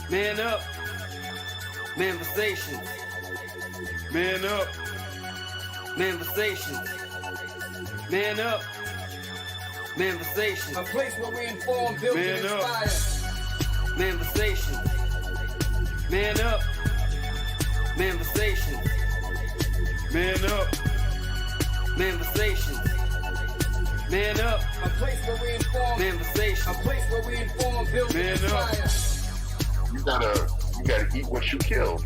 Man up. Manifestations. Man up. Manifestations. Man up. Manifestations. A place where we inform, build, and inspire. Manifestations. Man up. Manifestations. Man up. Manifestations. Man up. A place where we inform. Manifestations. A place where we inform, build, and inspire. You gotta eat what you kill.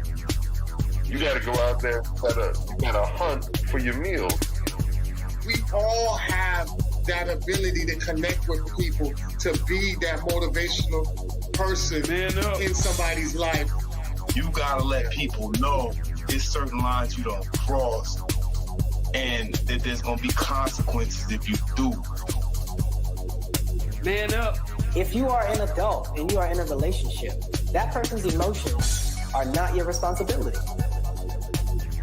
You gotta go out there, you gotta hunt for your meals. We all have that ability to connect with people, to be that motivational person in somebody's life. You gotta let people know there's certain lines you don't cross and that there's gonna be consequences if you do. Man up. If you are an adult and you are in a relationship, that person's emotions are not your responsibility.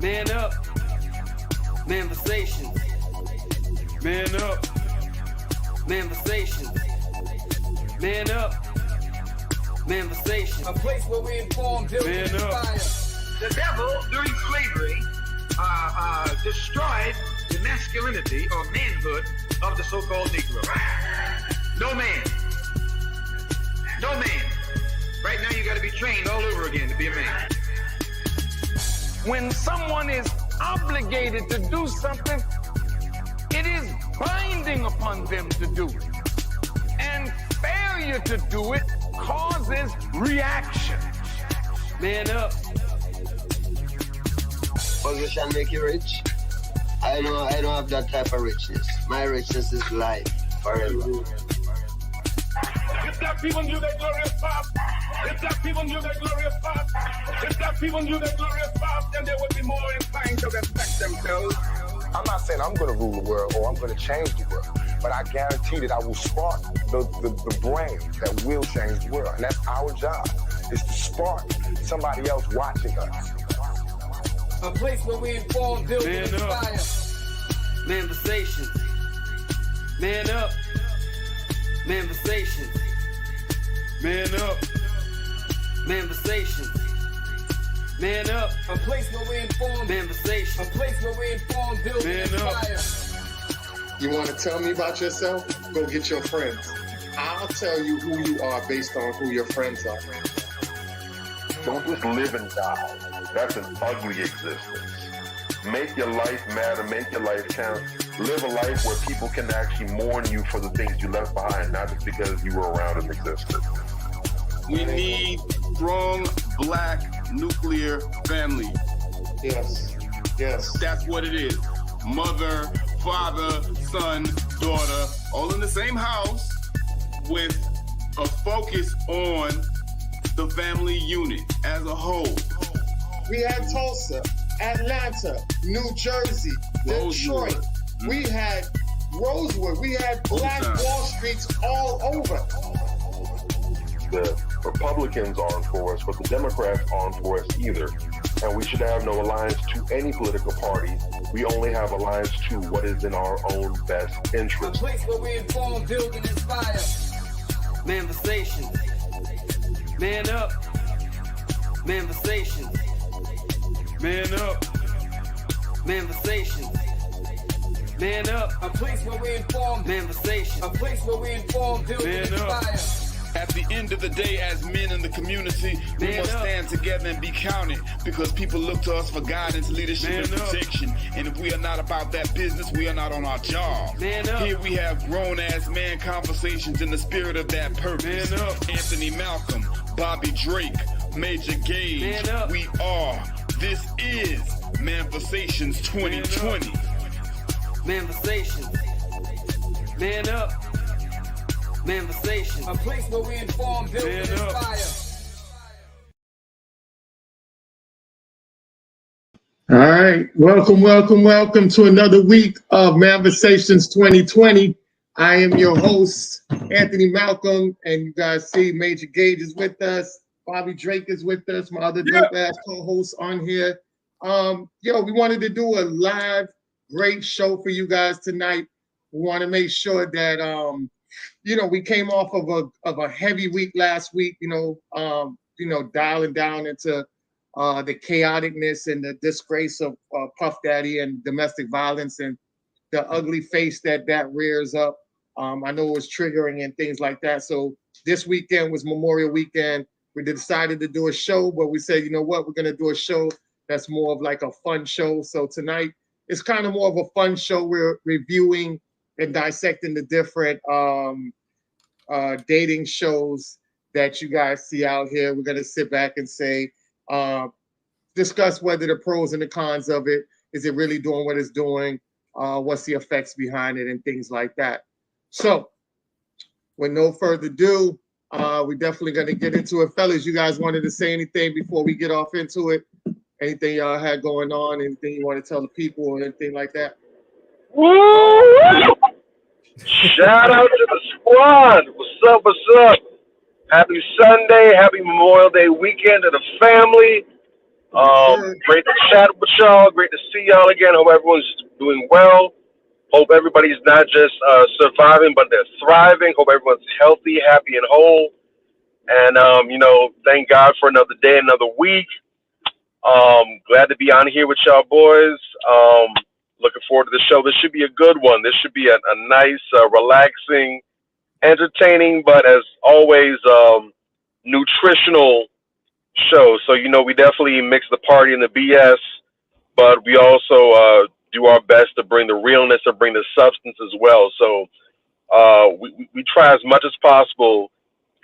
Man up. Manifestations. Man up. Manifestations. Man up. Manifestations. A place where we inform, build, and inspire. The devil, during slavery, destroyed the masculinity or manhood of the so-called Negro. No man. No man. Right now you got to be trained all over again to be a man. When someone is obligated to do something, it is binding upon them to do it. And failure to do it causes reaction. Man up. Position make you rich. I don't have that type of richness. My richness is life forever. If that people knew that glorious past, if that people knew that glorious past, if that people knew that glorious past, then they would be more inclined to respect themselves. I'm not saying I'm going to rule the world or I'm going to change the world, but I guarantee that I will spark the brain that will change the world. And that's our job, is to spark somebody else watching us. A place where we inform, build, and inspire. Manifestations. Man up. Manifestations. Man up. Manifestations. Man up. A place where we inform. Manifestations. A place where we inform, build, and inspire. You want to tell me about yourself? Go get your friends. I'll tell you who you are based on who your friends are. Don't just live and die. That's an ugly existence. Make your life matter, make your life count. Live a life where people can actually mourn you for the things you left behind, not just because you were around and existed. We need strong black nuclear family. Yes. That's what it is. Mother, father, son, daughter, all in the same house with a focus on the family unit as a whole. We had Tulsa, Atlanta, New Jersey, Detroit. We had Rosewood. We had Black Wall Streets all over. The Republicans aren't for us, but the Democrats aren't for us either. And we should have no alliance to any political party. We only have alliance to what is in our own best interest. A place where we inform, build, and inspire. Manifestations. Man up. Manifestations. Man up. Manifestations. Man up. A place where we inform. Manifestations. A place where we inform, build, and inspire. At the end of the day, as men in the community, we must stand together and be counted, because people look to us for guidance, leadership, and protection. And if we are not about that business, we are not on our job. Here we have grown-ass man conversations in the spirit of that purpose. Anthony Malcolm, Bobby Drake, Major Gage. We are. This is Manifestations 2020. Manifestations. Man up. Manifestations. A place where we inform, build, and inspire. All right. Welcome to another week of Manifestations 2020. I am your host, Anthony Malcolm, and you guys see Major Gage is with us. Bobby Drake is with us, my other dope-ass co-hosts on here. We wanted to do a live, great show for you guys tonight. We want to make sure that, we came off of a heavy week last week. dialing down into the chaoticness and the disgrace of Puff Daddy and domestic violence and the ugly face that rears up. I know it was triggering and things like that. So this weekend was Memorial Weekend. We decided to do a show, but we said, you know what, we're going to do a show that's more of like a fun show. So tonight it's kind of more of a fun show. We're reviewing and dissecting the different dating shows that you guys see out here. We're going to sit back and say, discuss whether the pros and the cons of it. Is it really doing what it's doing? What's the effects behind it and things like that. So with no further ado, we're definitely going to get into it. Fellas, you guys wanted to say anything before we get off into it? Anything y'all had going on? Anything you want to tell the people or anything like that? Woo! Shout out to the squad. What's up? What's up? Happy Sunday. Happy Memorial Day weekend to the family. Great to chat with y'all. Great to see y'all again. Hope everyone's doing well. Hope everybody's not just surviving, but they're thriving. Hope everyone's healthy, happy, and whole. And, thank God for another day, another week. Glad to be on here with y'all boys. Looking forward to the show. This should be a good one. This should be a nice, relaxing, entertaining, but as always, nutritional show. So, we definitely mix the party and the BS, but we also do our best to bring the realness and bring the substance as well. So we try as much as possible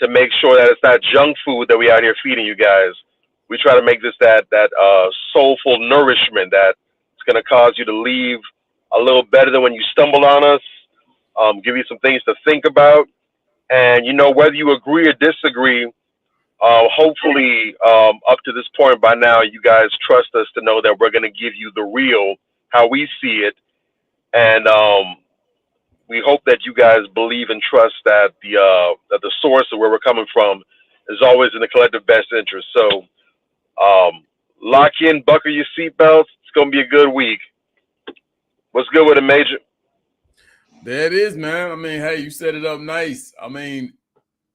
to make sure that it's not junk food that we out here feeding you guys. We try to make this that soulful nourishment that's going to cause you to leave a little better than when you stumbled on us, give you some things to think about. And, whether you agree or disagree, hopefully up to this point by now, you guys trust us to know that we're going to give you the real, how we see it. And we hope that you guys believe and trust that the source of where we're coming from is always in the collective best interest. So lock in, buckle your seatbelts. It's going to be a good week. What's good with it, Major? There it is, man. I mean, hey, you set it up nice. I mean,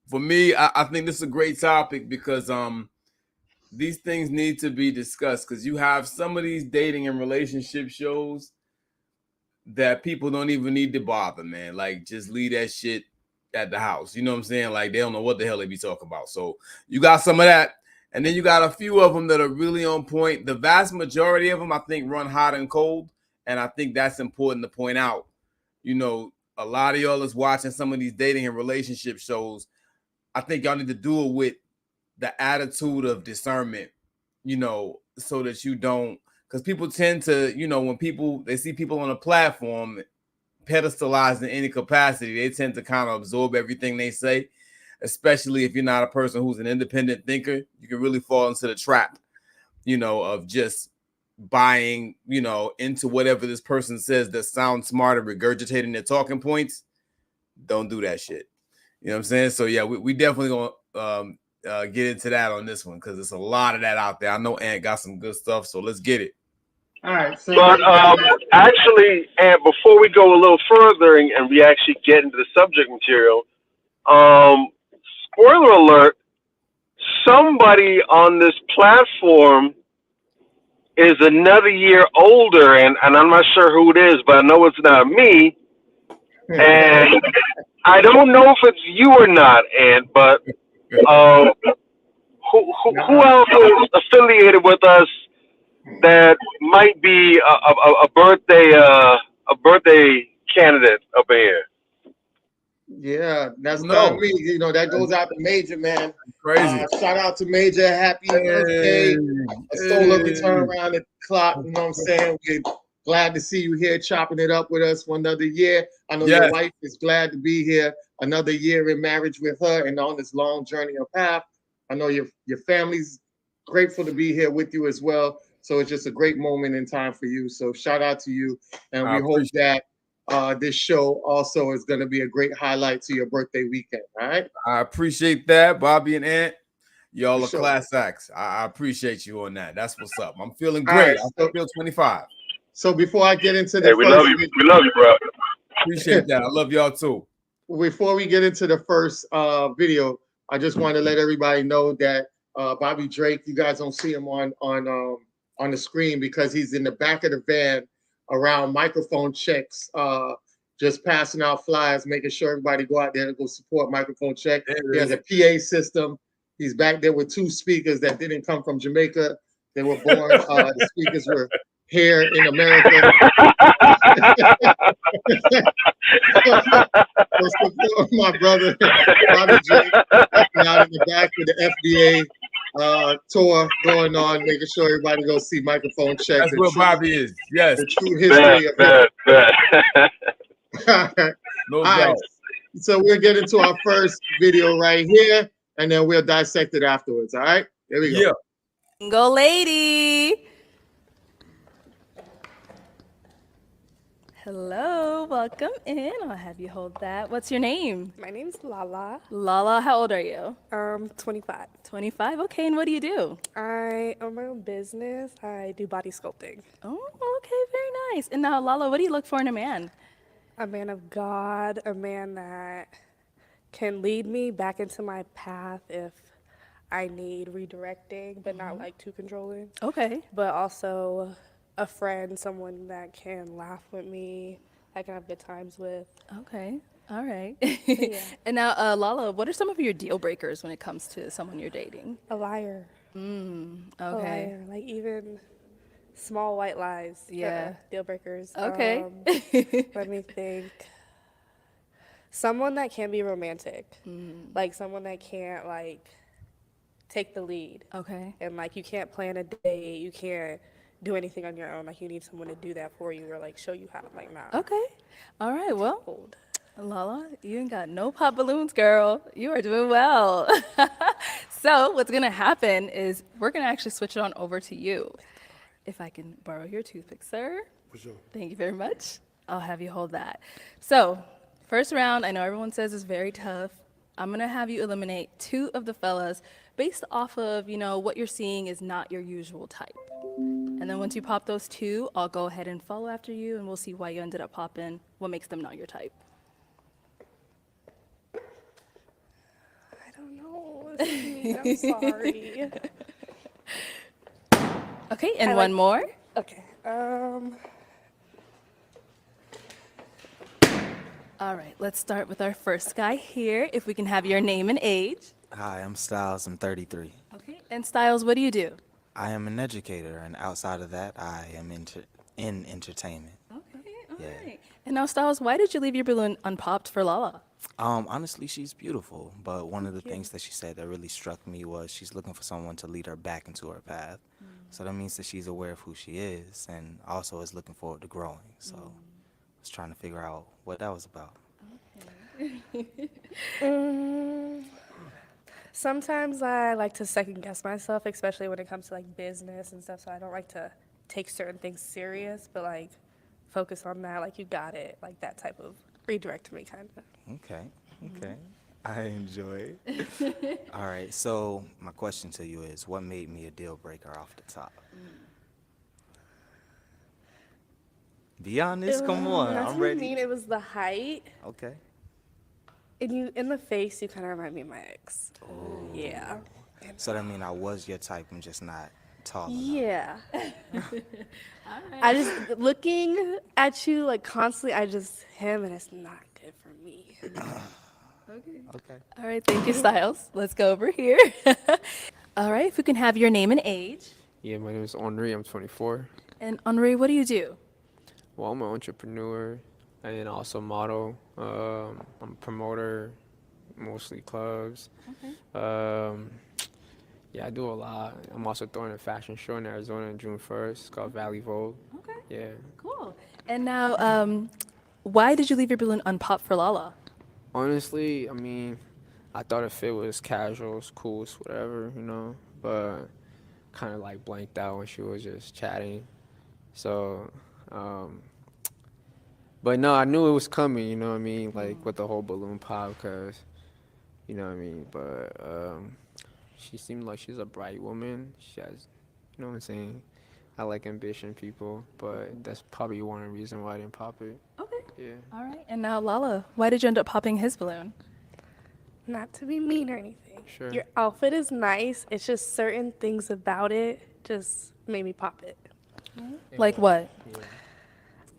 for me, I think this is a great topic because these things need to be discussed because you have some of these dating and relationship shows that people don't even need to bother, man. Like, just leave that shit at the house. You know what I'm saying? Like, they don't know what the hell they be talking about. So you got some of that. And then you got a few of them that are really on point. The vast majority of them, I think, run hot and cold. And I think that's important to point out. A lot of y'all is watching some of these dating and relationship shows. I think y'all need to do it with the attitude of discernment, so that you don't, because people tend to, when they see people on a platform pedestalized in any capacity, they tend to kind of absorb everything they say, especially if you're not a person who's an independent thinker. You can really fall into the trap, of just buying, into whatever this person says that sounds smart and regurgitating their talking points. Don't do that shit. You know what I'm saying? So yeah, we definitely gonna get into that on this one because there's a lot of that out there. I know Ant got some good stuff, so let's get it. All right. So but actually, Ant, before we go a little further and we actually get into the subject material, spoiler alert: somebody on this platform is another year older, and I'm not sure who it is, but I know it's not me. And I don't know if it's you or not, Ant, but who else is affiliated with us that might be a birthday candidate up here? Yeah, that's not me. That goes out to Major, man. Crazy. Shout out to Major. Happy birthday. A solar return around the clock. You know what I'm saying? We're glad to see you here chopping it up with us for another year. I know your wife is glad to be here another year in marriage with her and on this long journey of path. I know your family's grateful to be here with you as well. So it's just a great moment in time for you. So shout out to you. And we hope that this show also is going to be a great highlight to your birthday weekend. All right. I appreciate that, Bobby and Ant. Y'all are class acts. I appreciate you on that. That's what's up. I'm feeling great. I feel 25. So before I get into the we love you. We love you, bro. Appreciate that. I love y'all too. Before we get into the first video, I just want to let everybody know that Bobby Drake. You guys don't see him on the screen because he's in the back of the van around microphone checks, just passing out flyers, making sure everybody go out there to go support microphone check. He has a PA system. He's back there with 2 speakers that didn't come from Jamaica. They were born. The speakers were here in America. So support my brother Bobby Drake out in the back with the FDA tour going on, making sure everybody go see microphone check. That's what Bobby is. Yes. The true history of it. No All doubt. right. So we'll get into our first video right here, and then we'll dissect it afterwards. All right. Here we go. Yeah. Single lady. Hello, welcome in. I'll have you hold that. What's your name? My name's Lala. Lala, how old are you? 25. 25, okay, and what do you do? I own my own business. I do body sculpting. Oh, okay, very nice. And now, Lala, what do you look for in a man? A man of God, a man that can lead me back into my path if I need redirecting, but not like too controlling. Okay. But also a friend, someone that can laugh with me, I can have good times with. Okay, all right. Yeah. And now, Lala, what are some of your deal breakers when it comes to someone you're dating? A liar. Okay. A liar. Like even small white lies. Yeah. Deal breakers. Okay. Let me think. Someone that can be romantic. Like someone that can't like take the lead. Okay. And like you can't plan a date. You can't do anything on your own. Like you need someone to do that for you or like show you how. Like nah. Okay. All right. Well, Lala, you ain't got no pop balloons, girl. You are doing well. So what's gonna happen is we're gonna actually switch it on over to you. If I can borrow your toothpick, sir. For sure. Thank you very much. I'll have you hold that. So first round, I know everyone says is very tough. I'm gonna have you eliminate 2 of the fellas based off of, what you're seeing is not your usual type. And then once you pop those 2, I'll go ahead and follow after you, and we'll see why you ended up popping, what makes them not your type. I don't know. I'm sorry. Okay, and one more. Okay. All right, let's start with our first guy here. If we can have your name and age. Hi, I'm Styles. I'm 33. Okay. And Styles, what do you do? I am an educator, and outside of that, I am in entertainment. Okay, all right. And now, Styles, why did you leave your balloon unpopped for Lala? Honestly, she's beautiful, but one of the things that she said that really struck me was she's looking for someone to lead her back into her path. So that means that she's aware of who she is and also is looking forward to growing. So I was trying to figure out what that was about. Sometimes I like to second guess myself, especially when it comes to like business and stuff. So I don't like to take certain things serious, but like focus on that. Like you got it, like that type of redirect me kind of. Okay. I enjoy it. All right, so my question to you is, what made me a deal breaker off the top? Be honest, come on, Not I'm to ready. mean it was the height. Okay. And you, in the face, you kind of remind me of my ex. Oh. Yeah. So that mean I was your type, I'm just not tall enough. Yeah. I just, looking at you like constantly, him, and it's not good for me. Okay. All right, thank you, Styles. Let's go over here. All right, if we can have your name and age. Yeah, my name is Henri. I'm 24. And Henri, what do you do? Well, I'm an entrepreneur and also model. I'm a promoter, mostly clubs. Okay. Yeah, I do a lot. I'm also throwing a fashion show in Arizona on June 1st. It's called Valley Vogue. Okay. Yeah. Cool. And now, why did you leave your balloon unpopped for Lala? Honestly, I mean, I thought if it was casual, it's cool, it's whatever, but kind of like blanked out when she was just chatting. So, but no, I knew it was coming, you know what I mean, like with the whole balloon pop, because, you know what I mean, but she seemed like she's a bright woman. She has, you know what I'm saying? I like ambition people, but that's probably one of the reasons why I didn't pop it. Okay. Yeah. All right. And now, Lala, why did you end up popping his balloon? not to be mean or anything. Sure. Your outfit is nice. It's just certain things about it just made me pop it. Like what?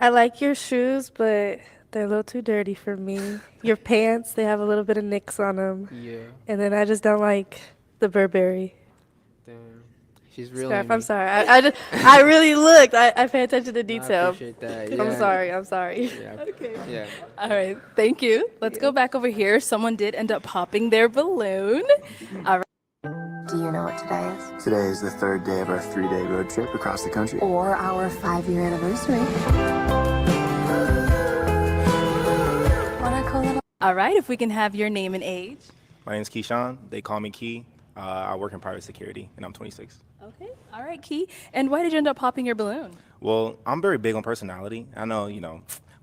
I like your shoes, but they're a little too dirty for me. Your pants, they have a little bit of nicks on them. Yeah. And then I just don't like the Burberry Damn. She's real. scarf. I'm sorry. I really looked. I pay attention to detail. I appreciate that. I'm Yeah. sorry. I'm sorry. Yeah. Okay. Yeah. All right, thank you. Let's go back over here. Someone did end up popping their balloon. All right. Do you know what today is? Today is the third day of our 3-day road trip across the country. Or our 5-year anniversary. What a cool little... All right, if we can have your name and age. My name's Keyshawn. They call me Key. I work in private security, and I'm 26. Okay. All right, Key. And why did you end up popping your balloon? Well, I'm very big on personality. I know,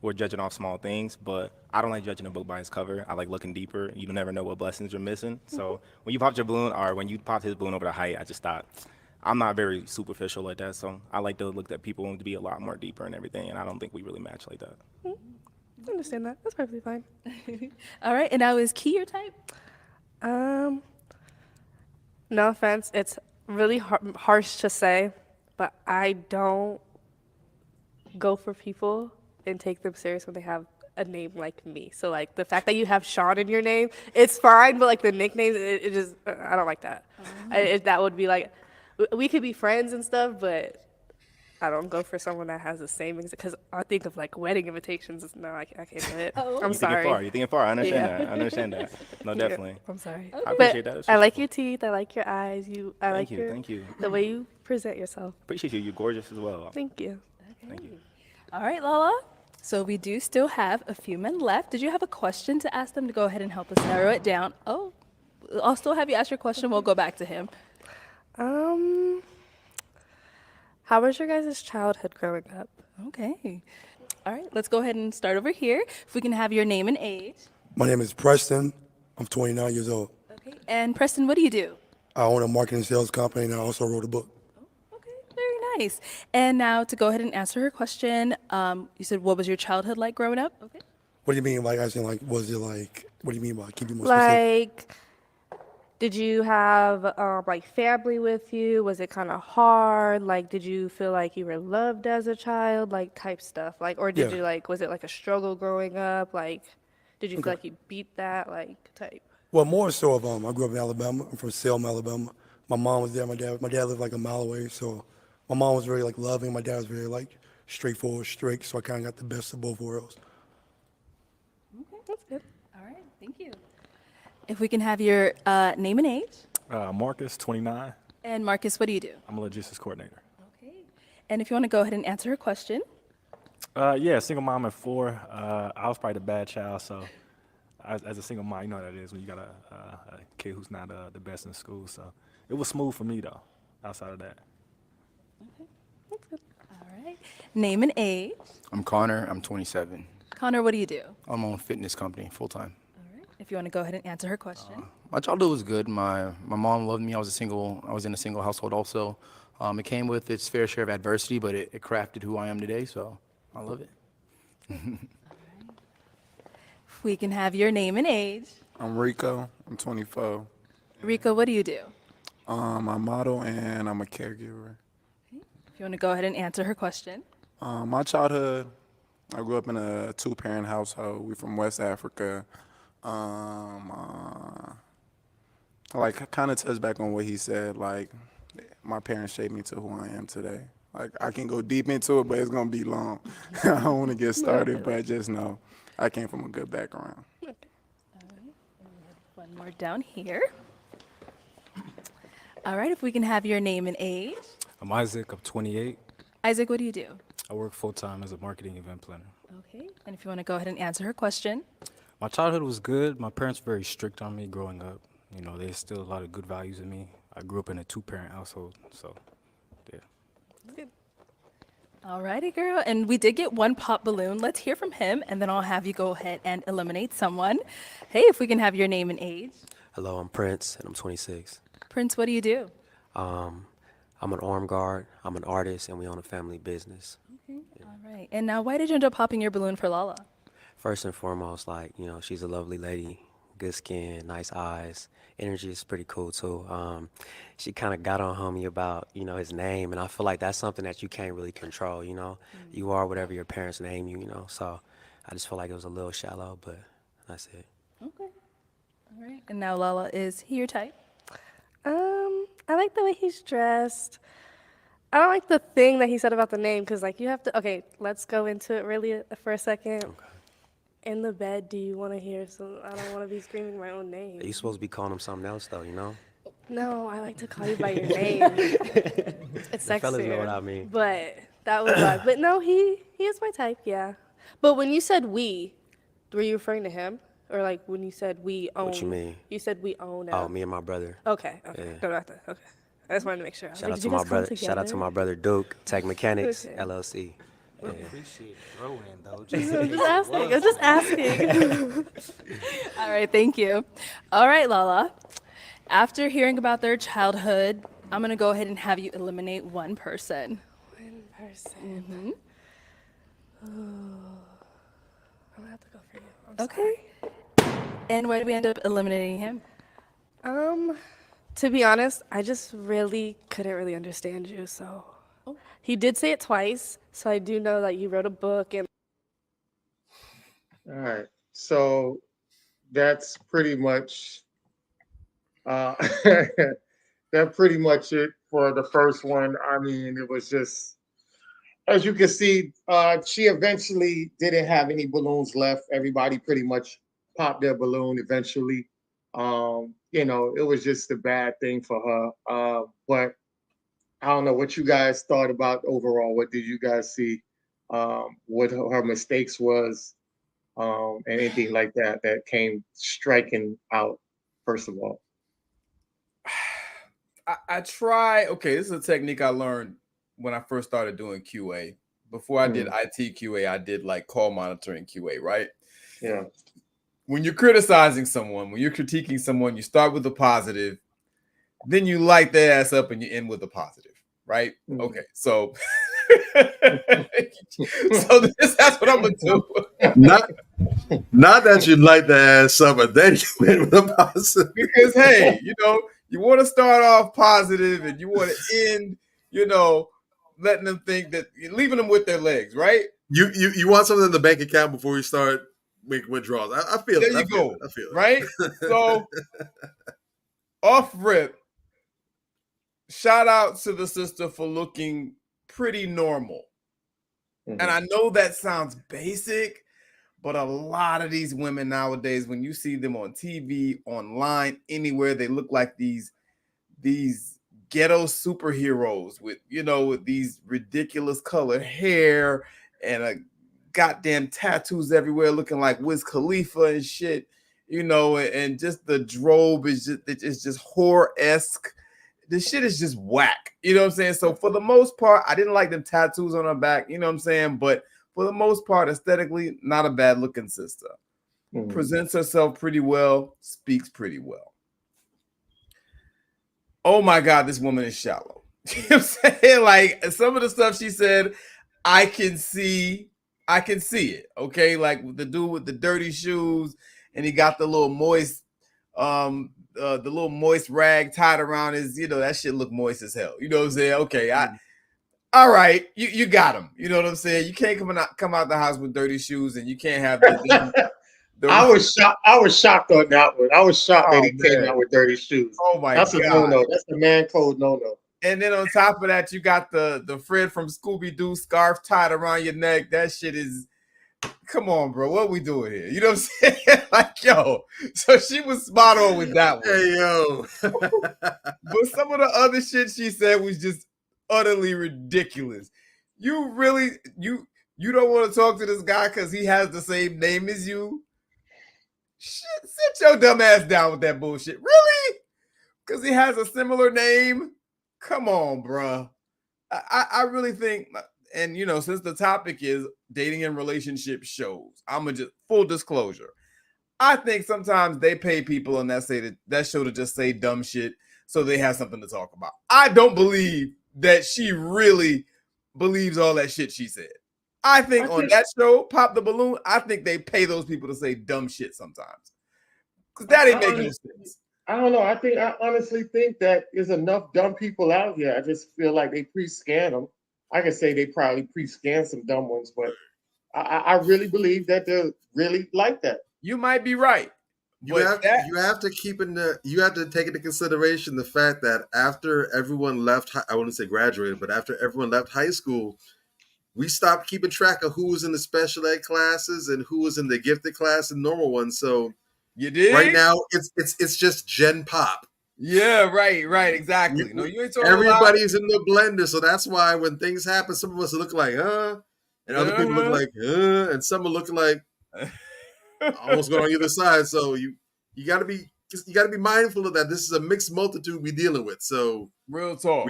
we're judging off small things, but I don't like judging a book by its cover. I like looking deeper. You never know what blessings you're missing. So when you popped your balloon, or when you popped his balloon over the height, I just thought, I'm not very superficial like that. So I like to look at people and to be a lot more deeper and everything, and I don't think we really match like that. I understand that. That's perfectly fine. All right, and now is Key your type? No offense. It's really harsh to say, but I don't go for people and take them serious when they have a name like me. So like the fact that you have Sean in your name, it's fine, but like the nicknames, it just, I don't like that. That would be like, we could be friends and stuff, but I don't go for someone that has the same, because I think of like wedding invitations. No, I can't do it. I'm sorry. You're thinking far. I understand that. I understand that. No, definitely. Yeah, I'm sorry. I appreciate that. I like your teeth. I like your eyes. I like Thank you. the way you present yourself. Appreciate you. You're gorgeous as well. Thank you. Thank you. All right, Lala. So we do still have a few men left. Did you have a question to ask them to go ahead and help us narrow it down? Oh, I'll still have you ask your question. We'll go back to him. How was your guys' childhood growing up? Okay. All right, let's go ahead and start over here. If we can have your name and age. My name is Preston. I'm 29 years old. Okay. And Preston, what do you do? I own a marketing sales company, and I also wrote a book. Very nice. And now to go ahead and answer her question, you said, what was your childhood like growing up? Okay. What do you mean, like, asking, like, was it like, what do you mean by, can you be more specific? Like, did you have like family with you? Was it kind of hard? Like, did you feel like you were loved as a child? Like, type stuff. Like, or did you like, was it like a struggle growing up? Like, did you feel like you beat that? Like, type. Well, more so of, I grew up in Alabama. I'm from Selma, Alabama. My mom was there. My dad lived like a mile away. So my mom was very like loving. My dad was very like straightforward, strict. So I kind of got the best of both worlds. Okay, that's good. All right, thank you. If we can have your name and age. Marcus, 29. And Marcus, what do you do? I'm a logistics coordinator. Okay. And if you want to go ahead and answer her question. Yeah, single mom at 4. I was probably the bad child, so as a single mom, you know what that is when you got a kid who's not the best in school. So it was smooth for me, though, outside of that. Okay, that's good. All right. Name and age. I'm Connor. I'm 27. Connor, what do you do? I'm on a fitness company, full-time. If you want to go ahead and answer her question. My childhood was good. My mom loved me. I was in a single household also. It came with its fair share of adversity, but it crafted who I am today, so I love it. If we can have your name and age. I'm Rico. I'm 24. Rico, what do you do? I'm a model and I'm a caregiver. If you want to go ahead and answer her question. My childhood, I grew up in a 2-parent household. We're from West Africa. Like, kind of touch back on what he said, like, my parents shaped me to who I am today. Like, I can go deep into it, but it's going to be long. I don't want to get started, but just know I came from a good background. All right. One more down here. All right, if we can have your name and age. I'm Isaac. I'm 28. Isaac, what do you do? I work full-time as a marketing event planner. Okay. And if you want to go ahead and answer her question. My childhood was good. My parents were very strict on me growing up. You know, they instilled a lot of good values in me. I grew up in a 2-parent household, so, yeah. Good. All righty, girl. And we did get one pop balloon. Let's hear from him, and then I'll have you go ahead and eliminate someone. Hey, if we can have your name and age. Hello, I'm Prince, and I'm 26. Prince, what do you do? I'm an armed guard. I'm an artist, and we own a family business. Okay. Yeah. All right. And now, why did you end up popping your balloon for Lala? First and foremost, like, you know, she's a lovely lady, good skin, nice eyes. Energy is pretty cool too. She kind of got on homie about, his name, and I feel like that's something that you can't really control, You are whatever your parents name you, So I just feel like it was a little shallow, but that's it. Okay. All right. And now Lala, is he your type? I like the way he's dressed. I don't like the thing that he said about the name, because, you have to, okay, let's go into it really for a second. Okay. In the bed, do you want to hear some, I don't want to be screaming my own name. You supposed to be calling him something else, though, No, I like to call you by your name. It's The fellas sexier. know what I mean. But that was like, but no, he is my type, yeah. But when you said we, were you referring to him? Or when you said we own? What you mean? You said we own. Oh, me and my brother. Okay. Yeah. No, not that. Okay. I just wanted to make sure. Shout out to my brother. Shout out to my brother Duke, Tech Mechanics, Okay. LLC. I appreciate throwing though. I'm just asking. All right, thank you. All right, Lala. After hearing about their childhood, I'm going to go ahead and have you eliminate one person. One person. Oh, I'm going to have to go for you. I'm sorry. And why did we end up eliminating him? To be honest, I just couldn't really understand you, so. He did say it twice, so I do know that you wrote a book and. All right. So that's pretty much that pretty much it for the first one. I mean, it was just, as you can see, she eventually didn't have any balloons left. Everybody pretty much popped their balloon eventually. It was just a bad thing for her. But I don't know what you guys thought about overall. What did you guys see? What her mistakes was, anything like that came striking out, first of all. I try. Okay, this is a technique I learned when I first started doing QA. Before I did IT QA, I did call monitoring QA, right? Yeah. When you're criticizing someone, when you're critiquing someone, you start with a positive, then you light their ass up and you end with a positive, right? Okay, so that's what I'm gonna do. Not that you light the ass up, but then you end with a positive. Because hey, you want to start off positive and you want to end, letting them think that you're leaving them with their legs, right? You want something in the bank account before you start making withdrawals. I feel there it. you I go. feel it. Right? So off rip, shout out to the sister for looking pretty normal. And I know that sounds basic, but a lot of these women nowadays, when you see them on TV, online, anywhere, they look like these ghetto superheroes with these ridiculous colored hair and goddamn tattoos everywhere, looking like Wiz Khalifa and shit, and just the drobe is just horror-esque. This shit is just whack. You know what I'm saying? So for the most part, I didn't like them tattoos on her back, you know what I'm saying? But for the most part, aesthetically, not a bad looking sister. Presents herself pretty well, speaks pretty well. Oh my God, this woman is shallow. You know what I'm saying? Some of the stuff she said, I can see it. Okay. The dude with the dirty shoes and he got the little moist, the little moist rag tied around his, that shit look moist as hell. You know what I'm saying? Okay. All right. You got him. You know what I'm saying? You can't come out the house with dirty shoes and you can't have I was shocked on that one. I was shocked that he came out with dirty shoes. Oh my That's God. a no-no. That's the man code no-no. And then on top of that, you got the Fred from Scooby-Doo scarf tied around your neck. That shit is, come on, bro. What we doing here? You know what I'm saying? Yo. So she was spot on with that one. Hey, yo. But some of the other shit she said was just utterly ridiculous. You really, you don't want to talk to this guy because he has the same name as you? Shit, sit your dumb ass down with that bullshit. Really? Because he has a similar name? Come on, bro. I really think, and since the topic is dating and relationship shows, I'm gonna just full disclosure. I think sometimes they pay people on that show to just say dumb shit so they have something to talk about. I don't believe that she really believes all that shit she said. I think on that show, Pop the Balloon, I think they pay those people to say dumb shit sometimes. Because that ain't making no sense. I don't know. I honestly think that there's enough dumb people out here. I just feel like they pre-scan them. I can say they probably pre-scan some dumb ones, but I really believe that they're really like that. You might be right. You have to take into consideration the fact that after everyone left, I wouldn't say graduated, but after everyone left high school, we stopped keeping track of who was in the special ed classes and who was in the gifted class and normal ones. So you did right now it's just Gen Pop. Yeah, right, exactly. No, you ain't talking everybody's in the blender, so that's why when things happen, some of us look like and other people look like and some are looking like almost going on either side. So you gotta be mindful of that. This is a mixed multitude we're dealing with. So real talk.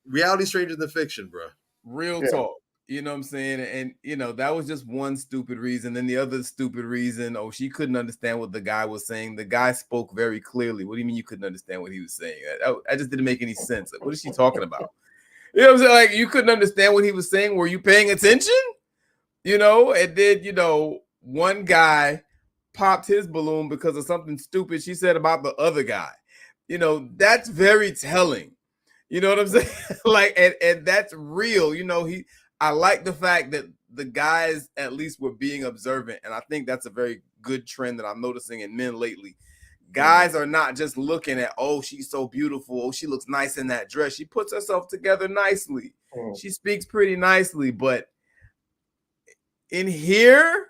Reality stranger than fiction, bro. Real talk. You know what I'm saying? And you know, that was just one stupid reason. Then the other stupid reason, she couldn't understand what the guy was saying. The guy spoke very clearly. What do you mean you couldn't understand what he was saying? I just didn't make any sense. Like, what is she talking about? You know what I'm saying? Like, you couldn't understand what he was saying. Were you paying attention? You know, and then, one guy popped his balloon because of something stupid she said about the other guy. You know, that's very telling. You know what I'm saying? Like, and that's real. I like the fact that the guys at least were being observant. And I think that's a very good trend that I'm noticing in men lately. Guys are not just looking at, she's so beautiful. She looks nice in that dress. She puts herself together nicely. She speaks pretty nicely. But in here,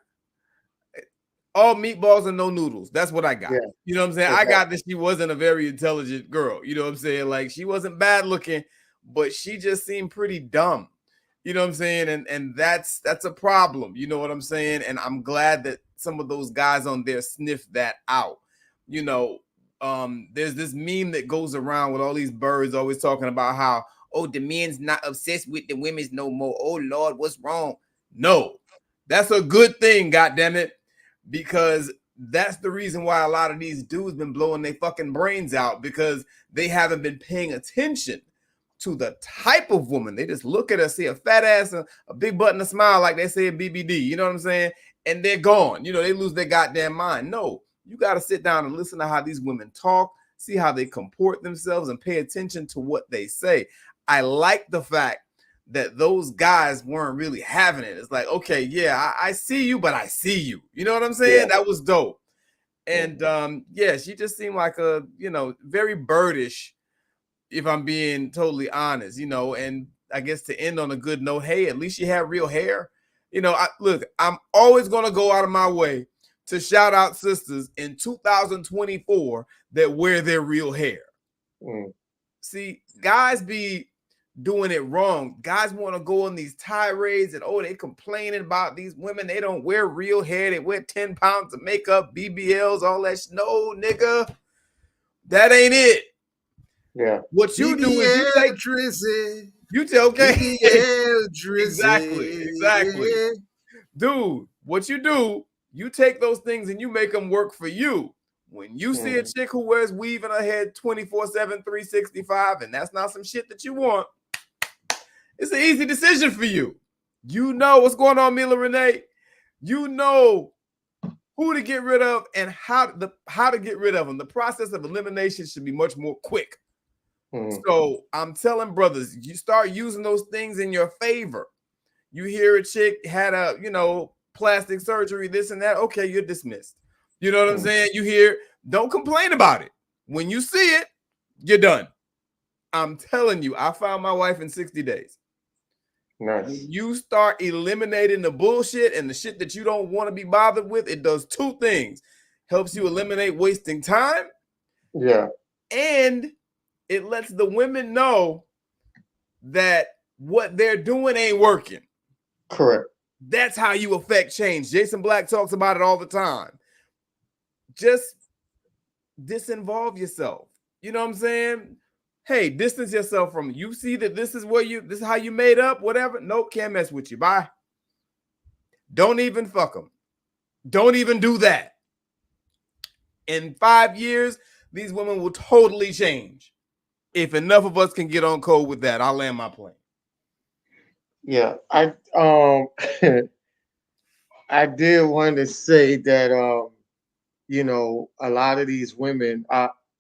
all meatballs and no noodles. That's what I got. Yeah. You know what I'm saying? I got that she wasn't a very intelligent girl. You know what I'm saying? Like, she wasn't bad looking, but she just seemed pretty dumb. You know what I'm saying? And that's a problem. You know what I'm saying? And I'm glad that some of those guys on there sniffed that out. There's this meme that goes around with all these birds always talking about how, the men's not obsessed with the women's no more. Oh, Lord, what's wrong? No, that's a good thing, goddammit, because that's the reason why a lot of these dudes been blowing their fucking brains out, because they haven't been paying attention to the type of woman. They just look at her, see a fat ass, a big butt, and a smile, like they say in BBD. You know what I'm saying? And they're gone. They lose their goddamn mind. No, you got to sit down and listen to how these women talk, see how they comport themselves, and pay attention to what they say. I like the fact that those guys weren't really having it. It's like, okay, yeah, I see you, but I see you. You know what I'm saying? Yeah. That was dope. And she just seemed like a, very birdish, if I'm being totally honest, and I guess to end on a good note, hey, at least she had real hair. Look, I'm always going to go out of my way to shout out sisters in 2024 that wear their real hair. See, guys be doing it wrong. Guys want to go on these tirades and they complaining about these women. They don't wear real hair. They wear 10 pounds of makeup, BBLs, all that. No, nigga, that ain't it. Yeah. What you do is you take Drizzy. You tell okay. Drizzy. Exactly. Dude, what you do, you take those things and you make them work for you. When you see a chick who wears weave in her head 24/7, 365, and that's not some shit that you want, it's an easy decision for you. You know what's going on, Mila Renee. You know who to get rid of and how to get rid of them. The process of elimination should be much more quick. So I'm telling brothers, you start using those things in your favor. You hear a chick had a, plastic surgery, this and that. Okay, you're dismissed. You know what I'm saying? You hear, don't complain about it. When you see it, you're done. I'm telling you, I found my wife in 60 days. Nice. When you start eliminating the bullshit and the shit that you don't want to be bothered with, it does two things. Helps you eliminate wasting time. Yeah. And it lets the women know that what they're doing ain't working. Correct. That's how you affect change. Jason Black talks about it all the time. Just disinvolve yourself. You know what I'm saying? Hey, distance yourself from it. You see that this is how you made up, whatever. Nope, can't mess with you. Bye. Don't even fuck them. Don't even do that. In 5 years, these women will totally change. If enough of us can get on code with that, I'll land my plane. Yeah, I I did want to say that a lot of these women,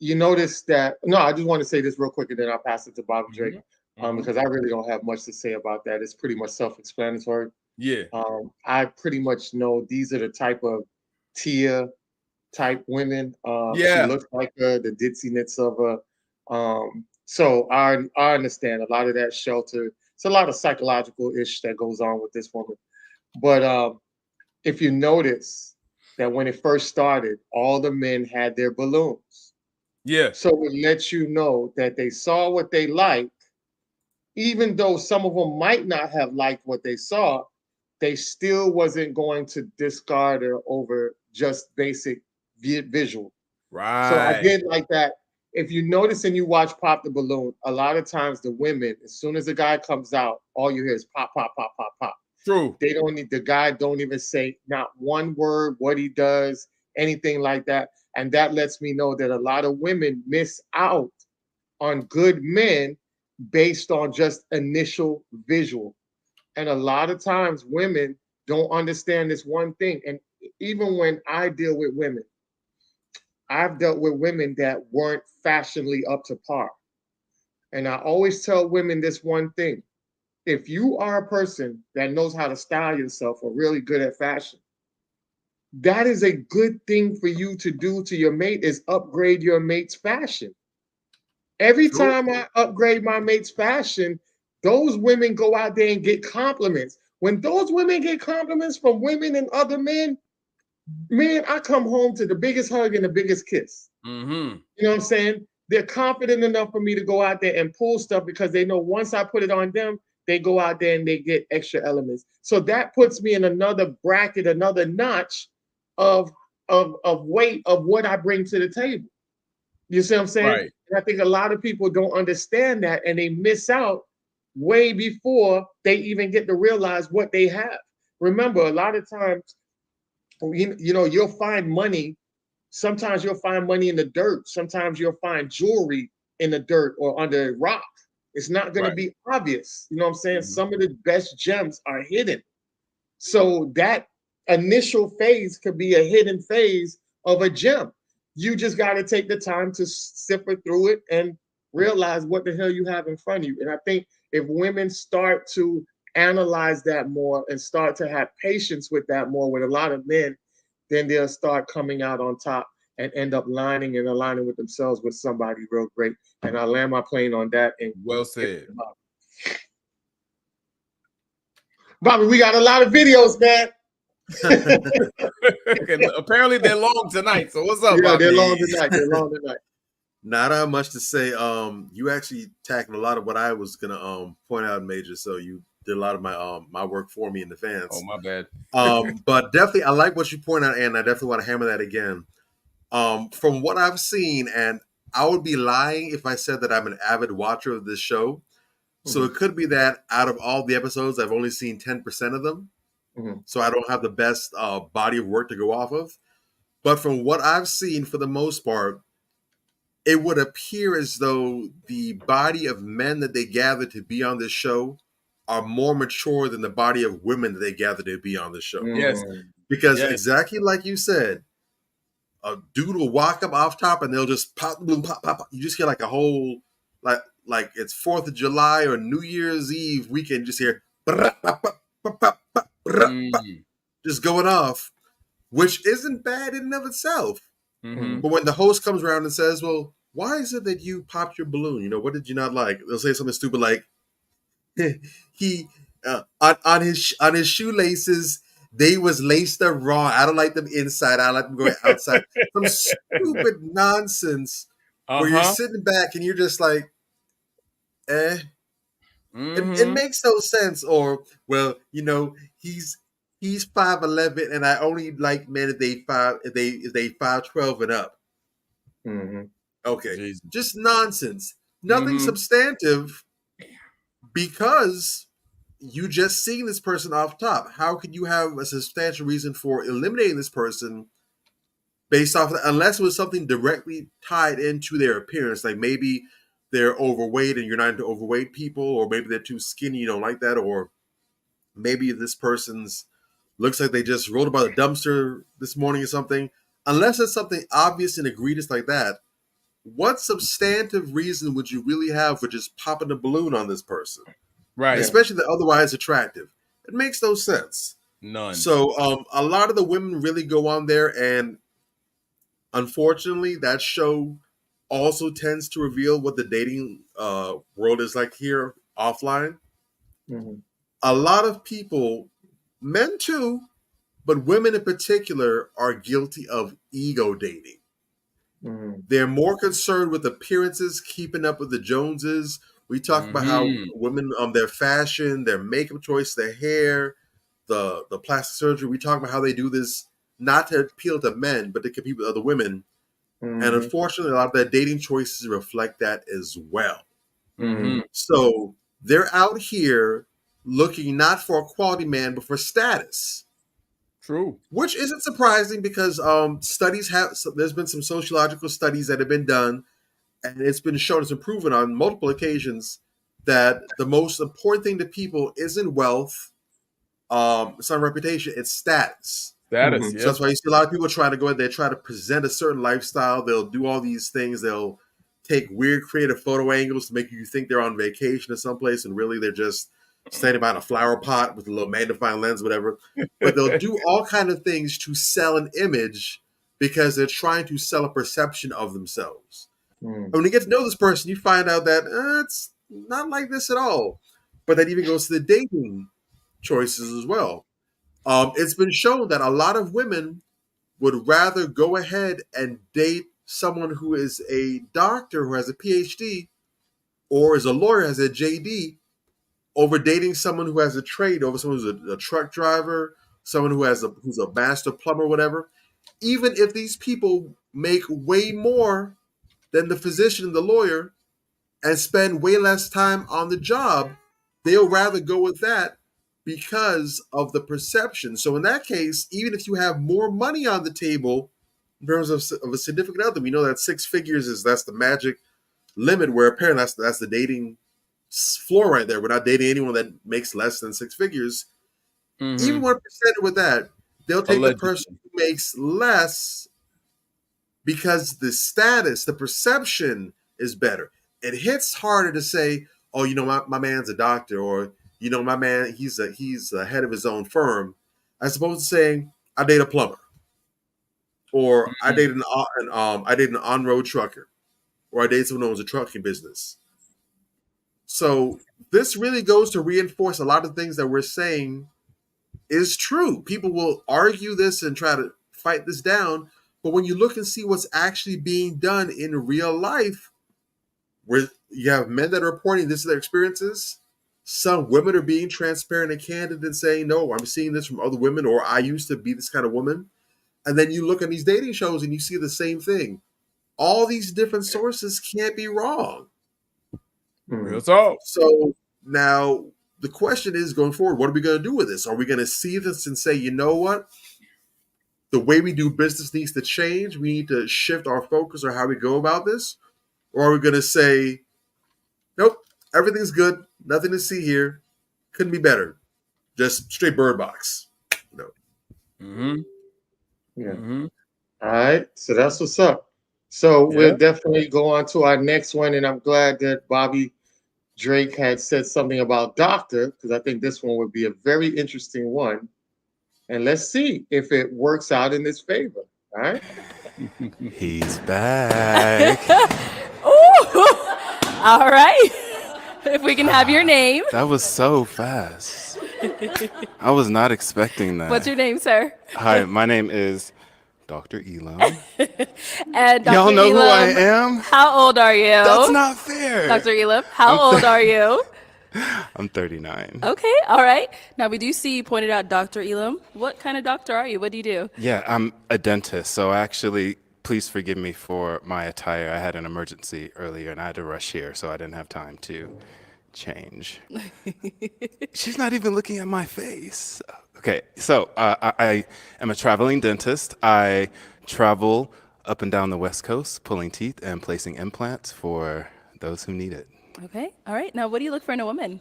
you notice that, no, I just want to say this real quick and then I'll pass it to Bobby Drake, because I really don't have much to say about that. It's pretty much self-explanatory. Yeah. I pretty much know these are the type of Tia type women. She Yeah. looks like her, the ditziness of her. So I understand a lot of that shelter. It's a lot of psychological ish that goes on with this woman. But if you notice that when it first started, all the men had their balloons. Yeah. So it lets you know that they saw what they liked, even though some of them might not have liked what they saw, they still wasn't going to discard her over just basic visual. So I Right. did like that. If you notice and you watch Pop the Balloon, a lot of times the women, as soon as the guy comes out, all you hear is pop, pop, pop, pop, pop. True. They don't need, the guy don't even say not one word, what he does, anything like that. And that lets me know that a lot of women miss out on good men based on just initial visual. And a lot of times women don't understand this one thing. And even when I deal with women, I've dealt with women that weren't fashionably up to par. And I always tell women this one thing. If you are a person that knows how to style yourself or really good at fashion, that is a good thing for you to do to your mate, is upgrade your mate's fashion. Every time I upgrade my mate's fashion, those women go out there and get compliments. When those women get compliments from women and other men, man, I come home to the biggest hug and the biggest kiss. Mm-hmm. You know what I'm saying? They're confident enough for me to go out there and pull stuff because they know once I put it on them, they go out there and they get extra elements. So that puts me in another bracket, another notch of weight of what I bring to the table. You see what I'm saying? Right. And I think a lot of people don't understand that and they miss out way before they even get to realize what they have. Remember, a lot of times, you'll find money. Sometimes you'll find money in the dirt. Sometimes you'll find jewelry in the dirt or under a rock. It's not going to be obvious. You know what I'm saying? Some of the best gems are hidden. So that initial phase could be a hidden phase of a gem. You just got to take the time to sift through it and realize what the hell you have in front of you. And I think if women start to analyze that more and start to have patience with that more with a lot of men, then they'll start coming out on top and end up lining and aligning with themselves with somebody real great. And I land my plane on that. And well said. Bobby, we got a lot of videos, man. Apparently they're long tonight. So what's up, Yeah, Bobby? they're long tonight. They're long tonight. Not much to say. You actually tackled a lot of what I was gonna point out, Major. So you did a lot of my work for me in advance. Oh, my bad. But definitely, I like what you point out, and I definitely want to hammer that again. From what I've seen, and I would be lying if I said that I'm an avid watcher of this show. So it could be that out of all the episodes, I've only seen 10% of them. So I don't have the best body of work to go off of. But from what I've seen, for the most part, it would appear as though the body of men that they gather to be on this show are more mature than the body of women that they gather to be on the show. Yes. Because Yes. exactly like you said, a dude will walk up off top and they'll just pop, boom, pop, pop, pop. You just hear like a whole, like it's 4th of July or New Year's Eve weekend, just hear just going off, which isn't bad in and of itself. But when the host comes around and says, well, why is it that you popped your balloon? You know, what did you not like? They'll say something stupid like, he on his shoelaces, they was laced up wrong. I don't like them inside. I like them going outside. Some stupid nonsense where you're sitting back and you're just like, It makes no sense. Or, well, you know, he's 5'11" and I only like men if they 5'12" and up. Okay, just nonsense. Nothing substantive, because you just seen this person off top. How could you have a substantial reason for eliminating this person based off of that, unless it was something directly tied into their appearance? Like maybe they're overweight and you're not into overweight people, or maybe they're too skinny, you don't like that, or maybe this person's looks like they just rolled about a dumpster this morning or something. unless it's something obvious and egregious like that, what substantive reason would you really have for just popping a balloon on this person? Right. Especially the otherwise attractive. It makes no sense. None. So a lot of the women really go on there, and unfortunately, that show also tends to reveal what the dating world is like here offline. Mhm. A lot of people, men too, but women in particular, are guilty of ego dating. Mhm. They're more concerned with appearances, keeping up with the Joneses. We talk about how women, their fashion, their makeup choice, their hair, the plastic surgery. We talk about how they do this not to appeal to men, but to compete with other women. And Mhm. unfortunately, a lot of their dating choices reflect that as well. Mm-hmm. So they're out here looking not for a quality man, but for status. True. Which isn't surprising because studies have, there's been some sociological studies that have been done, and it's been shown, it's been proven on multiple occasions that the most important thing to people isn't wealth, it's not reputation, it's status. Status, So yep. that's why you see a lot of people trying to go in there, try to present a certain lifestyle. They'll do all these things. They'll take weird creative photo angles to make you think they're on vacation or someplace, and really they're just standing behind a flower pot with a little magnifying lens, whatever. But they'll do all kind of things to sell an image because they're trying to sell a perception of themselves. And when you get to know this person, you find out that it's not like this at all. But that even goes to the dating choices as well. It's been shown that a lot of women would rather go ahead and date someone who is a doctor, who has a PhD, or is a lawyer, has a JD, over dating someone who has a trade, over someone who's a truck driver, someone who's a master plumber, whatever. Even if these people make way more than the physician and the lawyer and spend way less time on the job, they'll rather go with that because of the perception. So in that case, even if you have more money on the table in terms of a significant other, we know that 6 figures that's the magic limit, where apparently that's the dating floor right there. We're not dating anyone that makes less than 6 figures. Even when presented with that, they'll take the person who makes less because the status, the perception is better. It hits harder to say, oh, my man's a doctor, or my man, he's a head of his own firm, as opposed to saying, I date a plumber, or I date an on-road trucker, or I date someone who owns a trucking business. So this really goes to reinforce a lot of things that we're saying is true. People will argue this and try to fight this down, but when you look and see what's actually being done in real life, where you have men that are reporting this is their experiences, some women are being transparent and candid and saying, no, I'm seeing this from other women, or I used to be this kind of woman. And then you look at these dating shows and you see the same thing. All these different sources can't be wrong. Real talk. So now the question is, going forward, what are we going to do with this? Are we going to see this and say, you know what? The way we do business needs to change. We need to shift our focus on how we go about this. Or are we going to say, nope, everything's good. Nothing to see here. Couldn't be better. Just straight bird box. No. Yeah. All right. So that's what's up. So we'll definitely go on to our next one. And I'm glad that Bobby Drake had said something about doctor, because I think this one would be a very interesting one. And let's see if it works out in his favor. All right. He's back. Ooh. All right. If we can have your name. That was so fast. I was not expecting that. What's your name, sir? Hi, my name is Dr. Elam. And Dr. Y'all know Elam, who I am? How old are you? That's not fair. Dr. Elam, how old are you? I'm 39. Okay, all right. Now we do see you pointed out Dr. Elam. What kind of doctor are you? What do you do? Yeah, I'm a dentist. So actually, please forgive me for my attire. I had an emergency earlier and I had to rush here, so I didn't have time to change. She's not even looking at my face. Okay, so I am a traveling dentist. I travel up and down the West Coast, pulling teeth and placing implants for those who need it. Okay, all right. Now, what do you look for in a woman?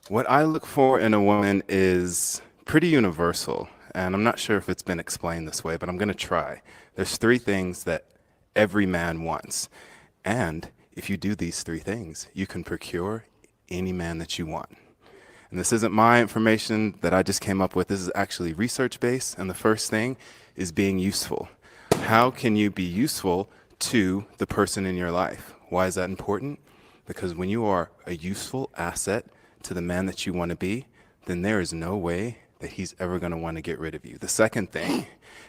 What I look for in a woman is pretty universal. and I'm not sure if it's been explained this way, but I'm going to try. There's 3 things that every man wants. And if you do these 3 things, you can procure any man that you want. And this isn't my information that I just came up with. This is actually research-based. And the first thing is being useful. How can you be useful to the person in your life? Why is that important? Because when you are a useful asset to the man that you want to be, then there is no way that he's ever going to want to get rid of you. The second thing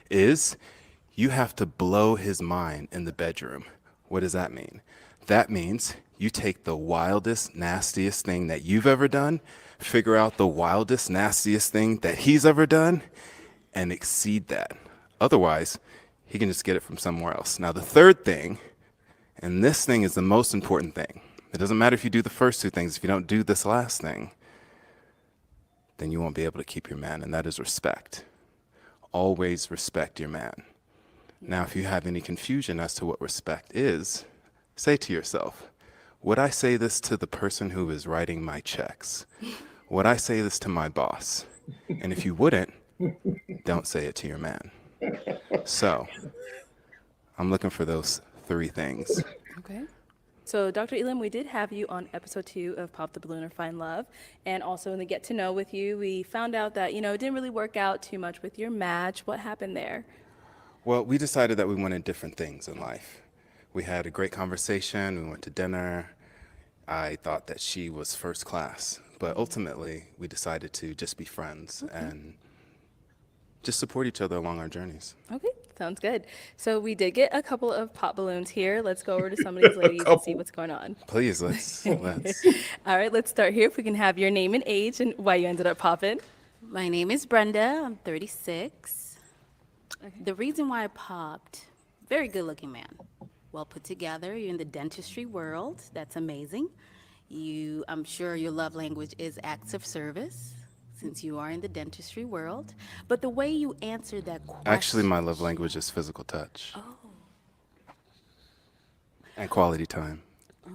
is you have to blow his mind in the bedroom. What does that mean? That means you take the wildest, nastiest thing that you've ever done, figure out the wildest, nastiest thing that he's ever done, and exceed that. Otherwise, he can just get it from somewhere else. Now, the third thing, and this thing is the most important thing. It doesn't matter if you do the first 2 things. If you don't do this last thing, then you won't be able to keep your man, and that is respect. Always respect your man. Now, if you have any confusion as to what respect is, say to yourself, would I say this to the person who is writing my checks? Would I say this to my boss? And if you wouldn't, don't say it to your man. So, I'm looking for those 3 things. Okay. So, Dr. Elam, we did have you on episode 2 of Pop the Balloon or Find Love. And also in the Get to Know with you, we found out that, it didn't really work out too much with your match. What happened there? Well, we decided that we wanted different things in life. We had a great conversation. We went to dinner. I thought that she was first class. But ultimately, we decided to just be friends and just support each other along our journeys. Okay, sounds good. So we did get a couple of pop balloons here. Let's go over to some of these ladies and see what's going on. Please, let's. All right, let's start here. If we can have your name and age and why you ended up popping. My name is Brenda. I'm 36. The reason why I popped, very good looking man. Well put together. You're in the dentistry world. That's amazing. I'm sure your love language is acts of service, since you are in the dentistry world. But the way you answered that question. Actually, my love language is physical touch. Oh. And quality time. Oh.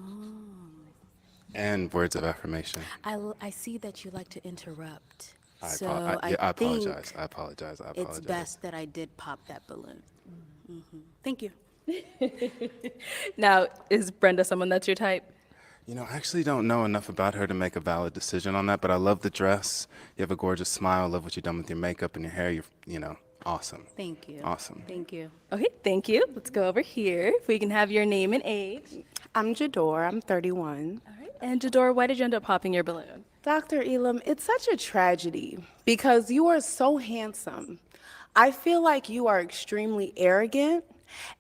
And words of affirmation. I see that you like to interrupt. I think apologize. I apologize. It's best that I did pop that balloon. Mm-hmm. Thank you. Now, is Brenda someone that's your type? I actually don't know enough about her to make a valid decision on that, but I love the dress. You have a gorgeous smile. I love what you've done with your makeup and your hair. You're, awesome. Thank you. Awesome. Thank you. Okay, thank you. Let's go over here. If we can have your name and age. I'm Jador. I'm 31. All right. And Jador, why did you end up popping your balloon? Dr. Elam, it's such a tragedy because you are so handsome. I feel like you are extremely arrogant.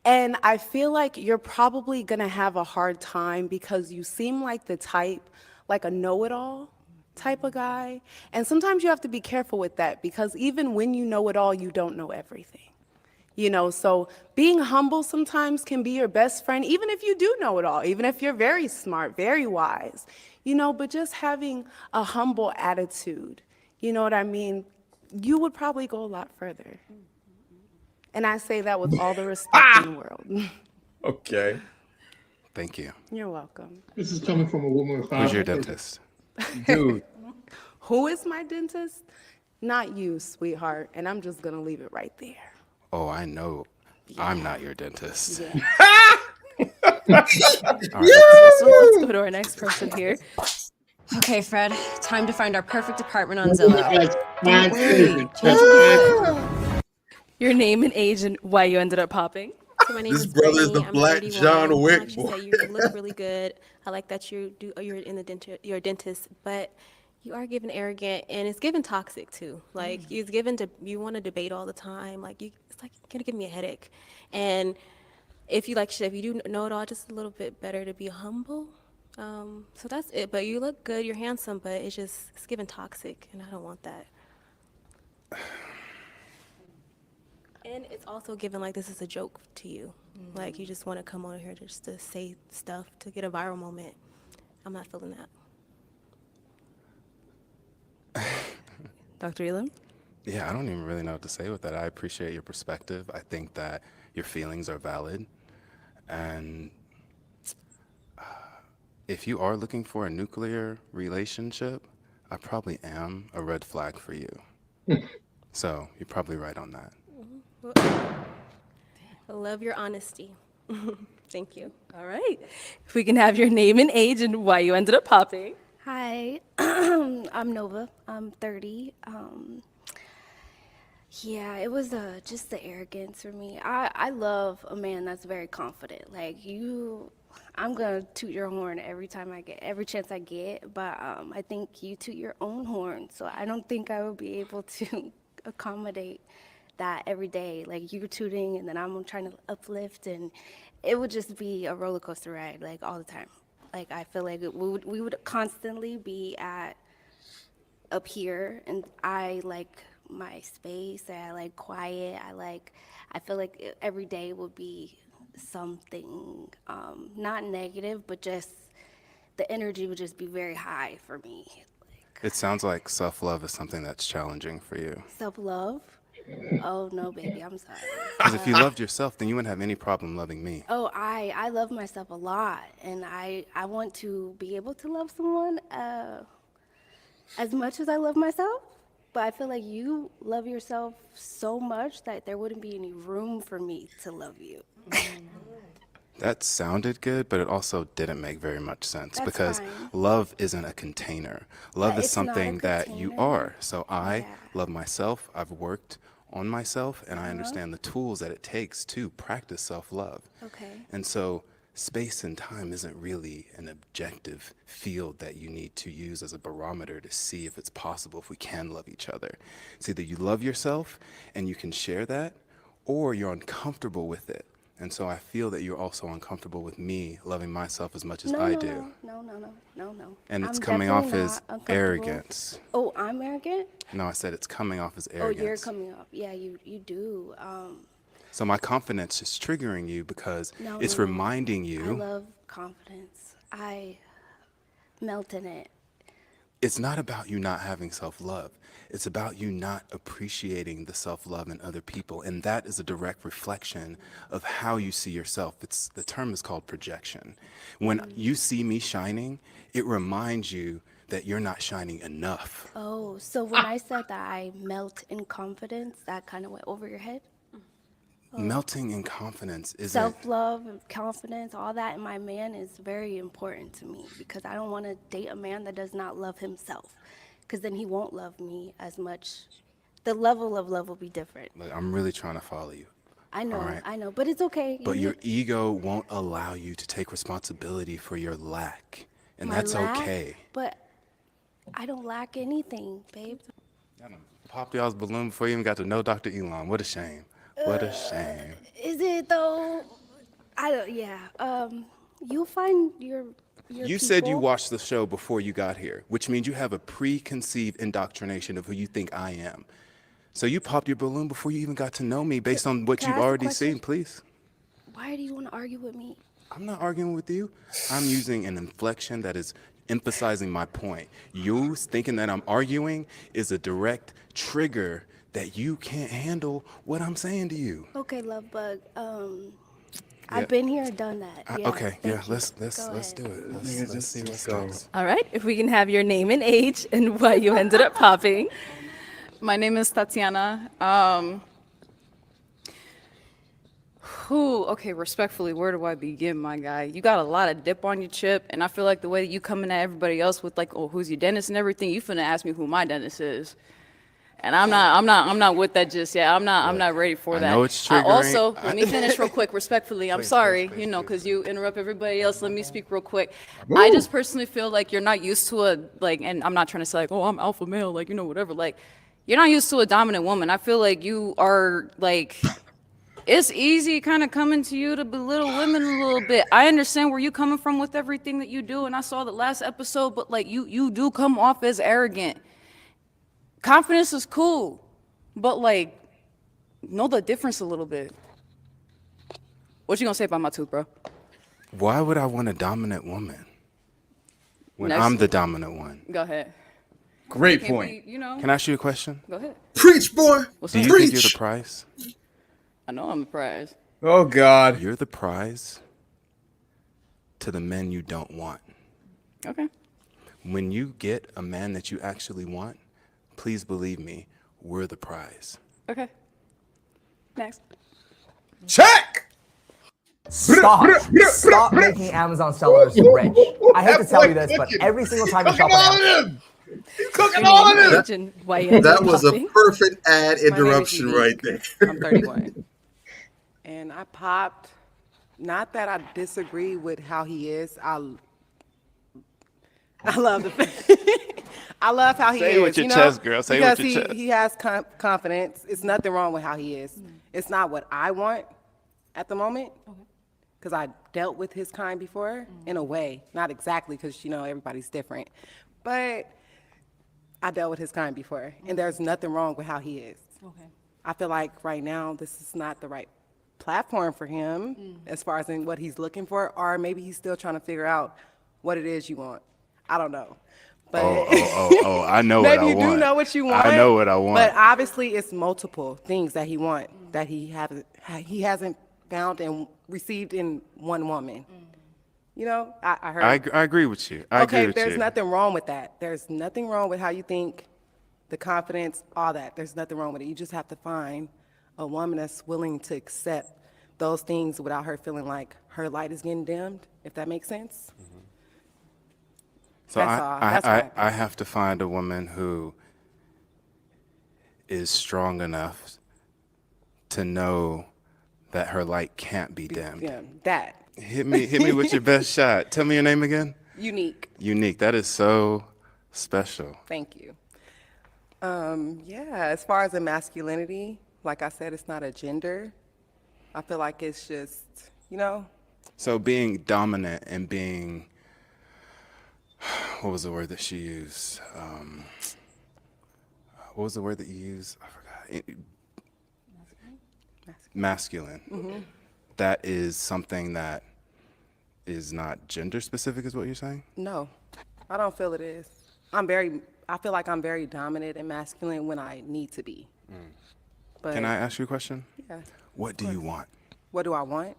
And I feel like you're probably going to have a hard time because you seem like the type, like a know-it-all type of guy. And sometimes you have to be careful with that because even when you know it all, you don't know everything. So being humble sometimes can be your best friend, even if you do know it all, even if you're very smart, very wise, but just having a humble attitude, you know what I mean? You would probably go a lot further. And I say that with all the respect in the world. Okay. Thank you. You're welcome. This is coming from a woman with 5. Who's your dentist? Dude. Who is my dentist? Not you, sweetheart. And I'm just going to leave it right there. Oh, I know. Yeah. I'm not your dentist. Yeah. All right, let's go to our next person here. Okay, Fred, time to find our perfect apartment on Zillow. Your name and age and why you ended up popping. So my name This is brother is Brittany. the I'm Black 31. John Wick, Like she boy. said, you look really good. I like that you're in the you're a dentist, but you are given arrogant and it's given toxic too. Like it's given to you want to debate all the time. It's like gonna give me a headache. And if you do know it all, just a little bit better to be humble. So that's it. But you look good, you're handsome, but it's given toxic, and I don't want that. And it's also given like this is a joke to you. Like you just want to come on here just to say stuff to get a viral moment. I'm not feeling that. Dr. Elam? Yeah, I don't even really know what to say with that. I appreciate your perspective. I think that your feelings are valid. And if you are looking for a nuclear relationship, I probably am a red flag for you. So you're probably right on that. I love your honesty. Thank you. All right. If we can have your name and age and why you ended up popping. Hi, I'm Nova. I'm 30. Yeah, it was just the arrogance for me. I love a man that's very confident. Like you, I'm gonna toot your horn every chance I get. But I think you toot your own horn, so I don't think I would be able to accommodate that every day. Like you're tooting, and then I'm trying to uplift, and it would just be a roller coaster ride, like all the time. Like I feel like we would constantly be up here, and I like my space. I like quiet. I feel like every day would be something not negative, but just the energy would just be very high for me. It sounds like self-love is something that's challenging for you. Self-love? Oh no, baby, I'm sorry. Because if you loved yourself, then you wouldn't have any problem loving me. Oh, I love myself a lot, and I want to be able to love someone as much as I love myself. But I feel like you love yourself so much that there wouldn't be any room for me to love you. That sounded good, but it also didn't make very much sense. That's because fine. love isn't a container. Love But is it's not a something that you container. are. So I Yeah. love myself. I've worked on myself, and I Uh-huh. understand the tools that it takes to practice self-love. Okay. And so space and time isn't really an objective field that you need to use as a barometer to see if it's possible, if we can love each other. It's either you love yourself and you can share that, or you're uncomfortable with it. And so I feel that you're also uncomfortable with me loving myself as much as I do. No. And it's I'm coming off definitely as not uncomfortable. arrogance. Oh, I'm arrogant? No, I said it's coming off as Oh, arrogance. you're coming up. Yeah, you do. So my confidence is triggering you because No, it's no. reminding I you love confidence. I melt in it. it's not about you not having self-love. It's about you not appreciating the self-love in other people. And that is a direct reflection of how you see yourself. The term is called projection. When you see me shining, it reminds you that you're not shining enough. Oh, so when I said that I melt in confidence, that kind of went over your head? Melting in confidence isn't... Self-love and confidence, all that in my man is very important to me because I don't want to date a man that does not love himself because then he won't love me as much. The level of love will be different. Look, I'm really trying to follow you. I know, all right? I know, but it's okay. But your ego won't allow you to take responsibility for your lack. And My that's lack, okay. But I don't lack anything, babe. Popped y'all's balloon before you even got to know Dr. Elon. What a shame. What a shame. Is it though? I don't. Yeah. You'll find your. You said you people. watched the show before you got here, which means you have a preconceived indoctrination of who you think I am. So you popped your balloon before you even got to know me based on what Can I you've ask a already question? seen, please. Why do you want to argue with me? I'm not arguing with you. I'm using an inflection that is emphasizing my point. You thinking that I'm arguing is a direct trigger that you can't handle what I'm saying to you. Okay, love bug. Yeah. I've been here, done that. Yeah, Okay, yeah, thank you. let's Go do ahead. it. Let's see what's going on. All right. If we can have your name and age and why you ended up popping. My name is Tatiana. Okay, respectfully, where do I begin, my guy? You got a lot of dip on your chip, and I feel like the way that you coming at everybody else with like, oh, who's your dentist and everything, you finna ask me who my dentist is. And I'm not with that just yet. I'm not ready for I that. know it's I triggering. also, let me finish real quick, respectfully. I'm Please, sorry, please, you know, because you interrupt everybody else. Let me speak real quick. Woo. I just personally feel like you're not used to and I'm not trying to say like, oh, I'm alpha male, like, you know, whatever. Like, you're not used to a dominant woman. I feel like you are like, it's easy kind of coming to you to belittle women a little bit. I understand where you coming from with everything that you do, and I saw the last episode, but like you do come off as arrogant. Confidence is cool, but like, know the difference a little bit. What you gonna say about my tooth, bro? Why would I want a dominant woman when Next. I'm the dominant one? Go ahead. Great Can't point. be, you know. Can I ask you a question? Go ahead. Preach, boy. Do you think you're the prize? I know I'm the prize. Oh, God. You're the prize to the men you don't want. Okay. When you get a man that you actually want, please believe me, we're the prize. Okay. Next. Check. Stop making Amazon sellers rich. I hate to tell you this, but every single time you shop on Amazon, He's cooking Your all name, of them. age, and why you ended That up was a popping. perfect ad My name is interruption right Unique. there. I'm 31. And I popped, not that I disagree with how he is. I love I love how he Say is. it with your chest, girl. Say it with because your chest. he has confidence. It's nothing wrong with how he is. It's not what I want at the moment. Because I dealt with his kind before, in a way. Not exactly, because, everybody's different. But I dealt with his kind before, and there's nothing wrong with how he is. Okay. I feel like right now, this is not the right platform for him as far as in what he's looking for, or maybe he's still trying to figure out what it is you want. I don't know. But Oh, I know what I maybe you want. do know what you want. I know what I want. But obviously, it's multiple things that he wants that he hasn't found and received in one woman. I heard. I agree with you. I agree with there's you. nothing wrong with that. There's nothing wrong with how you think, the confidence, all that. There's nothing wrong with it. You just have to find a woman that's willing to accept those things without her feeling like her light is getting dimmed, if that makes sense. So That's all. That's my I have to find a woman who is strong enough to know that her light can't be dimmed. Yeah, that. Hit me with your best shot. Tell me your name again. Unique. Unique. That is so special. Thank you. As far as the masculinity, like I said, it's not a gender. I feel like it's just, So being dominant and being, what was the word that she used? What was the word that you used? I forgot. Masculine. Mm-hmm. That is something that is not gender specific, is what you're saying? No, I don't feel it is. I feel like I'm very dominant and masculine when I need to be. But Can I ask you a question? Yeah. What do you want? What do I want?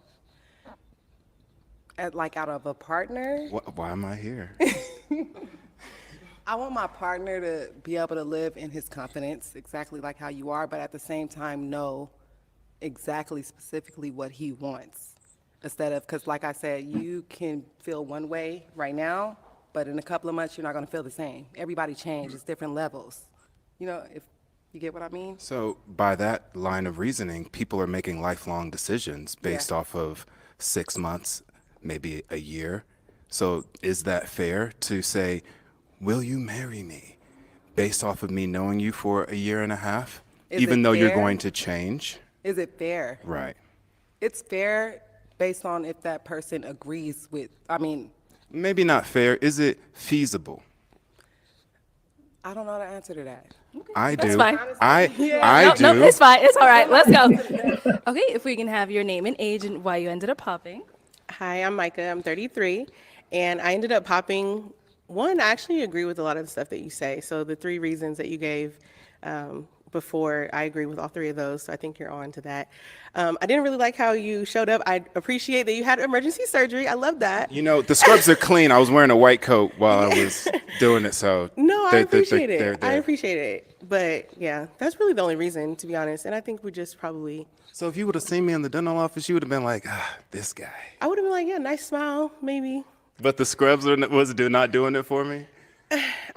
Out of a partner? Why am I here? I want my partner to be able to live in his confidence, exactly like how you are, but at the same time know exactly specifically what he wants. Instead of, because like I said, you can feel one way right now, but in a couple of months, you're not going to feel the same. Everybody changes, different levels. If you get what I mean? So by that line of reasoning, people are making lifelong decisions based off of 6 months, maybe a year. So is that fair to say, will you marry me based off of me knowing you for a year and a half, Is even it though you're fair? going to change? Is it fair? Right. It's fair based on if that person agrees with, Maybe not fair. Is it feasible? I don't know the answer to that. I That's do. fine. I do. No, it's fine. It's all right. Let's go. Okay, if we can have your name and age and why you ended up popping. Hi, I'm Micah. I'm 33, and I ended up popping. One, I actually agree with a lot of the stuff that you say. So the 3 reasons that you gave before, I agree with all 3 of those. So I think you're on to that. I didn't really like how you showed up. I appreciate that you had emergency surgery. I love that. The scrubs are clean. I was wearing a white coat while I was doing it, so No, I appreciate they're it. I appreciate it. But yeah, that's really the only reason, to be honest. And I think we just probably. So if you would have seen me in the dental office, you would have been like, this guy. I would have been like, yeah, nice smile, maybe. But the scrubs was not doing it for me.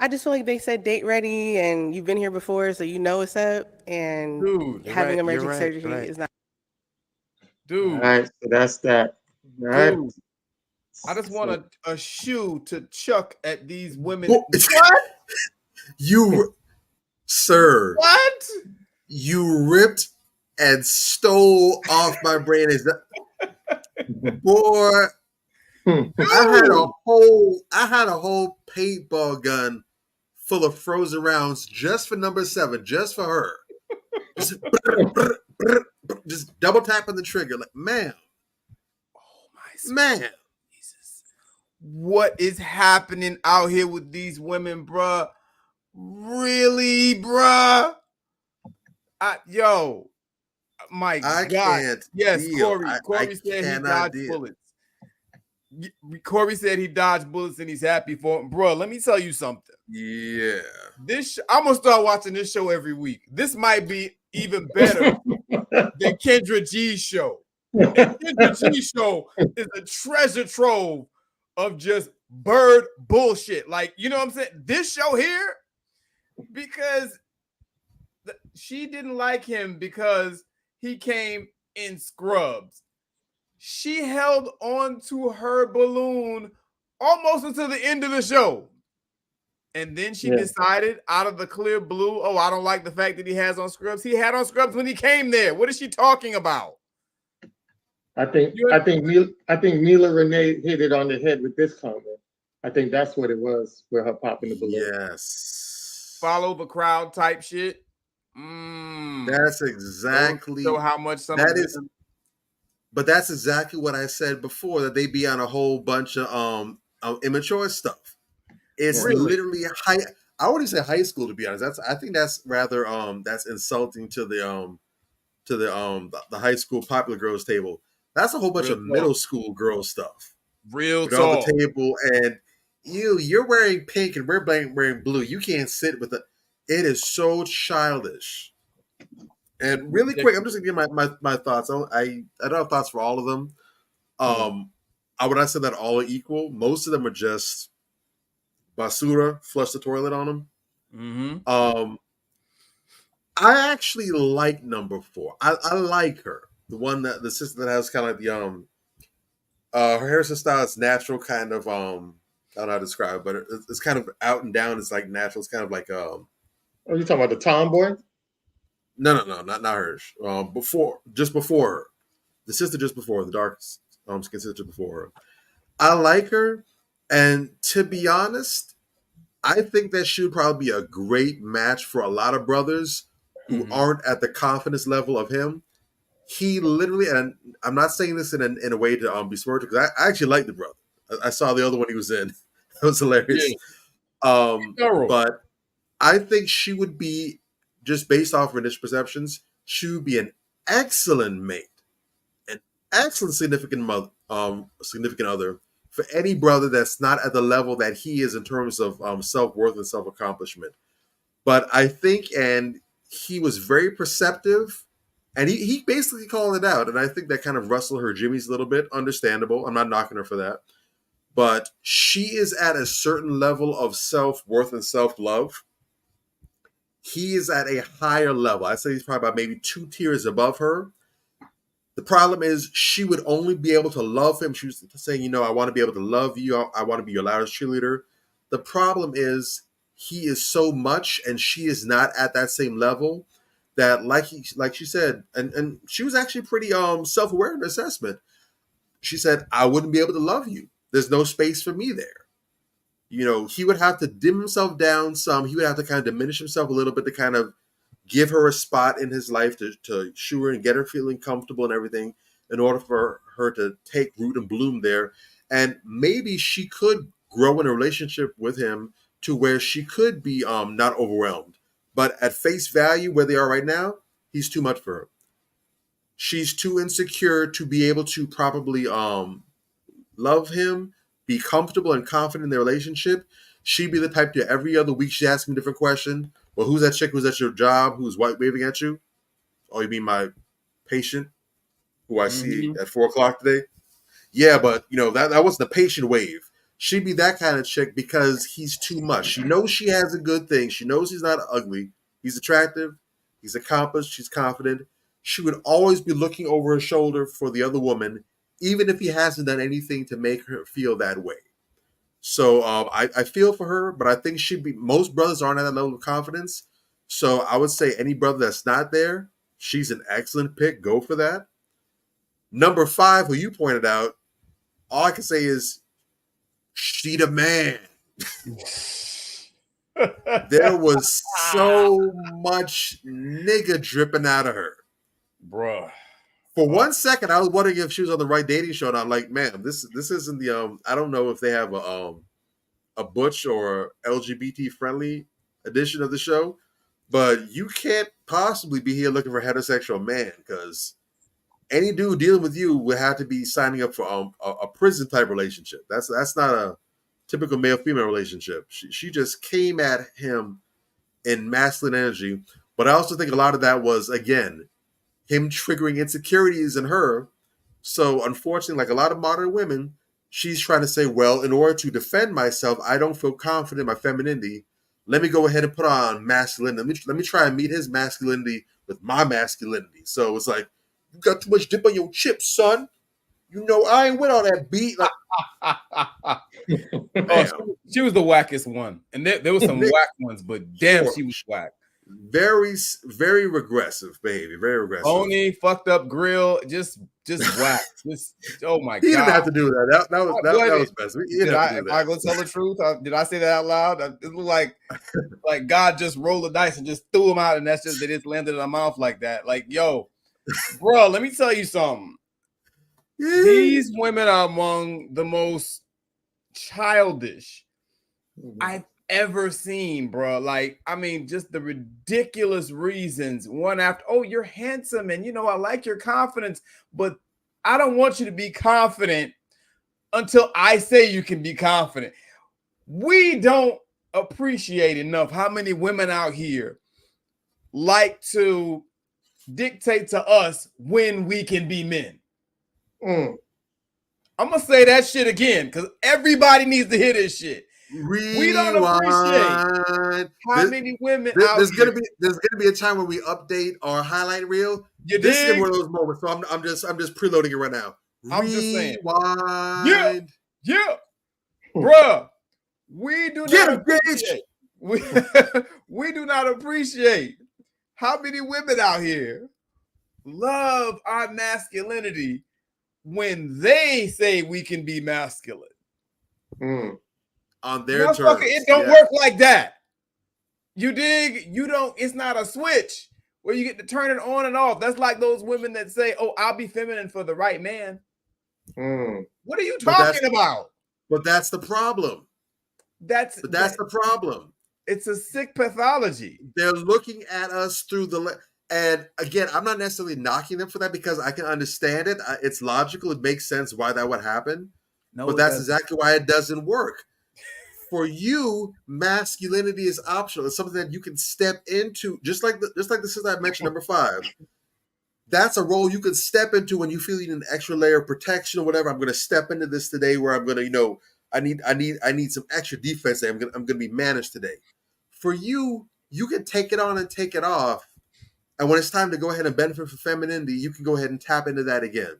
I just feel like they said date ready, and you've been here before, so you know what's up. And Dude, having right, you're emergency right, surgery right. is not. Dude. All right, so that's that. All right. Dude, I just want a shoe to chuck at these women. What? Sir. What? You ripped and stole off my brain. Boy, I had a whole paintball gun full of frozen rounds just for number 7, just for her. Just double tapping the trigger, like, ma'am. Man. What is happening out here with these women, bruh? Really, bruh? My I God. can't Yes, deal. Corey. I Corey said he cannot dodged deal. bullets. Corey said he dodged bullets and he's happy for him. Bro, let me tell you something. Yeah. I'm gonna start watching this show every week. This might be even better than Kendra G's show. And Kendra G's show is a treasure trove of just bird bullshit. Like, you know what I'm saying? This show here, because she didn't like him because he came in scrubs. She held on to her balloon almost until the end of the show. And then she decided out of the clear blue, oh, I don't like the fact that he has on scrubs. He had on scrubs when he came there. What is she talking about? I think Mila Renee hit it on the head with this comment. I think that's what it was with her popping the balloon. Yes. Follow the crowd type shit. That's exactly show how much that is. But that's exactly what I said before, that they be on a whole bunch of immature stuff. It's literally high. I wouldn't say high school, to be honest. I think that's rather that's insulting to the high school popular girls table. That's a whole bunch of middle school girl stuff. Real talk. On the table, and you're wearing pink and we're wearing blue. You can't sit with it. It is so childish. And really quick, I'm just gonna give my thoughts. I don't have thoughts for all of them. I would not say that all are equal. Most of them are just basura, flush the toilet on them. Mm-hmm. I actually like number 4. I like her. The one the sister that has kind of like the her hairstyle style is natural, kind of I don't know how to describe it, but it's kind of out and down. It's like natural. It's kind of like Are you talking about the tomboy? No, not hers. Just before her, the sister just before her, the dark skin sister before her. I like her, and to be honest, I think that she would probably be a great match for a lot of brothers who aren't at the confidence level of him. He literally, and I'm not saying this in a way to be smart, because I actually like the brother. I saw the other one he was in. That was hilarious. But I think she would be, just based off her initial perceptions, she would be an excellent mate, an excellent significant other for any brother that's not at the level that he is in terms of self-worth and self-accomplishment. But I think, and he was very perceptive, and he basically called it out, and I think that kind of rustled her jimmies a little bit. Understandable. I'm not knocking her for that. But she is at a certain level of self-worth and self-love. He is at a higher level. I'd say he's probably about maybe 2 tiers above her. The problem is she would only be able to love him. She was saying, I want to be able to love you. I want to be your loudest cheerleader. The problem is he is so much, and she is not at that same level, that like she said, and she was actually pretty self-aware in her assessment. She said, I wouldn't be able to love you. There's no space for me there. He would have to dim himself down some. He would have to kind of diminish himself a little bit to kind of give her a spot in his life to shoo her and get her feeling comfortable and everything, in order for her to take root and bloom there. And maybe she could grow in a relationship with him to where she could be not overwhelmed. But at face value, where they are right now, he's too much for her. She's too insecure to be able to probably love him, be comfortable and confident in their relationship. She'd be the type to every other week she asks him a different question. Well, who's that chick who's at your job who's white waving at you? Oh, you mean my patient who I see at 4:00 today? Yeah, but that wasn't a patient wave. She'd be that kind of chick because he's too much. She knows she has a good thing. She knows he's not ugly. He's attractive. He's accomplished. She's confident. She would always be looking over her shoulder for the other woman, even if he hasn't done anything to make her feel that way. So I feel for her, but I think most brothers aren't at that level of confidence. So I would say any brother that's not there, she's an excellent pick. Go for that. Number 5, who you pointed out, all I can say is she the man. There was so much nigga dripping out of her. Bruh. For 1 second, I was wondering if she was on the right dating show, and I'm like, man, this isn't the I don't know if they have a butch or LGBT friendly edition of the show, but you can't possibly be here looking for a heterosexual man, because any dude dealing with you would have to be signing up for a prison type relationship. That's not a typical male female relationship. She just came at him in masculine energy, but I also think a lot of that was, again, him triggering insecurities in her. So unfortunately, like a lot of modern women, she's trying to say, well, in order to defend myself, I don't feel confident in my femininity. Let me go ahead and put on masculinity. Let me try and meet his masculinity with my masculinity. So it's like, you got too much dip on your chips, son. You know, I ain't with all that beat. Like, oh, she was the wackest one. And there were some whack ones, but damn, she was whack. Very, very regressive behavior. Very regressive. Bony, fucked up grill, just whack. Just oh my god. He didn't have to do that. That was best. He didn't have to do that. Am I gonna tell the truth? Did I say that out loud? It looked like God just rolled the dice and just threw them out, and they just landed in my mouth like that. Like, yo, bro, let me tell you something. These women are among the most childish I've ever seen, bro. Like, I mean, just the ridiculous reasons. One after, oh, you're handsome, and I like your confidence, but I don't want you to be confident until I say you can be confident. We don't appreciate enough how many women out here like to dictate to us when we can be men. I'm gonna say that shit again because everybody needs to hear this shit. We don't appreciate how many women out there's here. There's gonna be a time when we update our highlight reel. You this dig? is one of those moments. So I'm just preloading it right now. I'm just saying. Rewind. Yeah, bruh. We do Get not appreciate. We do not appreciate how many women out here love our masculinity when they say we can be masculine. On their terms. It don't work like that. You dig? You don't, it's not a switch where you get to turn it on and off. That's like those women that say, oh, I'll be feminine for the right man. What are you talking about? But that's the problem. That's the problem. It's a sick pathology. They're looking at us through and again, I'm not necessarily knocking them for that because I can understand it. It's logical. It makes sense why that would happen. No, but that's exactly why it doesn't work. For you, masculinity is optional. It's something that you can step into, just like the sister I mentioned, number 5. That's a role you can step into when you feel you need an extra layer of protection or whatever. I'm going to step into this today where I'm going to, I need some extra defense. I'm going to be managed today. For you, you can take it on and take it off. And when it's time to go ahead and benefit from femininity, you can go ahead and tap into that again.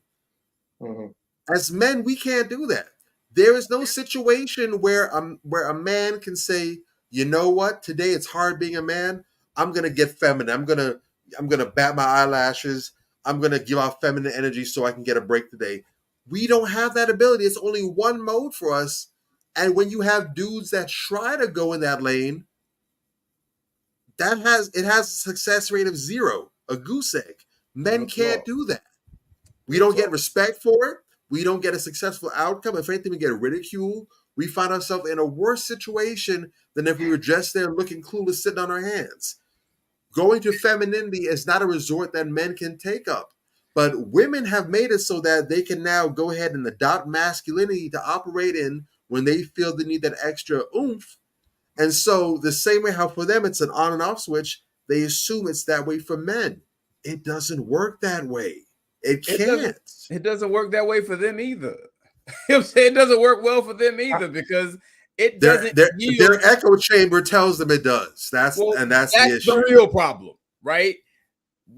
As men, we can't do that. There is no situation where a man can say, you know what, today it's hard being a man. I'm gonna get feminine. I'm gonna bat my eyelashes. I'm gonna give out feminine energy so I can get a break today. We don't have that ability. It's only one mode for us. And when you have dudes that try to go in that lane, it has a success rate of 0, a goose egg. Men can't do that. We don't get respect for it. We don't get a successful outcome. If anything, we get ridiculed. We find ourselves in a worse situation than if we were just there looking clueless, sitting on our hands. Going to femininity is not a resort that men can take up. But women have made it so that they can now go ahead and adopt masculinity to operate in when they feel they need that extra oomph. And so the same way how for them it's an on and off switch, they assume it's that way for men. It doesn't work that way. It can't. It doesn't work that way for them either. It doesn't work well for them either because it doesn't. Their echo chamber tells them it does. That's the issue. The real problem, right?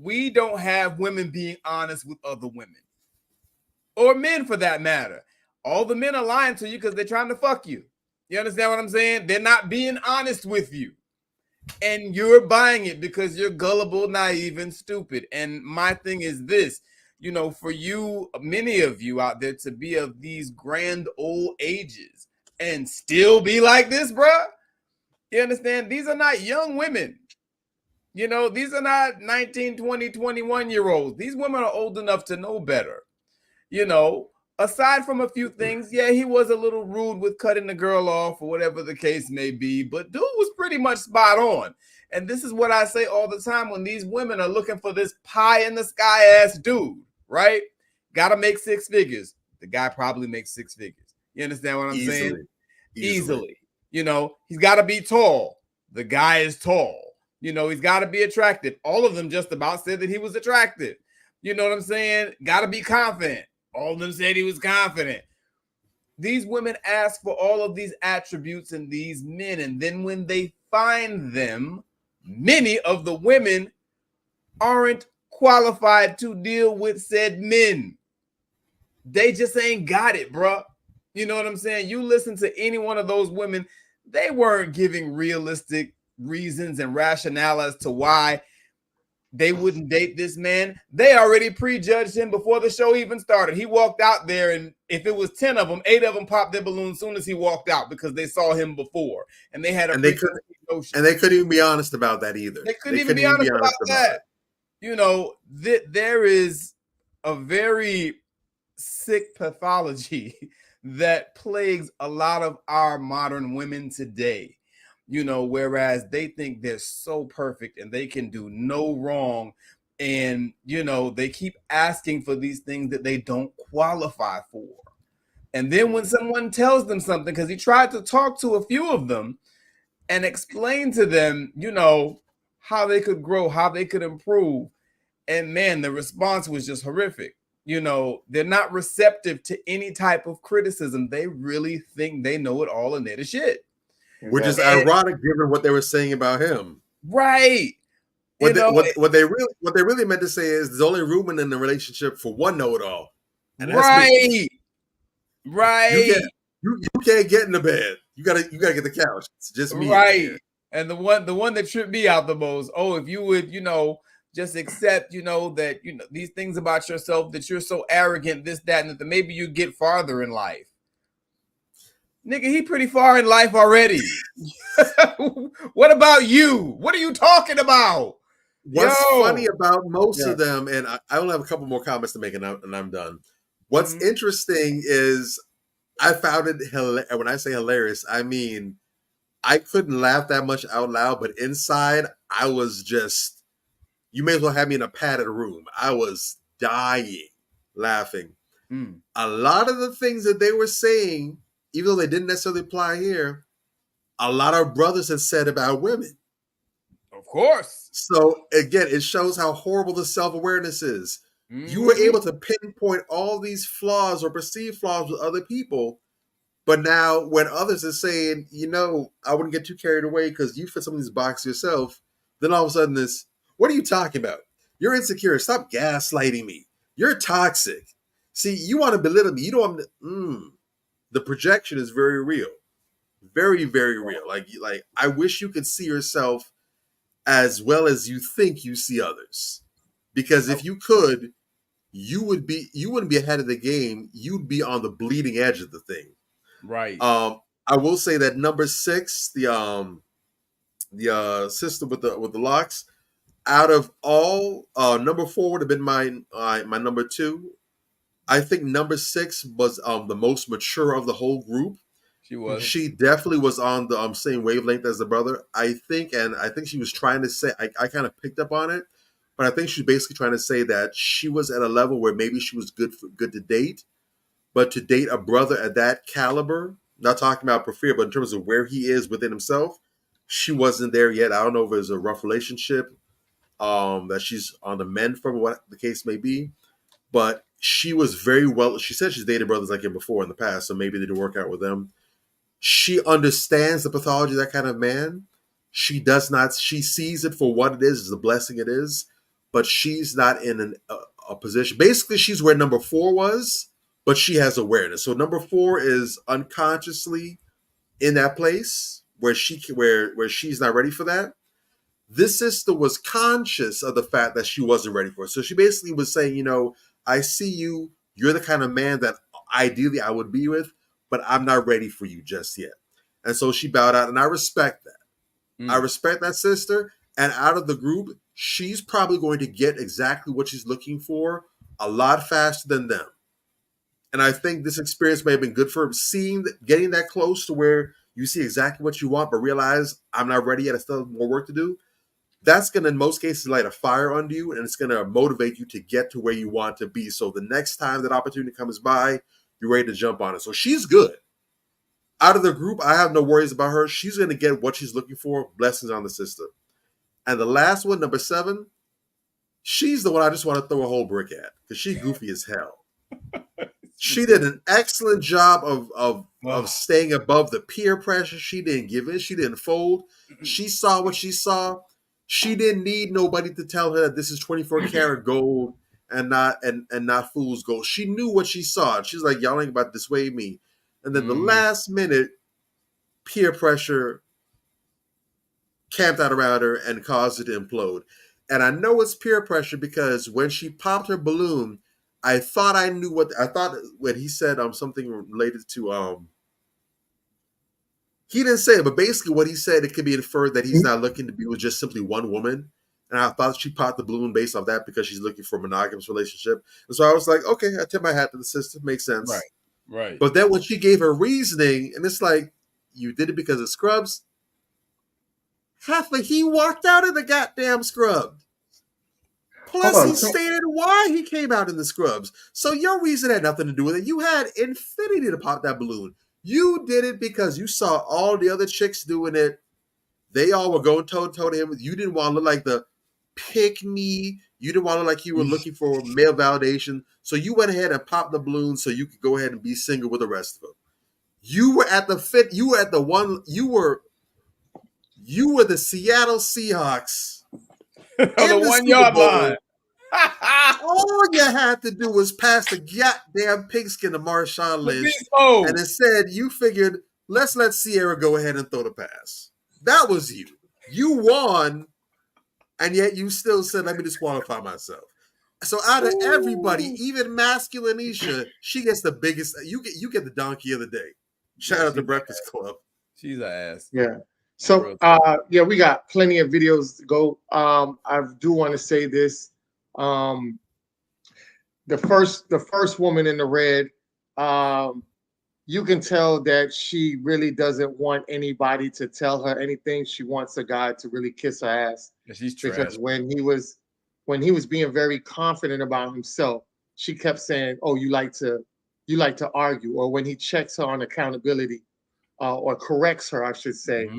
We don't have women being honest with other women or men for that matter. All the men are lying to you because they're trying to fuck you. You understand what I'm saying? They're not being honest with you. And you're buying it because you're gullible, naive, and stupid. And my thing is this, for you, many of you out there to be of these grand old ages and still be like this, bruh. You understand? These are not young women. These are not 19, 20, 21-year-olds. These women are old enough to know better. Aside from a few things, yeah, he was a little rude with cutting the girl off or whatever the case may be, but dude was pretty much spot on. And this is what I say all the time when these women are looking for this pie in the sky ass dude. right? Got to make six figures. The guy probably makes six figures. You understand what I'm saying? Easily. You know, he's got to be tall. The guy is tall. You know, he's got to be attractive. All of them just about said that he was attractive. You know what I'm saying? Got to be confident. All of them said he was confident. These women ask for all of these attributes in these men. And then when they find them, many of the women aren't qualified to deal with said men. They just ain't got it, bruh. You know what I'm saying? You listen to any one of those women, they weren't giving realistic reasons and rationale as to why they wouldn't date this man. They already prejudged him before the show even started. He walked out there, and if it was 10 of them, 8 of them popped their balloon as soon as he walked out because they saw him before. And they had a notion. And they couldn't even be honest about that either. They couldn't even be honest about that. You know, there is a very sick pathology that plagues a lot of our modern women today. You know, whereas they think they're so perfect and they can do no wrong. And, you know, they keep asking for these things that they don't qualify for. And then when someone tells them something, because he tried to talk to a few of them and explain to them, you know, how they could grow, how they could improve. And man, the response was just horrific. You know, they're not receptive to any type of criticism. They really think they know it all and they're the shit. Which is ironic given what they were saying about him. Right. What they really meant to say is there's only room in the relationship for one know-it-all. Right. Right. You can't get in the bed. You gotta get the couch. It's just me. Right. And the one that tripped me out the most, if you would, you know, just accept, you know, that, you know, these things about yourself, that you're so arrogant, this, that, and that maybe you get farther in life. Nigga, he pretty far in life already. What about you? What are you talking about? What's funny about most of them, and I only have a couple more comments to make, and I'm done. What's interesting is I found it hilarious. When I say hilarious, I mean I couldn't laugh that much out loud, but inside I was just, you may as well have me in a padded room. I was dying laughing. A lot of the things that they were saying, even though they didn't necessarily apply here, a lot of brothers have said about women. Of course. So again, it shows how horrible the self-awareness is. You were able to pinpoint all these flaws or perceived flaws with other people, but now when others are saying, you know, I wouldn't get too carried away because you fit some of these boxes yourself, then all of a sudden this, what are you talking about? You're insecure. Stop gaslighting me. You're toxic. See, you want to belittle me. You don't want the projection is very real. Very, very real. Like I wish you could see yourself as well as you think you see others. Because if you could, you wouldn't be ahead of the game. You'd be on the bleeding edge of the thing. Right. I will say that number 6, the sister with the locks, out of all, number 4 would have been my number 2. I think number 6 was the most mature of the whole group. She was. She definitely was on the same wavelength as the brother. I think she was trying to say, I kind of picked up on it, but I think she's basically trying to say that she was at a level where maybe she was good to date, but to date a brother at that caliber, not talking about prefer, but in terms of where he is within himself, she wasn't there yet. I don't know if it was a rough relationship, that she's on the mend from, what the case may be, but she was very well. She said she's dated brothers like him before in the past, so maybe they didn't work out with them. She understands the pathology of that kind of man. She sees it for what it is a blessing it is, but she's not in a position. Basically, she's where number 4 was, but she has awareness. So number 4 is unconsciously in that place where she's not ready for that. This sister was conscious of the fact that she wasn't ready for it. So she basically was saying, you know, I see you. You're the kind of man that ideally I would be with, but I'm not ready for you just yet. And so she bowed out, and I respect that. I respect that sister. And out of the group, she's probably going to get exactly what she's looking for a lot faster than them. And I think this experience may have been good for her, getting that close to where you see exactly what you want, but realize I'm not ready yet. I still have more work to do. that's going to, in most cases, light a fire under you, and it's going to motivate you to get to where you want to be. So the next time that opportunity comes by, you're ready to jump on it. So she's good. Out of the group, I have no worries about her. She's going to get what she's looking for. Blessings on the sister. And the last one, number 7, she's the one I just want to throw a whole brick at because she goofy as hell. She did an excellent job of staying above the peer pressure. She didn't give in. She didn't fold. She saw what she saw. She didn't need nobody to tell her that this is 24 karat gold and not fool's gold. She knew what she saw. She's like, y'all ain't about to dissuade me. And then the last minute, peer pressure camped out around her and caused it to implode. And I know it's peer pressure because when she popped her balloon, I thought I knew when he said something related to he didn't say it, but basically what he said, it could be inferred that he's not looking to be with just simply one woman. And I thought she popped the balloon based off that because she's looking for a monogamous relationship. And so I was like, okay, I tip my hat to the sister. Makes sense. Right. But then when she gave her reasoning, and it's like, you did it because of scrubs? He walked out in the goddamn scrubs. Plus, he stated why he came out in the scrubs. So your reason had nothing to do with it. You had infinity to pop that balloon. You did it because you saw all the other chicks doing it. They all were going toe-to-toe to him. You didn't want to look like the pick-me. You didn't want to look like you were looking for male validation. So you went ahead and popped the balloon so you could go ahead and be single with the rest of them. You were at the fit. You were at the one. You were the Seattle Seahawks on the 1 yard line. All you had to do was pass the goddamn pigskin to Marshawn Lynch, and instead you figured, let's let Sierra go ahead and throw the pass. That was you. You won, and yet you still said, let me disqualify myself. So out of everybody, even masculine Isha, she gets the biggest. You get the donkey of the day. Shout out to Breakfast Club. She's an ass. Yeah. So we got plenty of videos to go. I do want to say this. The first woman in the red, you can tell that she really doesn't want anybody to tell her anything. She wants a guy to really kiss her ass. Yeah, she's trash. Because when he was being very confident about himself, she kept saying, "Oh, you like to argue." Or when he checks her on accountability, or corrects her, I should say,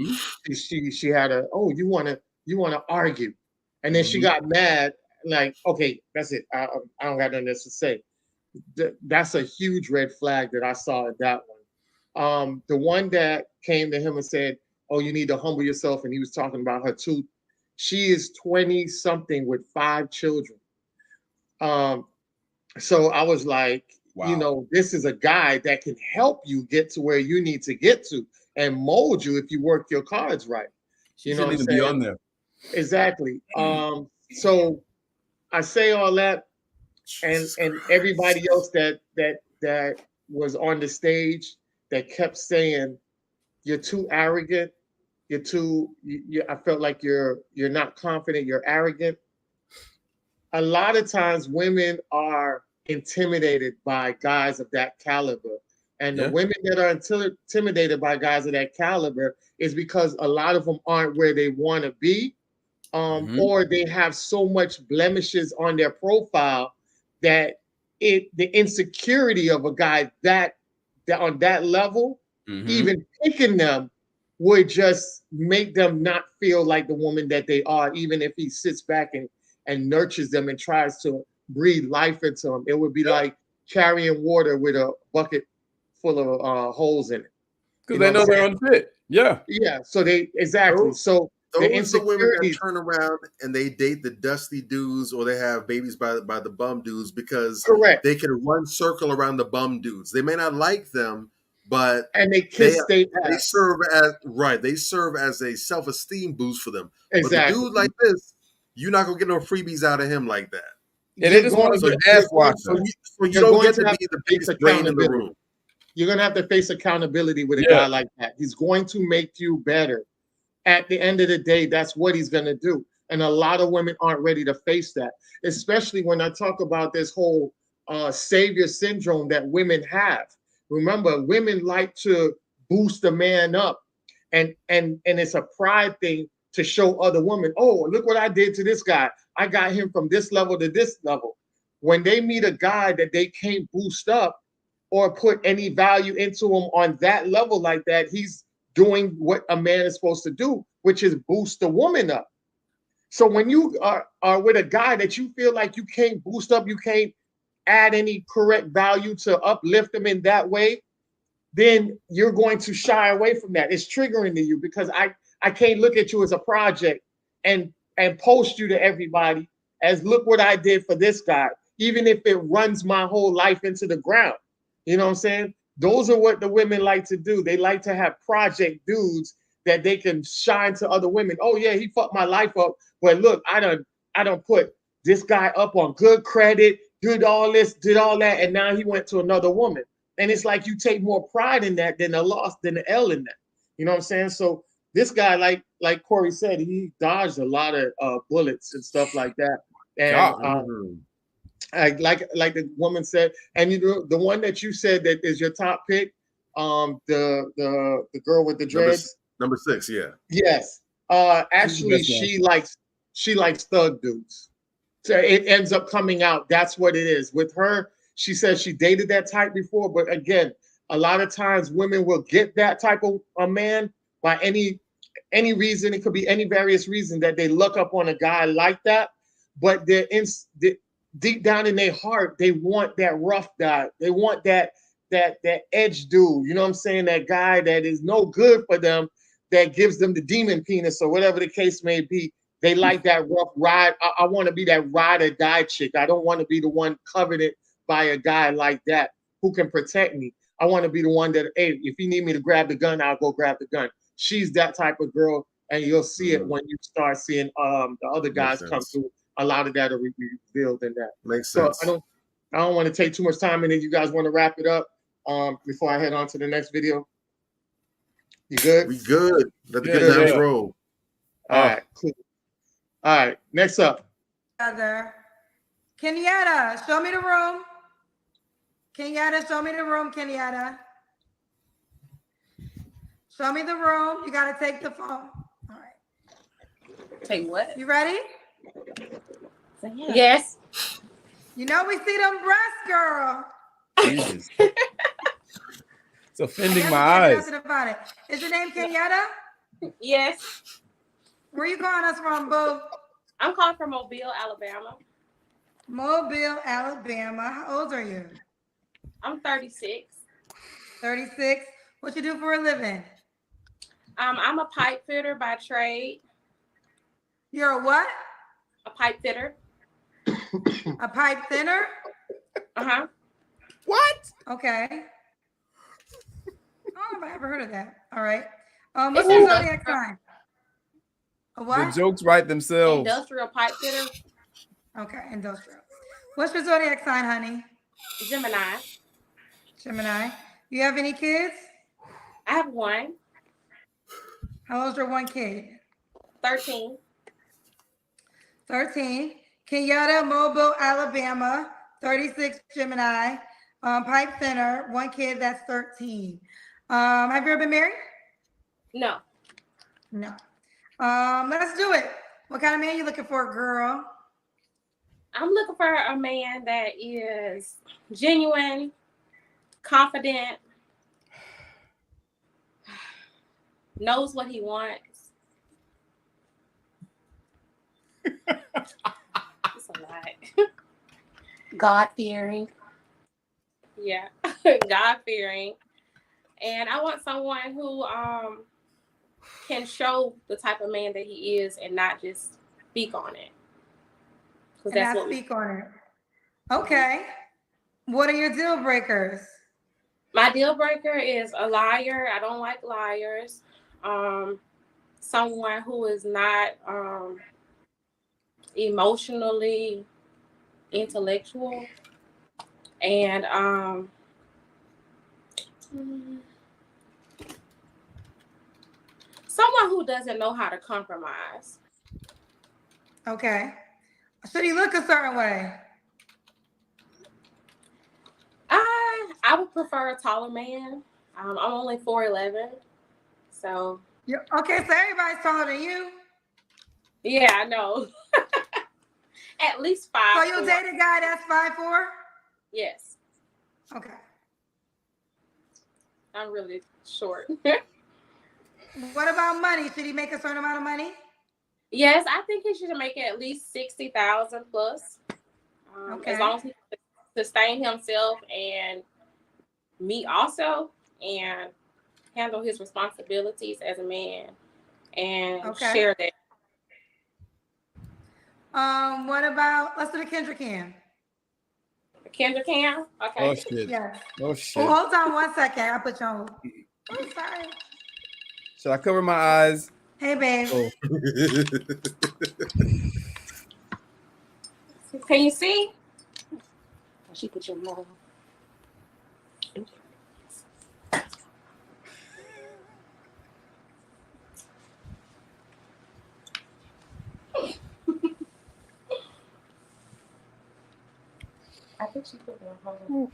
she had "Oh, you want to argue," and then she got mad. Like, okay, that's it. I don't got nothing else to say. That's a huge red flag that I saw at that one. The one that came to him and said, "Oh, you need to humble yourself," and he was talking about her tooth. She is 20-something with 5 children. So I was like, wow. This is a guy that can help you get to where you need to get to and mold you if you work your cards right. She shouldn't even be on there. Exactly. So I say all that, and everybody else that was on the stage that kept saying, "You're too arrogant. You're too." I felt like you're not confident. You're arrogant. A lot of times, women are intimidated by guys of that caliber, and the women that are intimidated by guys of that caliber is because a lot of them aren't where they want to be. Or they have so much blemishes on their profile that the insecurity of a guy that on that level, even picking them would just make them not feel like the woman that they are, even if he sits back and nurtures them and tries to breathe life into them. It would be like carrying water with a bucket full of holes in it. Because they know they're unfit. Yeah. Yeah. So exactly. So those are the women that turn around and they date the dusty dudes, or they have babies by the bum dudes because they can run circle around the bum dudes. They may not like them, but they serve as a self-esteem boost for them. Exactly. But a dude like this, you're not gonna get no freebies out of him like that. And they just want to ass wash. So you don't get to be the biggest brain in the room. You're gonna have to face accountability with a guy like that. He's going to make you better. At the end of the day, that's what he's going to do. And a lot of women aren't ready to face that, especially when I talk about this whole savior syndrome that women have. Remember, women like to boost a man up, and it's a pride thing to show other women, oh, look what I did to this guy. I got him from this level to this level. When they meet a guy that they can't boost up or put any value into him on that level like that, he's doing what a man is supposed to do, which is boost the woman up. So when you are with a guy that you feel like you can't boost up, you can't add any correct value to uplift them in that way, then you're going to shy away from that. It's triggering to you because I can't look at you as a project and post you to everybody as look what I did for this guy, even if it runs my whole life into the ground. You know what I'm saying? Those are what the women like to do. They like to have project dudes that they can shine to other women. Oh yeah, he fucked my life up, but look, I don't put this guy up on good credit, did all this, did all that, and now he went to another woman. And it's like you take more pride in that than a loss, than the L in that. You know what I'm saying? So this guy, like Corey said, he dodged a lot of bullets and stuff like that. And like the woman said, and you know the one that you said that is your top pick, the girl with the dreads, number 6, yeah. Yes. Actually, she likes thug dudes. So it ends up coming out. That's what it is with her. She says she dated that type before, but again, a lot of times women will get that type of a man by any reason. It could be any various reason that they look up on a guy like that, but deep down in their heart, they want that rough guy. They want that edge dude. You know what I'm saying? That guy that is no good for them, that gives them the demon penis or whatever the case may be. They like that rough ride. I want to be that ride or die chick. I don't want to be the one coveted by a guy like that who can protect me. I want to be the one that, hey, if you need me to grab the gun, I'll go grab the gun. She's that type of girl, and you'll see it when you start seeing the other guys come through. A lot of that will be revealed in that. Makes sense. So I don't want to take too much time, and if you guys want to wrap it up before I head on to the next video. You good? We good. Let the good times roll. All right, cool. All right, next up. Kenyatta, show me the room. Kenyatta, show me the room, Kenyatta. Show me the room. You got to take the phone. All right. Take what? You ready? Yes. You know we see them breasts, girl. Jesus. It's offending my eyes. Nothing about it. Is your name Kenyatta? Yes. Where you calling us from, boo? I'm calling from Mobile, Alabama. Mobile, Alabama. How old are you? I'm 36. 36. What you do for a living? I'm a pipe fitter by trade. You're a what? A pipe fitter. A pipe thinner? Uh-huh. What? Okay. I don't know if I ever heard of that. All right. What's your zodiac sign? A what? The jokes write themselves. Industrial pipe fitter. Okay, industrial. What's your zodiac sign, honey? Gemini. Gemini. You have any kids? I have one. How old's your one kid? 13. 13. Kenyatta, Mobile, Alabama. 36, Gemini. Pipe thinner. One kid, that's 13. Have you ever been married? No. No. Let's do it. What kind of man you looking for, girl? I'm looking for a man that is genuine, confident, knows what he wants. It's a lot. God-fearing. Yeah, God-fearing. And I want someone who can show the type of man that he is and not just speak on it. And not speak on it. Okay. What are your deal breakers? My deal breaker is a liar. I don't like liars. Someone who is not emotionally intellectual, and someone who doesn't know how to compromise. Okay. Should he look a certain way? I would prefer a taller man. I'm only 4'11", so. Okay, so everybody's taller than you. Yeah, I know. At least 5'4". So you'll date a guy that's 5'4"? Yes. Okay. I'm really short. What about money? Should he make a certain amount of money? Yes, I think he should make at least 60,000 plus. Okay. As long as he can sustain himself and me also, and handle his responsibilities as a man, and share that. What about, let's do the Kendrick Cam. The Kendrick Cam? Okay. Oh shit. Yes. Oh Oh, shit. hold on 1 second. I put you on hold. Oh, sorry. Should I cover my eyes? Hey, babe. Oh. Can you see? She put your mouth. I think she put my mouth.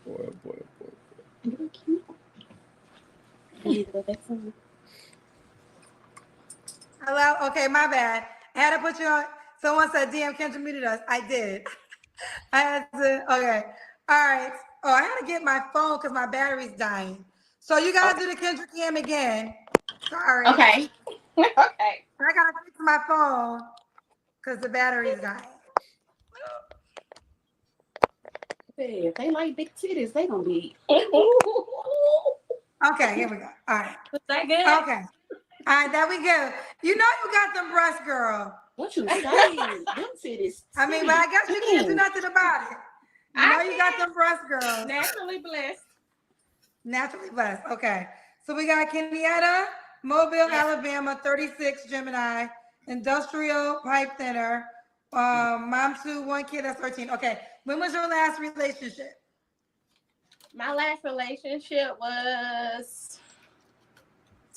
Boy. You're cute. Hello? Okay, my bad. I had to put you on. Someone said DM Kendra muted us. I did. I had to, okay. All right. Oh, I had to get my phone because my battery's dying. So you gotta do the Kendrick Cam again. Sorry. Okay. Okay. I gotta fix my phone because the battery's dying. Hey, if they like big titties, they gonna be. Okay, here we go. All right. Was that good? Okay. All right, there we go. You know you got them breasts, girl. What you saying? Them titties. I mean, but I guess you can't do nothing about it. You know you got them breasts, girl. Naturally blessed. Naturally blessed. Okay. So we got Kenyatta, Mobile, Alabama, 36, Gemini, industrial pipe thinner, mom 2, 1 kid that's 13. Okay. When was your last relationship? My last relationship was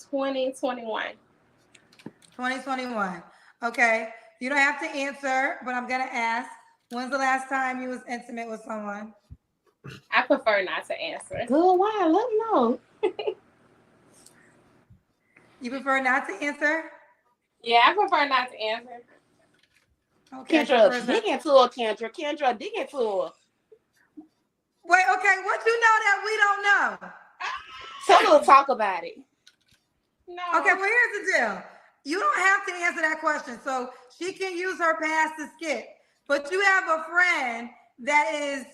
2021. 2021. Okay. You don't have to answer, but I'm gonna ask. When's the last time you was intimate with someone? I prefer not to answer. Good, why? Let me know. You prefer not to answer? Yeah, I prefer not to answer. Okay. Kendra, dig into her, Kendra. Kendra, dig into her. Wait, okay, what you know that we don't know? So we'll talk about it. No. Okay, well, here's the deal. You don't have to answer that question. So she can use her past to skip. But you have a friend that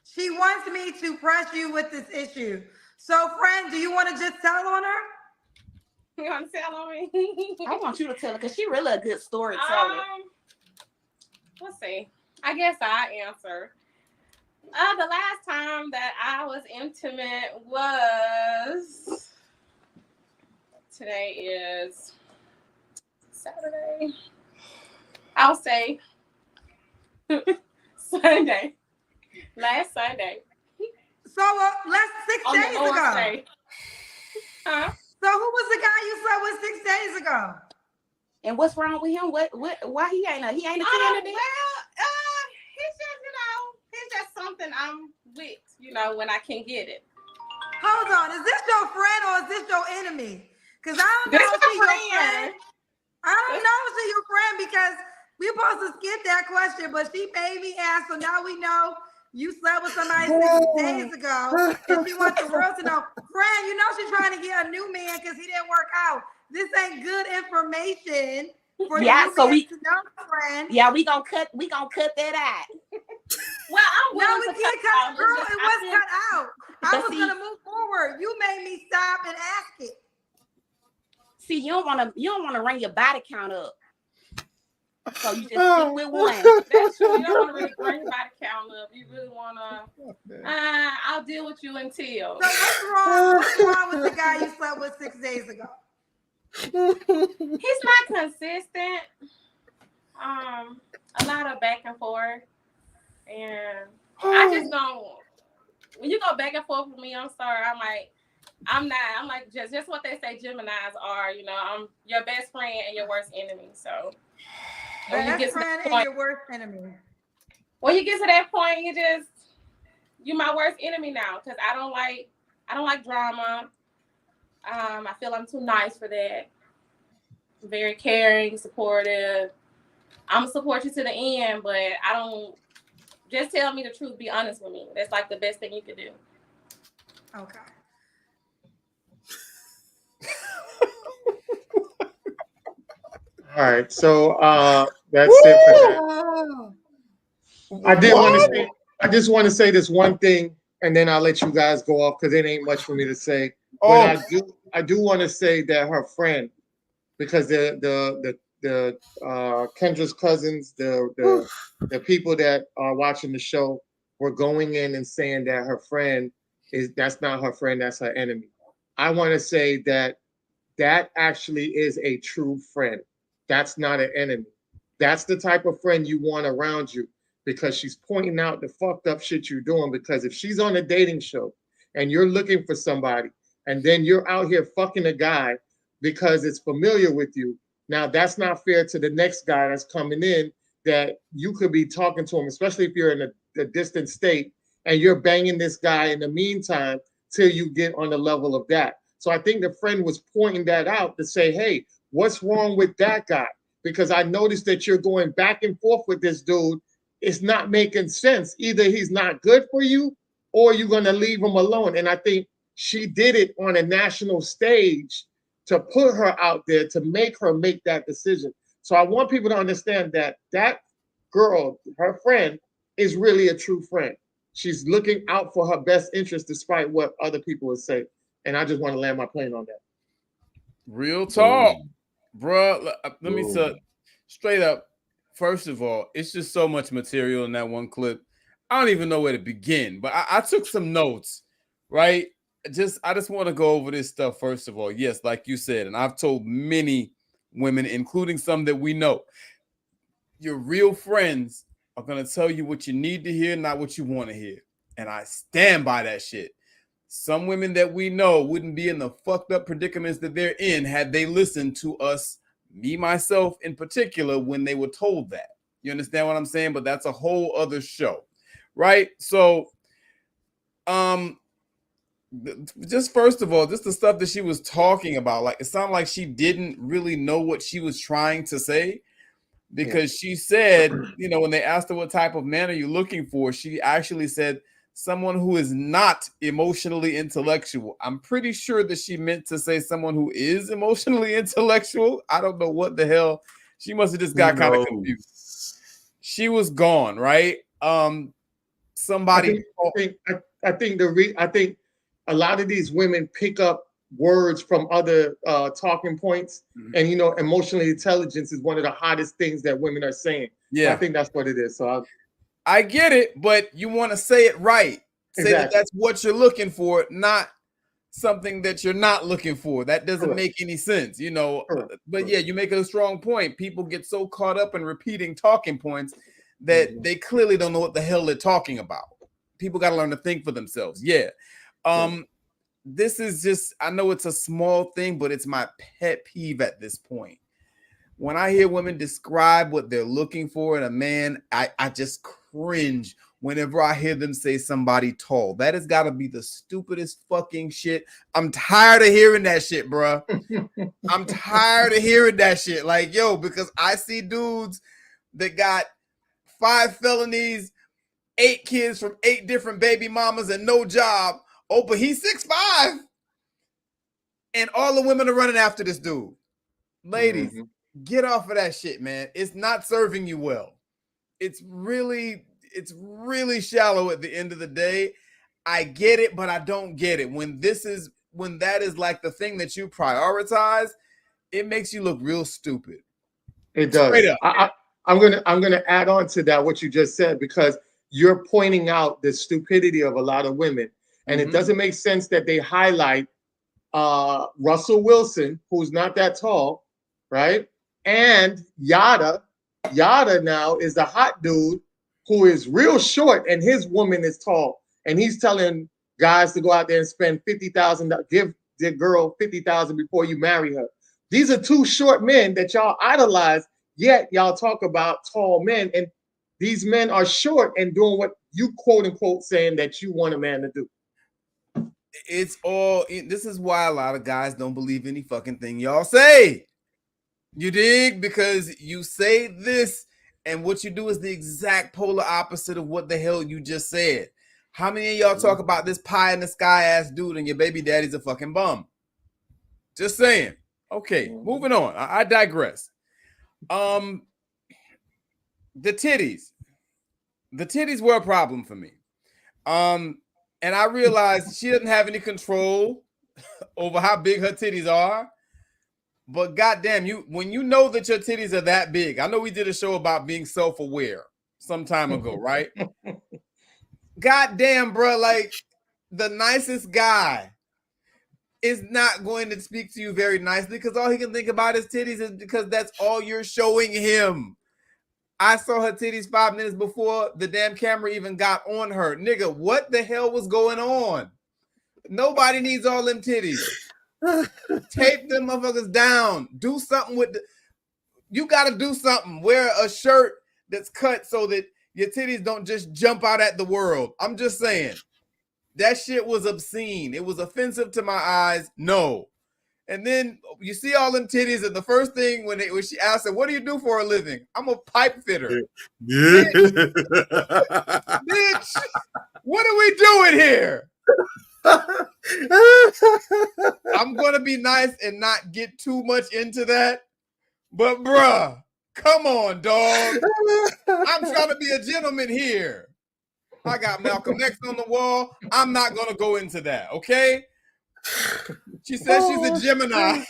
she wants me to press you with this issue. So, friend, do you want to just tell on her? You want to tell on me? I want you to tell her because she really a good storyteller. Let's see. I guess I answer. The last time that I was intimate was, today is Saturday. I'll say Sunday. Last Sunday. So last 6 days ago. Day. Huh? So who was the guy you slept with 6 days ago? And what's wrong with him? Why he ain't a candidate? Well, he's just something I'm with, when I can get it. Hold on, is this your friend or is this your enemy? Because I don't know if she's your friend. I don't know if she's your friend because we're supposed to skip that question, but she made me ask, so now we know you slept with somebody 6 days ago, and she wants the world to know. Friend, you know she's trying to get a new man because he didn't work out. This ain't good information for the new man to know, friend. Yeah, we gonna cut that out. Well, we can't cut. Girl, it was cut out. I was gonna move forward. You made me stop and ask it. See, you don't wanna run your body count up. So you just stick with one. That's true. You don't want to really bring your body count up. You really want to. I'll deal with you until. So what's wrong with the guy you slept with 6 days ago? He's not consistent. A lot of back and forth, and I just don't. When you go back and forth with me, I'm sorry. I'm like just what they say Geminis are. I'm your best friend and your worst enemy. So. Best friend and your worst enemy. When you get to that point, you're my worst enemy now because I don't like drama. I feel I'm too nice for that. I'm very caring, supportive, I'm gonna support you to the end, but I don't. Just tell me the truth. Be honest with me. That's like the best thing you could do. Okay. All right, so that's it for that. I just want to say this one thing, and then I'll let you guys go off because it ain't much for me to say. But I do want to say that her friend, because the Kendra's cousins, the people that are watching the show were going in and saying that her friend that's not her friend, that's her enemy. I want to say that actually is a true friend. That's not an enemy. That's the type of friend you want around you because she's pointing out the fucked up shit you're doing. Because if she's on a dating show and you're looking for somebody and then you're out here fucking a guy because it's familiar with you, now that's not fair to the next guy that's coming in that you could be talking to him, especially if you're in a distant state and you're banging this guy in the meantime till you get on the level of that. So I think the friend was pointing that out to say, hey, what's wrong with that guy? Because I noticed that you're going back and forth with this dude. It's not making sense. Either he's not good for you or you're going to leave him alone. And I think she did it on a national stage to put her out there, to make her make that decision. So I want people to understand that that girl, her friend, is really a true friend. She's looking out for her best interest despite what other people would say. And I just want to land my plane on that. Real talk, bro. Let me say straight up. First of all, it's just so much material in that one clip. I don't even know where to begin, but I took some notes, right? I just want to go over this stuff. First of all, yes, like you said, and I've told many women, including some that we know, your real friends are going to tell you what you need to hear, not what you want to hear. And I stand by that shit. Some women that we know wouldn't be in the fucked up predicaments that they're in had they listened to us, me, myself in particular, when they were told that. You understand what I'm saying? But that's a whole other show, right? So, just first of all, just the stuff that she was talking about, like it sounded like she didn't really know what she was trying to say. Because she said, when they asked her what type of man are you looking for, she actually said someone who is not emotionally intellectual. I'm pretty sure that she meant to say someone who is emotionally intellectual. I don't know what the hell. She must have just got kind of confused. She was gone, right? Somebody. I think a lot of these women pick up words from other talking points, and emotional intelligence is one of the hottest things that women are saying. Yeah, so I think that's what it is. So I get it, but you want to say it right. Say that that's what you're looking for, not something that you're not looking for. That doesn't make any sense, But yeah, you make a strong point. People get so caught up in repeating talking points that they clearly don't know what the hell they're talking about. People got to learn to think for themselves. Yeah. This is just, I know it's a small thing, but it's my pet peeve at this point. When I hear women describe what they're looking for in a man, I just cringe whenever I hear them say somebody tall. That has got to be the stupidest fucking shit. I'm tired of hearing that shit, bro. I'm tired of hearing that shit. Like, yo, because I see dudes that got 5 felonies, 8 kids from 8 different baby mamas and no job. Oh, but he's 6'5", and all the women are running after this dude. Ladies, get off of that shit, man. It's not serving you well. It's really shallow at the end of the day. I get it, but I don't get it. When that is like the thing that you prioritize, it makes you look real stupid. It does. I'm gonna add on to that what you just said, because you're pointing out the stupidity of a lot of women. And it doesn't make sense that they highlight Russell Wilson, who's not that tall, right? And Yada now is the hot dude who is real short, and his woman is tall. And he's telling guys to go out there and spend $50,000, give their girl $50,000 before you marry her. These are 2 short men that y'all idolize, yet y'all talk about tall men. And these men are short and doing what you quote unquote saying that you want a man to do. This is why a lot of guys don't believe any fucking thing y'all say. You dig? Because you say this And what you do is the exact polar opposite of what the hell you just said. How many of y'all talk about this pie in the sky ass dude and your baby daddy's a fucking bum? Just saying. Okay, moving on. I digress. The titties. The titties were a problem for me. And I realized she doesn't have any control over how big her titties are. But goddamn, when you know that your titties are that big, I know we did a show about being self-aware some time ago, right? Goddamn, bro, like the nicest guy is not going to speak to you very nicely because all he can think about is titties is because that's all you're showing him. I saw her titties 5 minutes before the damn camera even got on her. Nigga, what the hell was going on? Nobody needs all them titties. Tape them motherfuckers down. Do something with you gotta do something. Wear a shirt that's cut so that your titties don't just jump out at the world. I'm just saying. That shit was obscene. It was offensive to my eyes. No. And then you see all them titties, and the first thing when she asked her, "What do you do for a living?" "I'm a pipe fitter." Yeah. Bitch, what are we doing here? I'm gonna be nice and not get too much into that, but bruh, come on, dog. I'm trying to be a gentleman here. I got Malcolm X on the wall. I'm not gonna go into that, okay? She says she's a Gemini.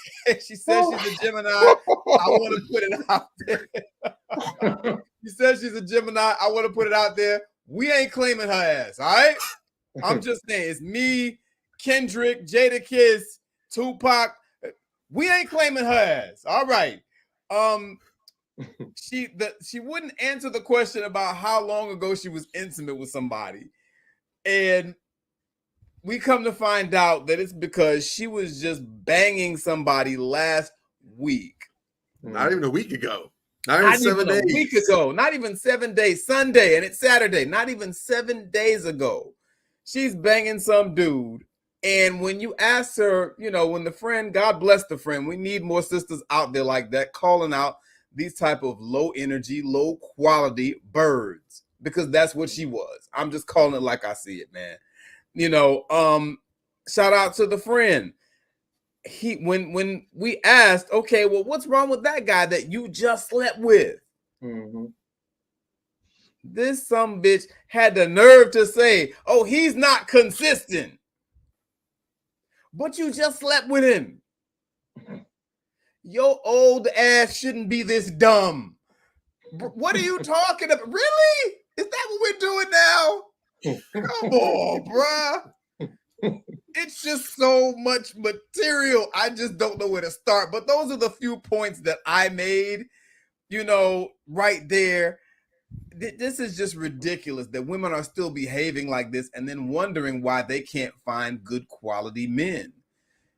She says she's a Gemini. I want to put it out there. She says she's a Gemini. I want to put it out there. We ain't claiming her ass, all right? I'm just saying, it's me, Kendrick, Jada Kiss, Tupac. We ain't claiming her ass. All right. She wouldn't answer the question about how long ago she was intimate with somebody. And we come to find out that it's because she was just banging somebody last week. Not even a week ago. Not even 7 days. A week ago. Not even 7 days. Sunday, and it's Saturday. Not even 7 days ago. She's banging some dude. And when you ask her, when the friend, God bless the friend, we need more sisters out there like that, calling out these type of low energy, low quality birds, because that's what she was. I'm just calling it like I see it, man. Shout out to the friend. When we asked, okay, well, what's wrong with that guy that you just slept with? Mm-hmm. This some bitch had the nerve to say, oh, he's not consistent. But you just slept with him. Your old ass shouldn't be this dumb. What are you talking about? Really? Is that what we're doing now? Come on, bruh. It's just so much material. I just don't know where to start. But those are the few points that I made, right there. This is just ridiculous that women are still behaving like this and then wondering why they can't find good quality men.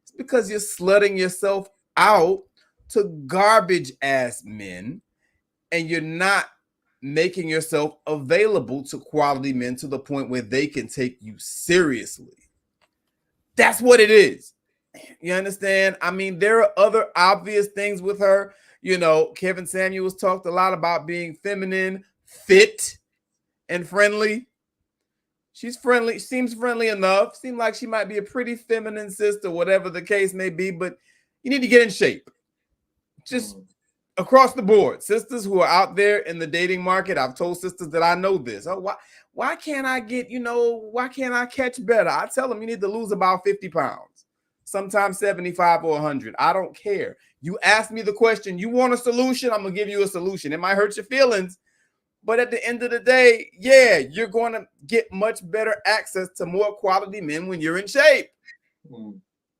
It's because you're slutting yourself out to garbage ass men and you're not making yourself available to quality men to the point where they can take you seriously. That's what it is. You understand? I mean, there are other obvious things with her. Kevin Samuels talked a lot about being feminine, fit, and friendly. She's friendly, seems friendly enough. Seems like she might be a pretty feminine sister, whatever the case may be, but you need to get in shape. Just across the board. Sisters who are out there in the dating market, I've told sisters that I know this. Oh, why can't I get, why can't I catch better? I tell them you need to lose about 50 pounds, sometimes 75 or 100. I don't care. You ask me the question, you want a solution? I'm going to give you a solution. It might hurt your feelings, but at the end of the day, yeah, you're going to get much better access to more quality men when you're in shape.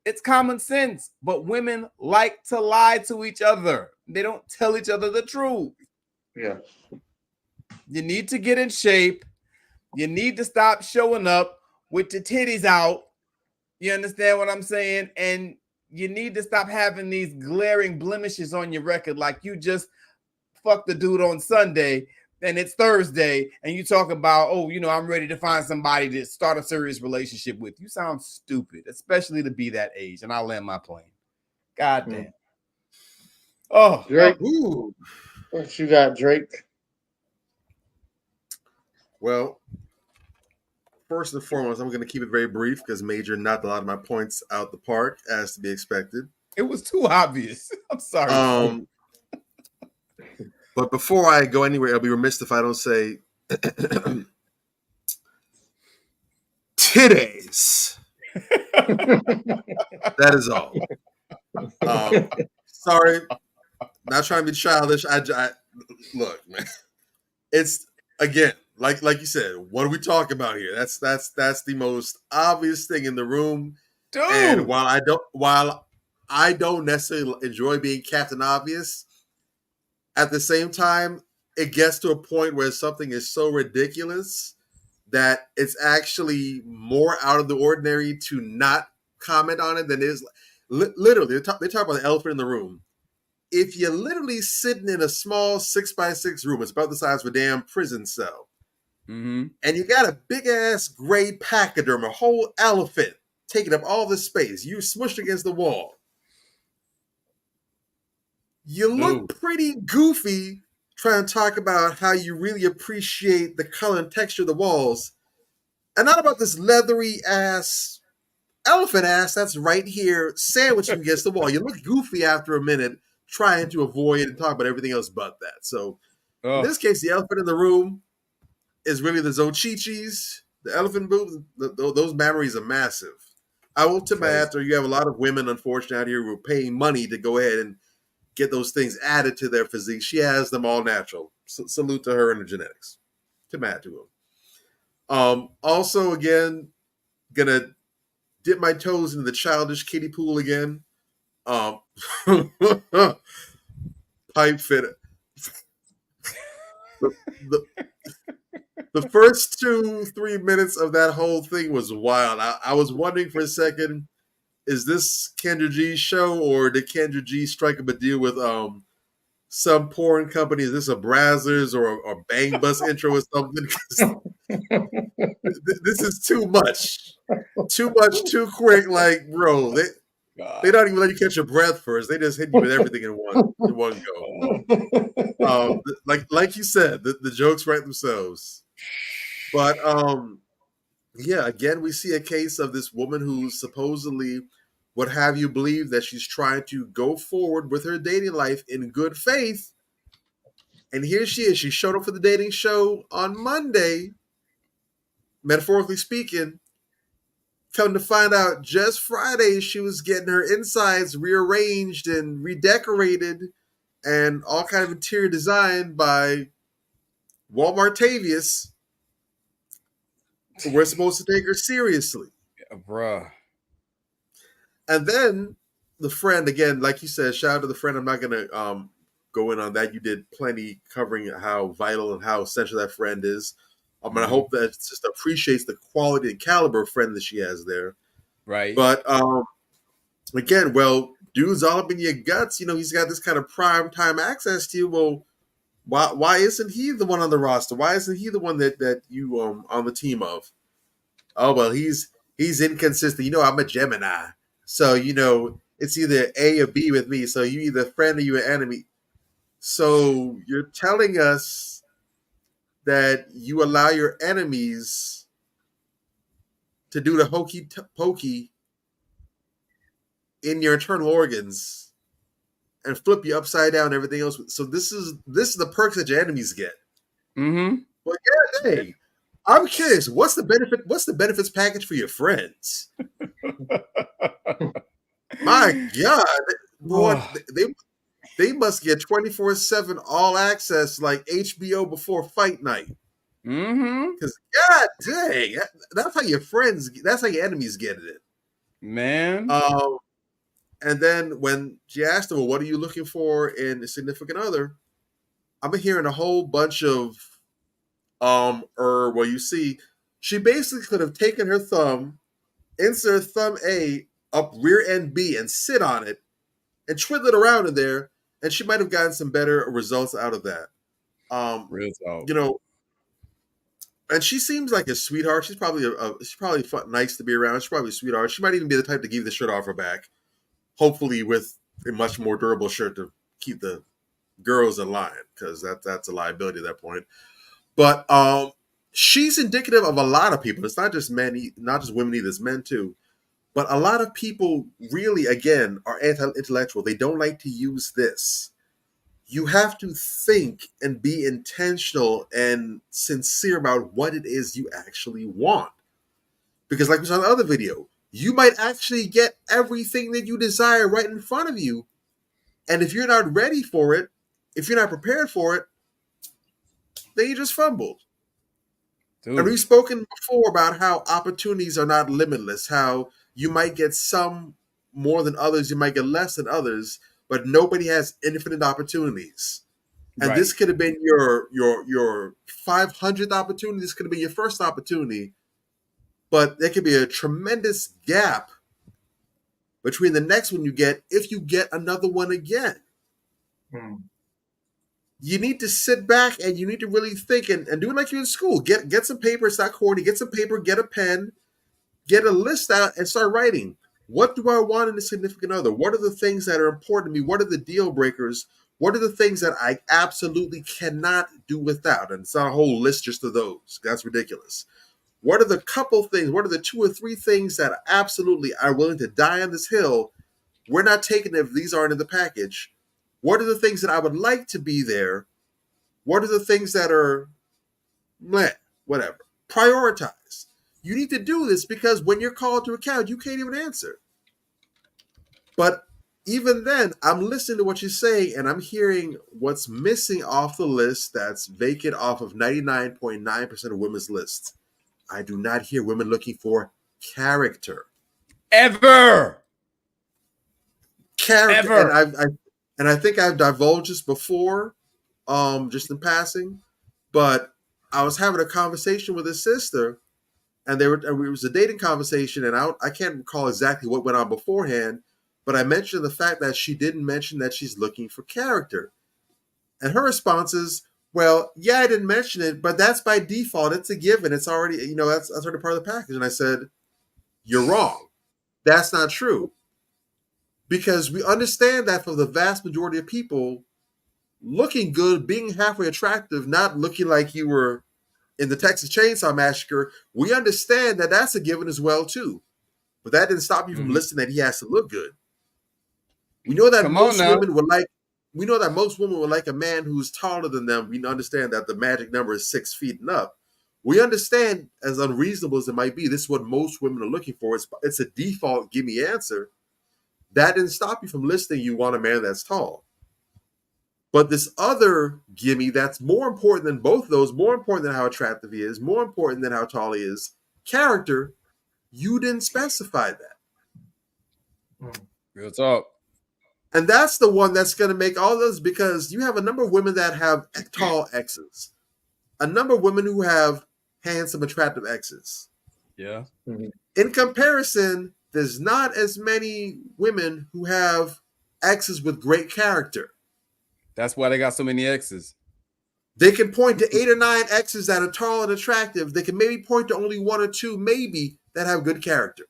It's common sense, but women like to lie to each other. They don't tell each other the truth. Yeah. You need to get in shape. You need to stop showing up with the titties out. You understand what I'm saying? And you need to stop having these glaring blemishes on your record, like you just fucked the dude on Sunday and it's Thursday and you talk about, oh, I'm ready to find somebody to start a serious relationship with. You sound stupid, especially to be that age. And I'll land my plane. God damn. Oh, Drake. Ooh. What you got, Drake? Well, first and foremost, I'm going to keep it very brief because Major knocked a lot of my points out the park, as to be expected. It was too obvious. I'm sorry. But before I go anywhere, I'll be remiss if I don't say titties. That is all. Sorry, not trying to be childish. I look, man. It's again, like you said. What are we talking about here? That's the most obvious thing in the room. Dude. And while I don't necessarily enjoy being Captain Obvious, at the same time, it gets to a point where something is so ridiculous that it's actually more out of the ordinary to not comment on it than it is. Literally, they talk about the elephant in the room. If you're literally sitting in a small 6x6 room, it's about the size of a damn prison cell, and you got a big ass gray pachyderm, a whole elephant taking up all this space, you smushed against the wall. You look pretty goofy trying to talk about how you really appreciate the color and texture of the walls, and not about this leathery ass elephant ass that's right here sandwiched against the wall. You look goofy after a minute trying to avoid and talk about everything else but that. So in this case, the elephant in the room is really the Zochichis, the elephant boobs. Those memories are massive. I will tip my hat to you have a lot of women, unfortunately, out here who are paying money to go ahead and get those things added to their physique. She has them all natural. Salute to her and her genetics. Tip my hat to them. Also, again, gonna dip my toes into the childish kiddie pool again. Pipe fit. The first 2-3 minutes of that whole thing was wild. I was wondering for a second, is this Kendra G's show, or did Kendra G strike up a deal with some porn company? Is this a Brazzers or a Bang Bus intro or something? This is too much. Too much, too quick. Like, bro, they don't even let you catch your breath first. They just hit you with everything in one go. Like you said, the jokes write themselves. But yeah, again, we see a case of this woman who supposedly would have you believe that she's trying to go forward with her dating life in good faith. And here she is. She showed up for the dating show on Monday, metaphorically speaking. Come to find out, just Friday, she was getting her insides rearranged and redecorated and all kind of interior design by Walmart Tavius. We're supposed to take her seriously. Yeah, bruh. And then the friend, again, like you said, shout out to the friend. I'm not going to go in on that. You did plenty covering how vital and how essential that friend is. And I hope that sister appreciates the quality and caliber of friend that she has there. Right. But again, well, dude's all up in your guts. You know, he's got this kind of prime time access to you. Well, why isn't he the one on the roster? Why isn't he the one that you on the team of? Oh, well, he's inconsistent. You know, I'm a Gemini. So, you know, it's either A or B with me. So you either friend or you an enemy. So you're telling us that you allow your enemies to do the hokey pokey in your internal organs and flip you upside down and everything else. So this is the perks that your enemies get. Mm-hmm. Well, yeah, hey, I'm curious. What's the benefit? What's the benefits package for your friends? My God, boy, they must get 24/7 all access like HBO before fight night. Mm-hmm. Because God dang, that's how your friends. That's how your enemies get it, man. And then when she asked him, well, what are you looking for in a significant other? I'm hearing a whole bunch of well, you see, she basically could have taken her thumb, insert thumb A up rear end B and sit on it and twiddle it around in there, and she might have gotten some better results out of that. Real talk. You know, and she seems like a sweetheart. She's probably nice to be around. She's probably a sweetheart. She might even be the type to give the shirt off her back. Hopefully with a much more durable shirt to keep the girls in line, because that's a liability at that point. But she's indicative of a lot of people. It's not just men, not just women either, it's men too. But a lot of people really, again, are anti-intellectual. They don't like to use this. You have to think and be intentional and sincere about what it is you actually want. Because like we saw in the other video, you might actually get everything that you desire right in front of you. And if you're not ready for it, if you're not prepared for it, then you just fumbled. Dude. And we've spoken before about how opportunities are not limitless, how you might get some more than others, you might get less than others, but nobody has infinite opportunities. And Right. this could have been your 500th opportunity. This could have been your first opportunity. But there could be a tremendous gap between the next one you get if you get another one again. You need to sit back and you need to really think and do it like you're in school. Get some paper, it's not corny. Get some paper, get a pen, get a list out and start writing. What do I want in a significant other? What are the things that are important to me? What are the deal breakers? What are the things that I absolutely cannot do without? And it's not a whole list just of those. That's ridiculous. What are the couple things? What are the 2 or 3 things that absolutely are willing to die on this hill? We're not taking it if these aren't in the package. What are the things that I would like to be there? What are the things that are meh, whatever? Prioritize. You need to do this because when you're called to account, you can't even answer. But even then, I'm listening to what you say and I'm hearing what's missing off the list that's vacant off of 99.9% of women's lists. I do not hear women looking for character. Ever. Character. Ever. And I think I've divulged this before, just in passing, but I was having a conversation with a sister, and it was a dating conversation, and I can't recall exactly what went on beforehand, but I mentioned the fact that she didn't mention that she's looking for character. And her response is, well, yeah, I didn't mention it, but that's by default. It's a given. It's already, that's already part of the package. And I said, you're wrong. That's not true. Because we understand that for the vast majority of people, looking good, being halfway attractive, not looking like you were in the Texas Chainsaw Massacre, we understand that that's a given as well, too. But that didn't stop you from listening that he has to look good. We know that most women would like, a man who's taller than them. We understand that the magic number is 6 feet and up. We understand, as unreasonable as it might be, this is what most women are looking for. It's a default give me answer. That didn't stop you from listening. You want a man that's tall. But this other gimme that's more important than both of those, more important than how attractive he is, more important than how tall he is, character, you didn't specify that. Real talk. And that's the one that's going to make all those, because you have a number of women that have tall exes, a number of women who have handsome, attractive exes. Yeah. In comparison, there's not as many women who have exes with great character. That's why they got so many exes. They can point to 8 or 9 exes that are tall and attractive. They can maybe point to only 1 or 2, maybe, that have good character.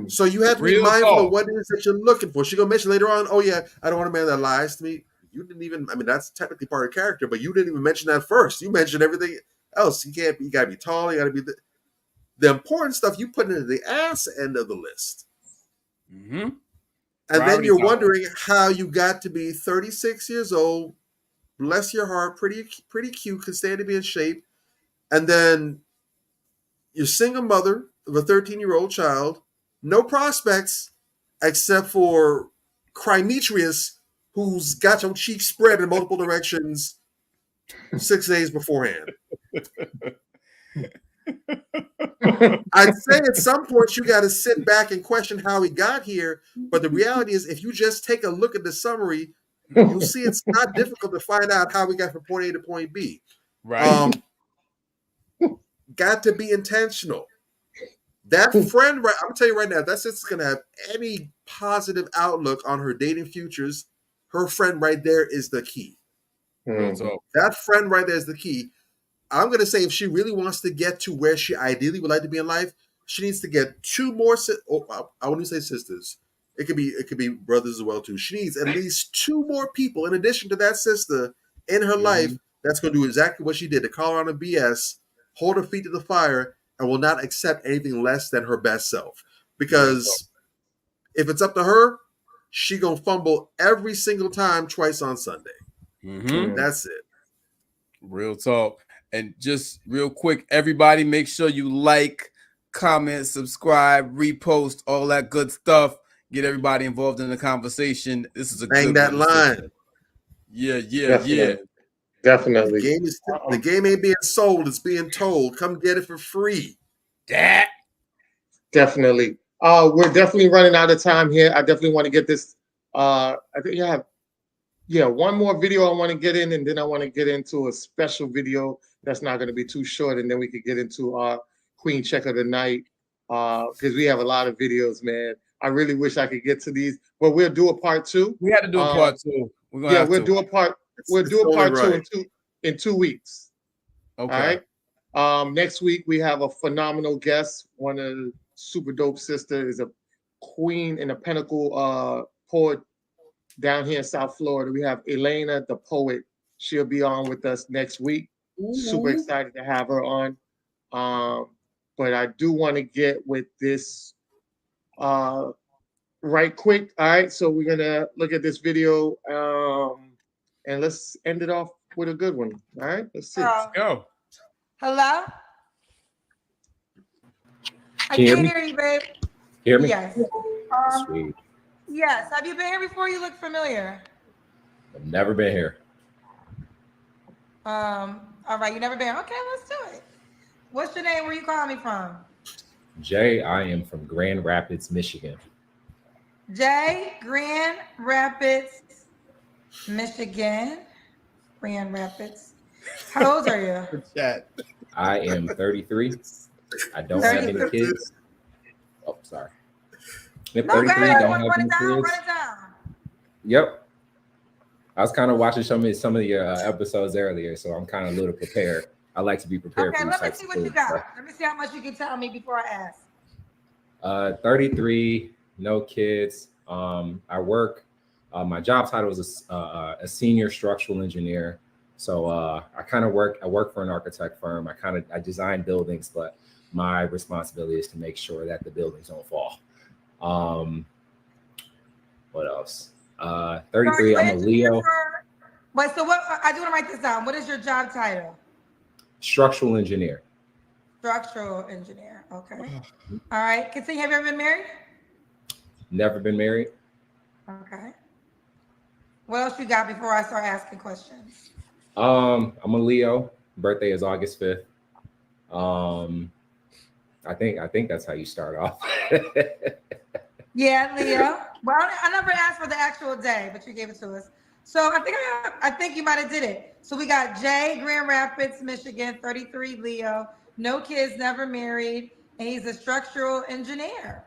So you have to be mindful of what it is that you're looking for. She's going to mention later on, oh yeah, I don't want a man that lies to me. You didn't even, that's technically part of character, but you didn't even mention that first. You mentioned everything else. You got to be tall. You got to be the important stuff you put into the ass end of the list. Mm-hmm. And then you're wondering how you got to be 36 years old, bless your heart, pretty cute, can stand to be in shape. And then you're single mother of a 13-year-old child, no prospects except for Crimetrius, who's got your cheeks spread in multiple directions 6 days beforehand. I'd say at some point you got to sit back and question how he got here. But the reality is, if you just take a look at the summary, you'll see it's not difficult to find out how we got from point A to point B. Right. Got to be intentional. That friend, I'm going to tell you right now, that's just going to have any positive outlook on her dating futures. Her friend right there is the key. That friend right there is the key. I'm going to say if she really wants to get to where she ideally would like to be in life, she needs to get 2 more. I wouldn't say sisters. It could be brothers as well too. She needs at least 2 more people in addition to that sister in her life that's going to do exactly what she did, to call her on a BS, hold her feet to the fire, and will not accept anything less than her best self. Because if it's up to her, she gonna fumble every single time, twice on Sunday. That's it. Real talk. And just real quick, everybody, make sure you like, comment, subscribe, repost, all that good stuff. Get everybody involved in the conversation. This is a Bang good that one. line. Yeah. Definitely. The game ain't being sold, it's being told. Come get it for free. That. Definitely. We're definitely running out of time here. I definitely want to get this. I think you have, one more video I want to get in, and then I want to get into a special video that's not going to be too short, and then we could get into our Queen Check of the Night, because we have a lot of videos, man. I really wish I could get to these, but we'll do a part 2. We had to do a part 2. We're gonna have we'll to. do a part. We'll do a part 2 in 2 weeks. Okay. All right. Next week we have a phenomenal guest. One of the super dope sister is a queen in the Pinnacle poet down here in South Florida. We have Elena, the poet. She'll be on with us next week. Super excited to have her on. But I do want to get with this right quick. All right, so we're gonna look at this video, and let's end it off with a good one. All right, let's see. Let's go. Hello? I Can you hear can't me? hear you, babe. Hear me? Yes. Sweet. Yes. Have you been here before? You look familiar. I've never been here. All right, you never been. Okay, let's do it. What's your name? Where you calling me from? Jay, I am from Grand Rapids, Michigan. Jay, Grand Rapids, Michigan. Grand Rapids. How old are you? I am 33. I don't have any kids. Oh, sorry. I'm 33, don't have any kids. Run it down. Yep. I was kind of watching some of your episodes earlier, so I'm kind of a little prepared. I like to be prepared for these let me types see of what things. you got. Let me see how much you can tell me before I ask. 33, no kids. I work. My job title is a senior structural engineer. So I work for an architect firm. I design buildings, but my responsibility is to make sure that the buildings don't fall. What else? 33, I'm a Leo. Wait, so what? I do want to write this down. What is your job title? Structural engineer. Structural engineer. Okay. All right. Continue. Have you ever been married? Never been married. Okay. What else you got before I start asking questions? I'm a Leo. Birthday is August 5th. I think that's how you start off. Yeah, Leo. Well, I never asked for the actual day, but you gave it to us. So I think you might have did it. So we got Jay, Grand Rapids, Michigan, 33, Leo, no kids, never married, and he's a structural engineer.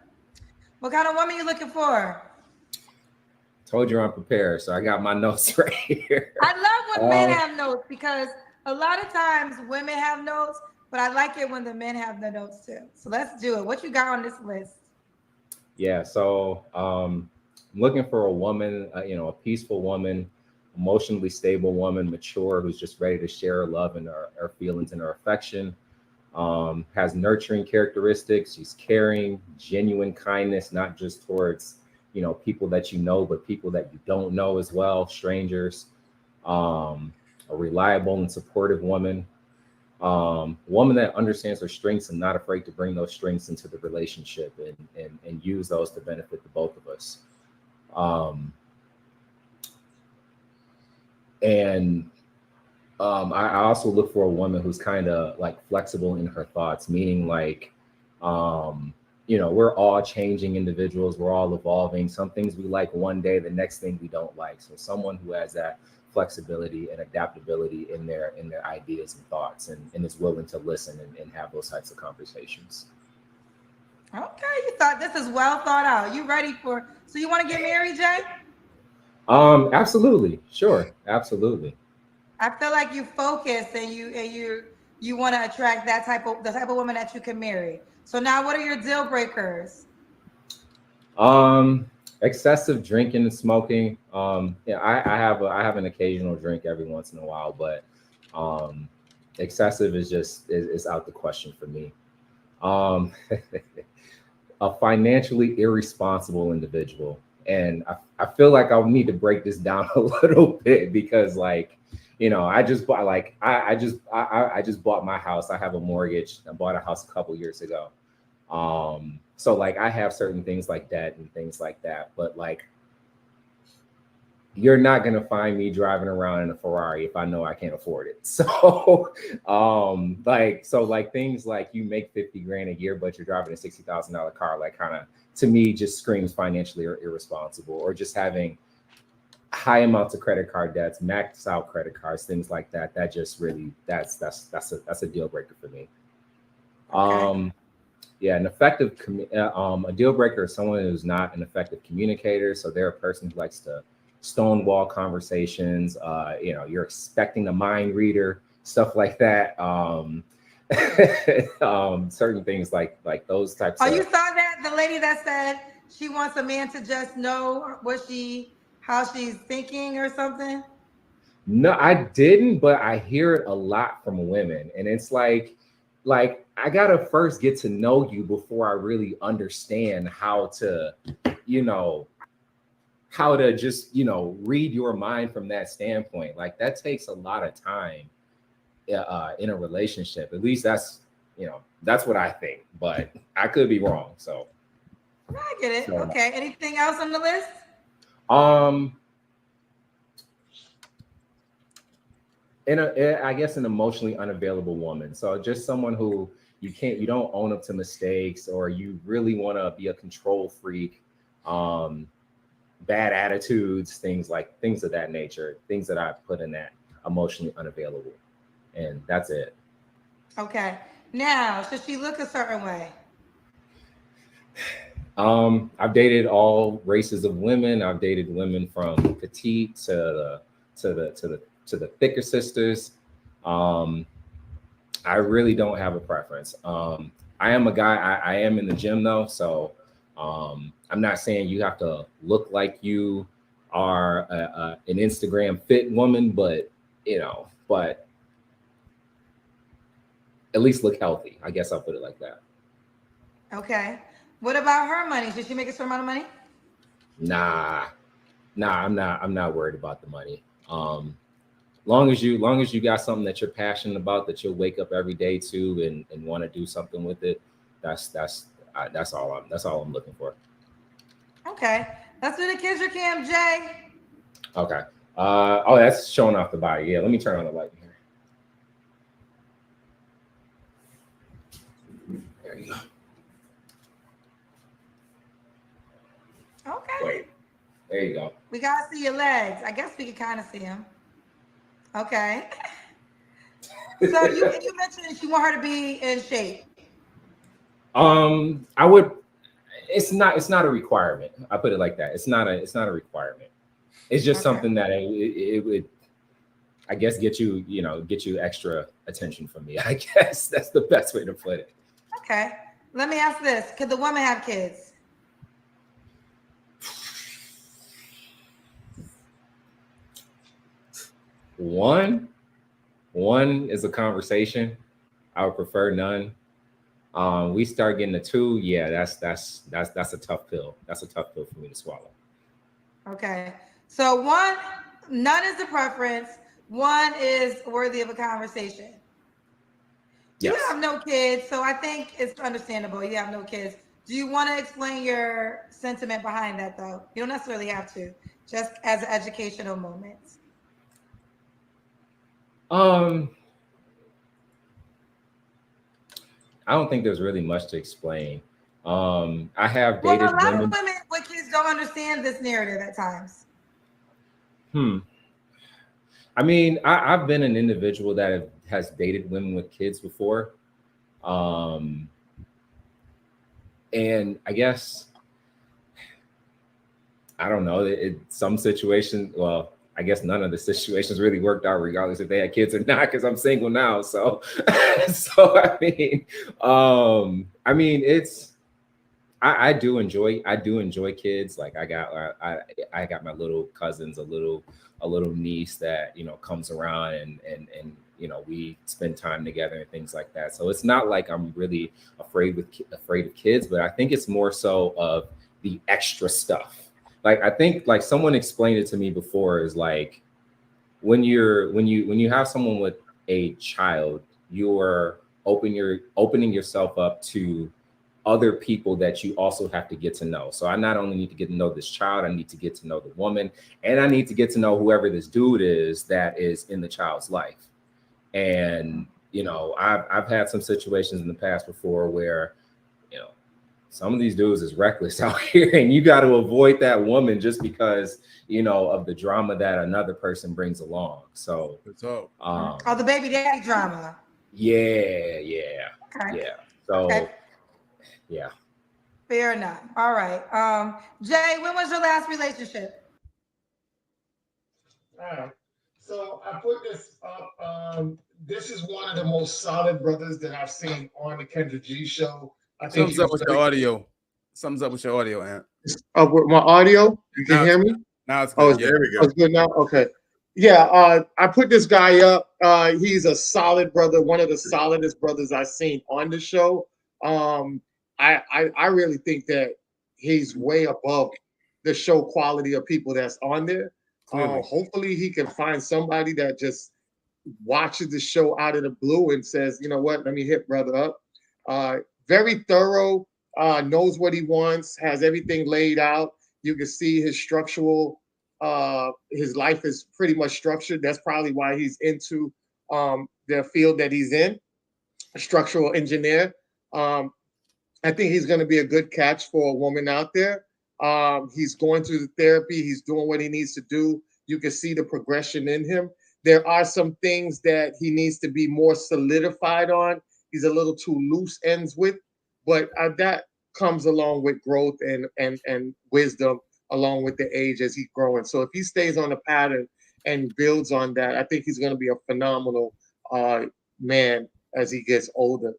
What kind of woman you looking for? Told you I'm prepared, so I got my notes right here. I love when men have notes, because a lot of times women have notes, but I like it when the men have the notes too. So let's do it. What you got on this list? Yeah, so I'm looking for a woman, a peaceful woman, emotionally stable woman, mature, who's just ready to share her love and her feelings and her affection. Has nurturing characteristics. She's caring, genuine kindness, not just towards people that you know, but people that you don't know as well, strangers. A reliable and supportive woman. Woman that understands her strengths and not afraid to bring those strengths into the relationship and use those to benefit the both of us. I also look for a woman who's kind of like flexible in her thoughts, meaning like, we're all changing individuals. We're all evolving. Some things we like one day, the next thing we don't like. So someone who has that flexibility and adaptability in their ideas and thoughts and is willing to listen and have those types of conversations. Okay, you thought this is well thought out. You ready so you want to get married, Jay? Absolutely. Sure. Absolutely. I feel like you focus and you want to attract the type of woman that you can marry. So now what are your deal breakers? Excessive drinking and smoking. I have an occasional drink every once in a while, but Excessive is just is out the question for me. A financially irresponsible individual. And I feel like I'll need to break this down a little bit because, like, you know, I just bought I just bought my house. I have a mortgage. I bought a house a couple years ago. So like I have certain things like debt and things like that, but like you're not gonna find me driving around in a Ferrari if I know I can't afford it. So like things like you make 50 grand a year, but you're driving a $60,000 car, like kind of to me just screams financially irresponsible, or just having high amounts of credit card debts, maxed out credit cards, things like that. That just really that's a deal breaker for me. Okay. Yeah, an effective a deal breaker is someone who's not an effective communicator. So they're a person who likes to stonewall conversations. You know, you're expecting a mind reader, stuff like that. Certain things like those types. Oh, you saw that? The lady that said she wants a man to just know how she's thinking or something. No, I didn't, but I hear it a lot from women, and it's like I gotta first get to know you before I really understand how to, you know, how to just, you know, read your mind from that standpoint. Like that takes a lot of time in a relationship. At least that's, you know, that's what I think, but I could be wrong. So I get it. Okay. Anything else on the list? I guess an emotionally unavailable woman. So just someone who you don't own up to mistakes, or you really want to be a control freak, bad attitudes, things of that nature, things that I put in that emotionally unavailable. And that's it. Okay. Now, should she look a certain way? I've dated all races of women. I've dated women from petite to the thicker sisters. I really don't have a preference. I am a guy. I am in the gym though, so I'm not saying you have to look like you are an Instagram fit woman, but you know, but at least look healthy. I guess I'll put it like that. Okay. What about her money? Should she make a certain amount of money? Nah, I'm not worried about the money. Long as you got something that you're passionate about, that you'll wake up every day to and want to do something with it, that's all I'm looking for. Okay. Let's do the kids cam, Jay. Okay. Oh, that's showing off the body. Yeah, let me turn on the light here. There you go. Okay. Wait. There you go. We gotta see your legs. I guess we can kind of see them. Okay. So you mentioned you want her to be in shape. I would. It's not a requirement. I put it like that. It's not a requirement. It's just something that it would, I guess, get you extra attention from me. I guess that's the best way to put it. Okay. Let me ask this: could the woman have kids? One is a conversation. I would prefer none. We start getting to two. Yeah, that's a tough pill. That's a tough pill for me to swallow. Okay. So none is the preference. One is worthy of a conversation. Yes. You have no kids, so I think it's understandable. You have no kids. Do you want to explain your sentiment behind that, though? You don't necessarily have to, just as an educational moment. I don't think there's really much to explain. I have dated a lot women. of women with kids don't understand this narrative at times. I mean, I've been an individual that has dated women with kids before. And I guess, I don't know, some situations, well, I guess none of the situations really worked out regardless if they had kids or not, because I'm single now. So, I mean, I do enjoy kids. Like I got my little cousins, a little niece that comes around and we spend time together and things like that. So it's not like I'm really afraid of kids, but I think it's more so of the extra stuff. Like I think like someone explained it to me before is like when you have someone with a child, you're opening yourself up to other people that you also have to get to know. So I not only need to get to know this child, I need to get to know the woman, and I need to get to know whoever this dude is that is in the child's life. And I've had some situations in the past before where some of these dudes is reckless out here, and you got to avoid that woman just because of the drama that another person brings along. So the baby daddy drama. Yeah. Okay. Yeah. So Okay. yeah. Fair enough. All right. Jay, when was your last relationship? All right. So I put this up. This is one of the most solid brothers that I've seen on the Kendra G show. I think Something's up with your audio. Something's up with your audio, Ant. With my audio, you can hear me? Now it's good. There we go. It's good now? Okay. Yeah, I put this guy up. He's a solid brother, one of the solidest brothers I've seen on the show. I really think that he's way above the show quality of people that's on there. Hopefully he can find somebody that just watches the show out of the blue and says, you know what, let me hit brother up. Very thorough, knows what he wants, has everything laid out. You can see his structural, his life is pretty much structured. That's probably why he's into the field that he's in, a structural engineer. I think he's going to be a good catch for a woman out there. He's going through the therapy. He's doing what he needs to do. You can see the progression in him. There are some things that he needs to be more solidified on. He's a little too loose ends with, but that comes along with growth and wisdom along with the age as he's growing. So if he stays on the pattern and builds on that, I think he's going to be a phenomenal man as he gets older.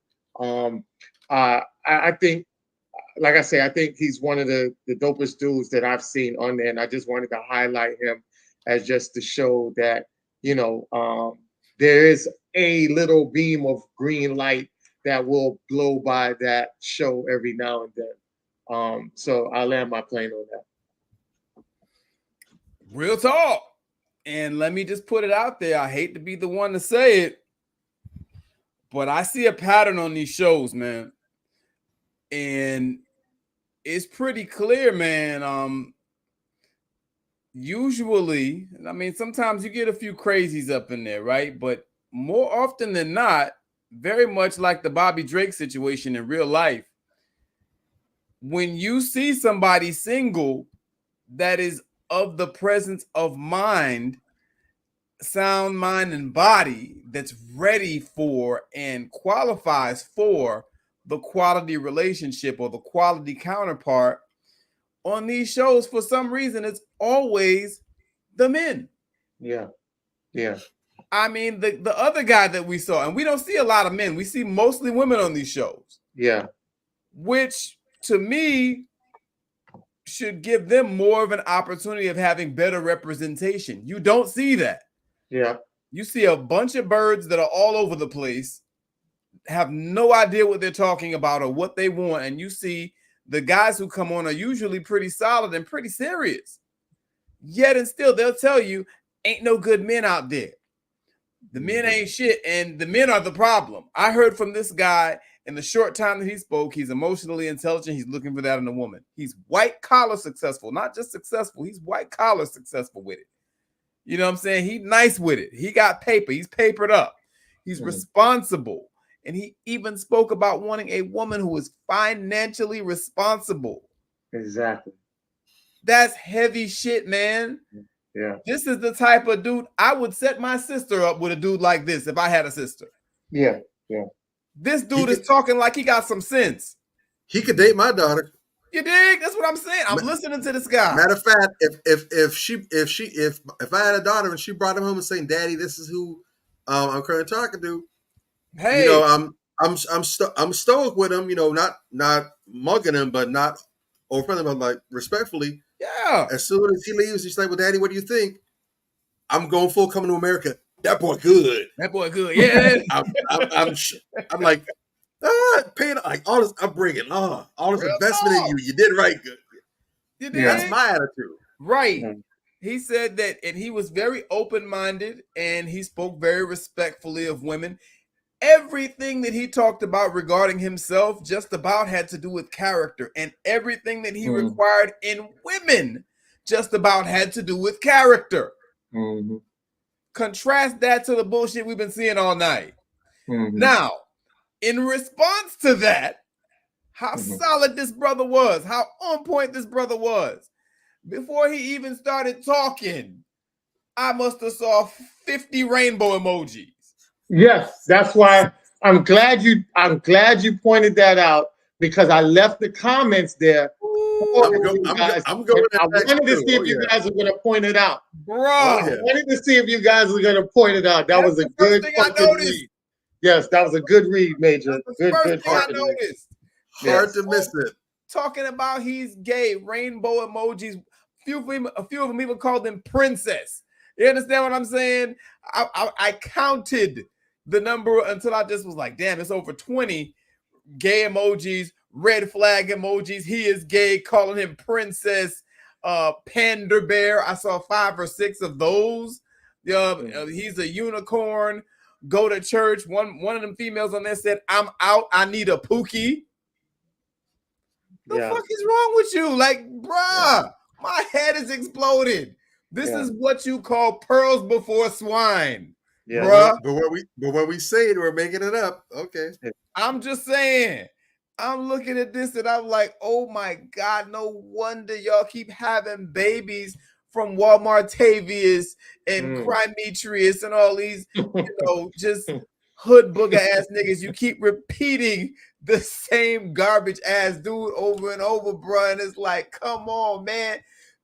I think, like I say, I think he's one of the dopest dudes that I've seen on there, and I just wanted to highlight him as just to show that there is a little beam of green light that will blow by that show every now and then. So I'll land my plane on that. Real talk. And let me just put it out there. I hate to be the one to say it, but I see a pattern on these shows, man. And it's pretty clear, man. Usually, I mean, sometimes you get a few crazies up in there, right? But more often than not, very much like the Bobby Drake situation in real life, when you see somebody single that is of the presence of mind, sound mind and body, that's ready for and qualifies for the quality relationship or the quality counterpart on these shows, for some reason, it's always the men. Yeah. I mean, the other guy that we saw, and we don't see a lot of men. We see mostly women on these shows. Yeah. Which, to me, should give them more of an opportunity of having better representation. You don't see that. Yeah. You see a bunch of birds that are all over the place, have no idea what they're talking about or what they want, and you see the guys who come on are usually pretty solid and pretty serious. Yet and still, they'll tell you, ain't no good men out there. The men ain't shit, and the men are the problem. I heard from this guy in the short time that he spoke, he's emotionally intelligent. He's looking for that in a woman. He's white-collar successful, not just successful. He's white-collar successful with it. You know what I'm saying? He's nice with it. He got paper. He's papered up. He's responsible. And he even spoke about wanting a woman who is financially responsible. Exactly. That's heavy shit, man. Yeah. This is the type of dude I would set my sister up with, a dude like this if I had a sister. Yeah. This dude is talking like he got some sense. He could date my daughter. You dig? That's what I'm saying. I'm listening to this guy. Matter of fact, if I had a daughter and she brought him home and saying, "Daddy, this is who I'm currently talking to," hey, I'm stoic with him, you know, not mugging him, but not offending him, like respectfully. Yeah. As soon as he leaves, he's like, "Well, Daddy, what do you think?" I'm going full Coming to America. That boy good. That boy good. Yeah. I'm like, paying like all this. I'm bringing all this Real investment in talk. you. You did right. Good. You did? That's my attitude. Right. He said that, and he was very open-minded, and he spoke very respectfully of women. Everything that he talked about regarding himself just about had to do with character, and everything that he required in women just about had to do with character. Contrast that to the bullshit we've been seeing all night. Now, in response to that, how solid this brother was, how on point this brother was. Before he even started talking, I must have saw 50 rainbow emojis. Yes, that's why I'm glad you pointed that out, because I left the comments there. I'm going. I wanted to see if you guys were going to point it out. Bro, I wanted to see if you guys were going to point it out. That was a good fucking read. Yes, that was a good read, Major. Good thing I fucking noticed. Hard to miss it. Talking about he's gay, rainbow emojis. A few of them even called him princess. You understand what I'm saying? I counted the number until I just was like, damn, it's over 20 gay emojis, red flag emojis. He is gay, calling him princess, panda bear. I saw 5 or 6 of those. He's a unicorn. Go to church. One of them females on there said, "I'm out. I need a pookie." The fuck is wrong with you? Like, bruh, my head is exploding. This is what you call pearls before swine. Bruh. But when we say it, we're making it up. Okay. I'm just saying. I'm looking at this and I'm like, oh my God, no wonder y'all keep having babies from Walmart Tavius and Crimetrius and all these, just hood booger ass niggas. You keep repeating the same garbage ass dude over and over, bro. And it's like, come on, man.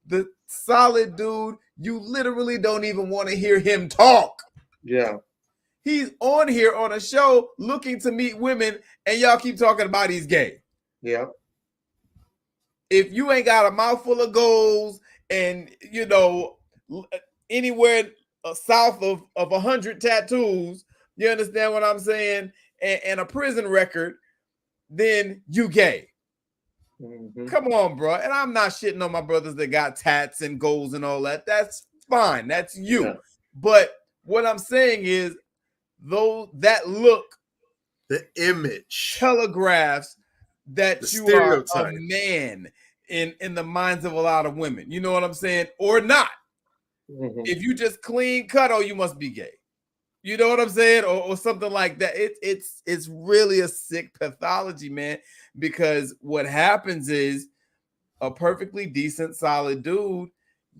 The solid dude, you literally don't even want to hear him talk. Yeah. He's on here on a show looking to meet women, and y'all keep talking about he's gay. Yeah. If you ain't got a mouthful of goals and, anywhere south of 100 tattoos, you understand what I'm saying, and a prison record, then you gay. Come on, bro. And I'm not shitting on my brothers that got tats and goals and all that. That's fine. That's you. Yeah. But what I'm saying is, that look, the image telegraphs that you are a man in the minds of a lot of women. You know what I'm saying? Or not. If you just clean cut, you must be gay. You know what I'm saying? Or something like that. It's really a sick pathology, man, because what happens is a perfectly decent, solid dude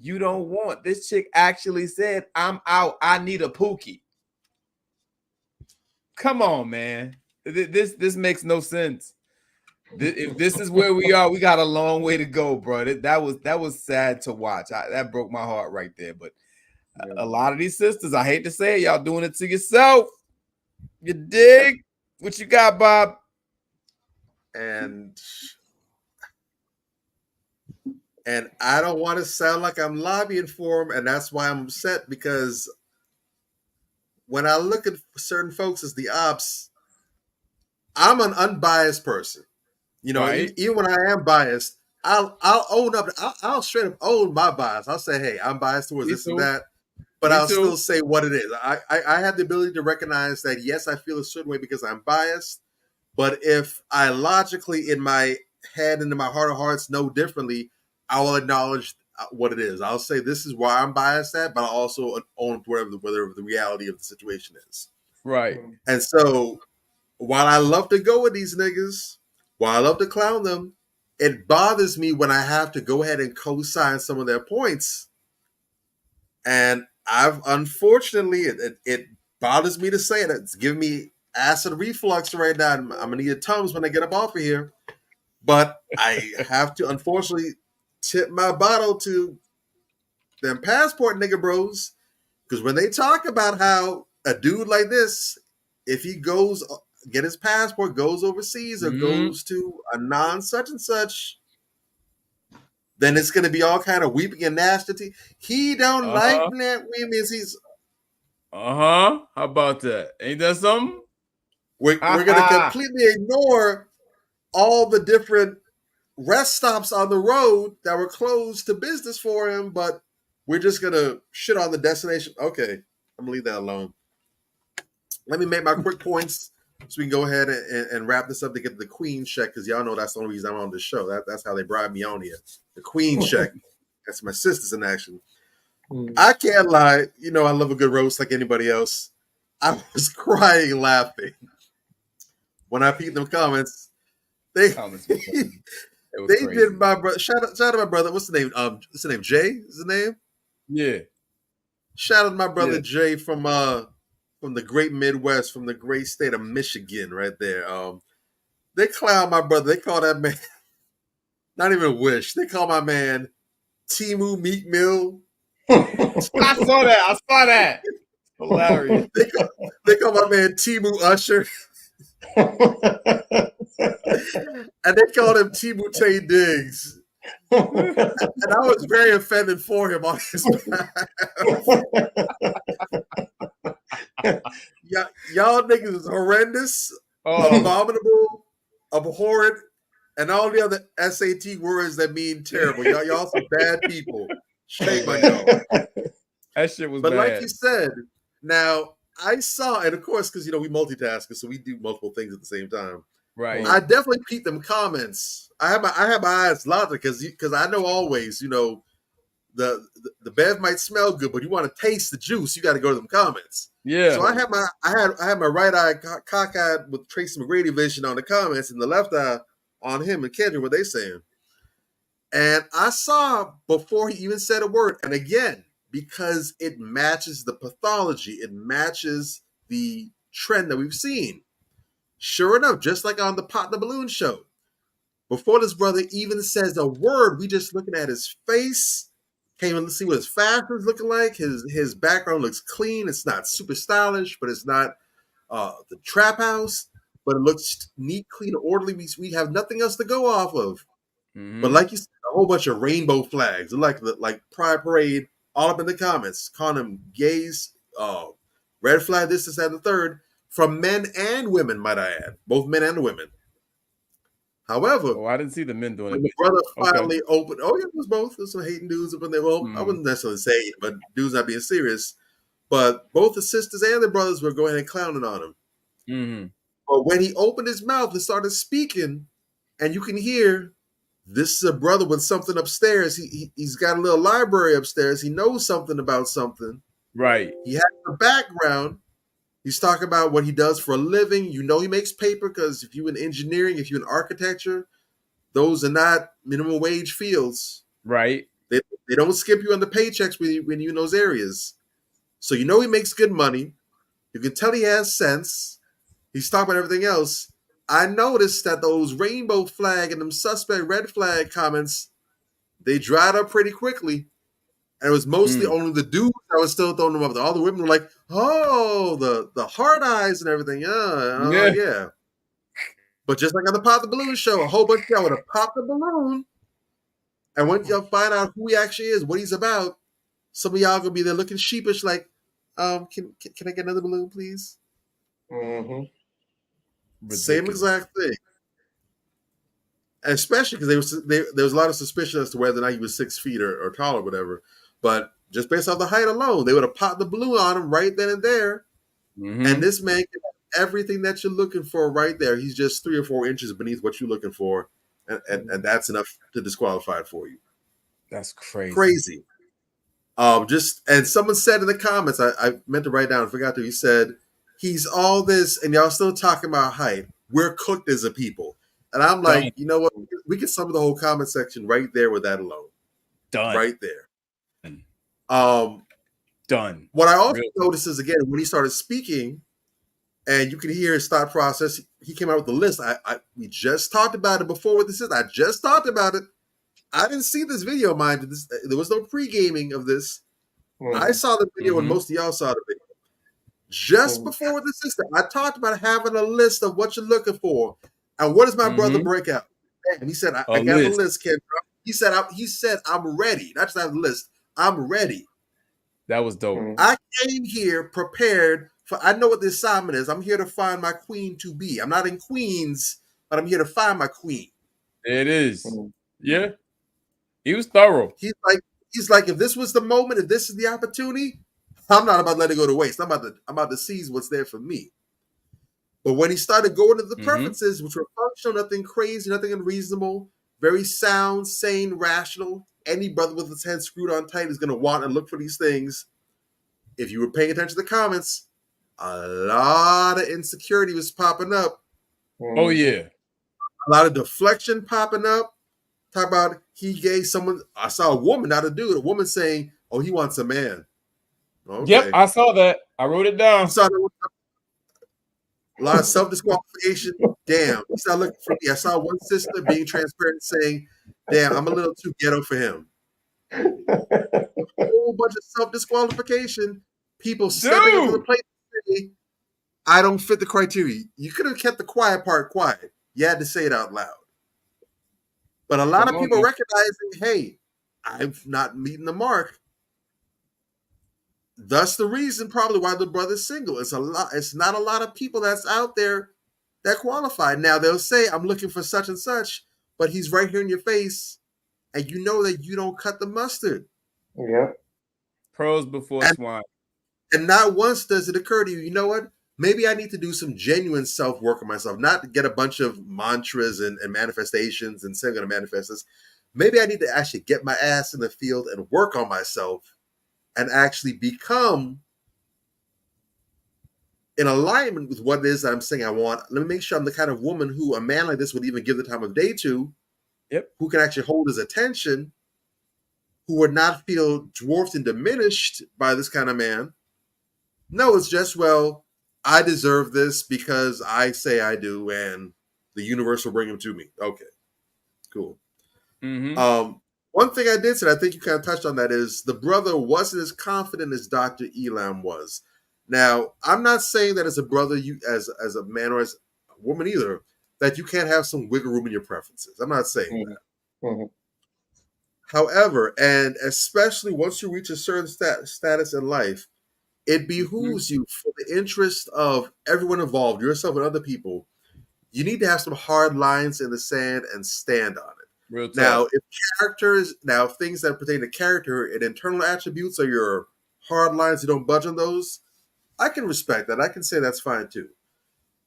you don't want. This chick actually said, "I'm out. I need a pookie." Come on, man. This makes no sense. If this is where we are, we got a long way to go, bro. That was sad to watch. That broke my heart right there. But a lot of these sisters, I hate to say it, y'all doing it to yourself. You dig? What you got, Bob? And I don't want to sound like I'm lobbying for him, and that's why I'm upset, because when I look at certain folks as the ops, I'm an unbiased person. Right. Even when I am biased, I'll own up. I'll straight up own my bias. I'll say, hey, I'm biased towards this and that, but I'll still say what it is. I have the ability to recognize that, yes, I feel a certain way because I'm biased, but if I logically in my head and in my heart of hearts know differently, I will acknowledge what it is. I'll say this is why I'm biased at, but I'll also own whatever the reality of the situation is. Right. And so while I love to go with these niggas, while I love to clown them, it bothers me when I have to go ahead and co-sign some of their points. And I've unfortunately, it bothers me to say it. It's giving me acid reflux right now. I'm going to need a Tums when I get up off of here. But I have to, unfortunately, tip my bottle to them passport nigga bros. Because when they talk about how a dude like this, if he goes get his passport, goes overseas, or goes to a non such and such, then it's going to be all kind of weeping and gnashing. He don't like black women. He's How about that? Ain't that something? We're going to completely ignore all the different rest stops on the road that were closed to business for him, but we're just going to shit on the destination. Okay, I'm going to leave that alone. Let me make my quick points so we can go ahead and wrap this up to get the Queen check, because y'all know that's the only reason I'm on this show. That's how they bribe me on here. The Queen check. That's my sisters in action. I can't lie. You know I love a good roast like anybody else. I was crying laughing when I peeped them comments. They did my brother. Shout out to my brother. What's the name? What's the name? Jay is the name? Yeah. Shout out to my brother Jay from the great Midwest, from the great state of Michigan, right there. They clown my brother. They call that man not even Wish. They call my man Timu Meat Mill. I saw that. Hilarious. They call my man Timu Usher. And they called him Timu Tay Diggs. And I was very offended for him on his behalf. Y'all niggas is horrendous, abominable, abhorrent, and all the other SAT words that mean terrible. Y'all some bad people. Shame on y'all. That shit was bad. But like you said, now I saw, and of course, because we multitask, so we do multiple things at the same time. Right. I definitely peeped them comments. I have my eyes locked because I know always, the bev might smell good, but you want to taste the juice, you got to go to them comments. Yeah. So I had my right eye cockeyed with Tracy McGrady vision on the comments, and the left eye on him and Kendra, what they saying. And I saw before he even said a word, and again, because it matches the pathology, it matches the trend that we've seen. Sure enough, just like on the Pot the Balloon show, before this brother even says a word, we just looking at his face, came in to see what his fashion's looking like. His background looks clean. It's not super stylish, but it's not the trap house, but it looks neat, clean, orderly. We have nothing else to go off of. Mm-hmm. But like you said, a whole bunch of rainbow flags, like Pride Parade, all up in the comments, calling them gays, red flag, this, that, and the third, from men and women, might I add, both men and women. However, I didn't see the men doing it. When the brother finally opened, it was both. There's some hating dudes up in there. Well, I wouldn't necessarily say it, but dudes not being serious. But both the sisters and the brothers were going and clowning on him. Mm-hmm. But when he opened his mouth and started speaking, and you can hear, this is a brother with something upstairs. He's got a little library upstairs. He knows something about something. Right. He has a background. He's talking about what he does for a living. He makes paper because if you're in engineering, if you're in architecture, those are not minimum wage fields. Right. They don't skip you on the paychecks when you're in those areas. So he makes good money. You can tell he has sense. He's talking about everything else. I noticed that those rainbow flag and them suspect red flag comments, they dried up pretty quickly. And it was mostly only the dudes that was still throwing them up. All the women were like, oh, the hard eyes and everything. Yeah. But just like on the Pop the Balloon show, a whole bunch of y'all would have popped the balloon. And once y'all find out who he actually is, what he's about, some of y'all gonna be there looking sheepish, like, can I get another balloon, please? Mm-hmm. Same exact thing. And especially because there was a lot of suspicion as to whether or not he was 6 feet or tall or whatever. But just based off the height alone, they would have popped the balloon on him right then and there. Mm-hmm. And this man can have everything that you're looking for right there. He's just 3 or 4 inches beneath what you're looking for. And that's enough to disqualify it for you. That's crazy. Crazy. And someone said in the comments, I meant to write down, I forgot to, he said, he's all this, and y'all still talking about height. We're cooked as a people. And I'm like, you know what? We can sum the whole comment section right there with that alone. Done. Right there. Done. What I also noticed is, again, when he started speaking, and you can hear his thought process, he came out with a list. We just talked about it before what this is. I just talked about it. I didn't see this video, mind you. There was no pre-gaming of this. I saw the video when most of y'all saw the video. Just before the sister, I talked about having a list of what you're looking for. And what does my brother break out? And he said, I got the list, Ken. He said, I'm ready. Not just have the list. I'm ready. That was dope. I came here prepared for, I know what the assignment is. I'm here to find my queen to be. I'm not in Queens, but I'm here to find my queen. There it is. Yeah. He was thorough. He's like, if this was the moment, if this is the opportunity, I'm not about to let it go to waste. I'm about to seize what's there for me. But when he started going to the preferences, which were functional, nothing crazy, nothing unreasonable, very sound, sane, rational, any brother with his head screwed on tight is going to want and look for these things. If you were paying attention to the comments, a lot of insecurity was popping up. Oh, yeah. A lot of deflection popping up. Talk about he gave someone, I saw a woman, not a dude, a woman saying, oh, he wants a man. Okay. Yep, I saw that. I wrote it down. A lot of self-disqualification. Damn, he's not looking for me. I saw one sister being transparent saying, damn, I'm a little too ghetto for him. A whole bunch of self-disqualification. People stepping up to the plate and say, I don't fit the criteria. You could have kept the quiet part quiet. You had to say it out loud. But a lot of people recognizing, hey, I'm not meeting the mark. Thus the reason probably why the brother's single. It's not a lot of people that's out there that qualify. Now they'll say, I'm looking for such and such, but he's right here in your face, and you know that you don't cut the mustard. Yeah. Pros before swine. And not once does it occur to you, you know what? Maybe I need to do some genuine self-work on myself, not to get a bunch of mantras and manifestations and say I'm going to manifest this. Maybe I need to actually get my ass in the field and work on myself and actually become in alignment with what it is that I'm saying I want. Let me make sure I'm the kind of woman who a man like this would even give the time of day to, who can actually hold his attention, who would not feel dwarfed and diminished by this kind of man. No, it's just, well, I deserve this because I say I do, and the universe will bring him to me. Okay, cool. One thing I did say, I think you kind of touched on that, is the brother wasn't as confident as Dr. Elam was. Now, I'm not saying that as a brother, you as a man or as a woman either, that you can't have some wiggle room in your preferences. I'm not saying that. However, and especially once you reach a certain status in life, it behooves you, for the interest of everyone involved, yourself and other people, you need to have some hard lines in the sand and stand on it. Real tough. Now, if things that pertain to character and internal attributes are your hard lines, you don't budge on those, I can respect that. I can say that's fine too.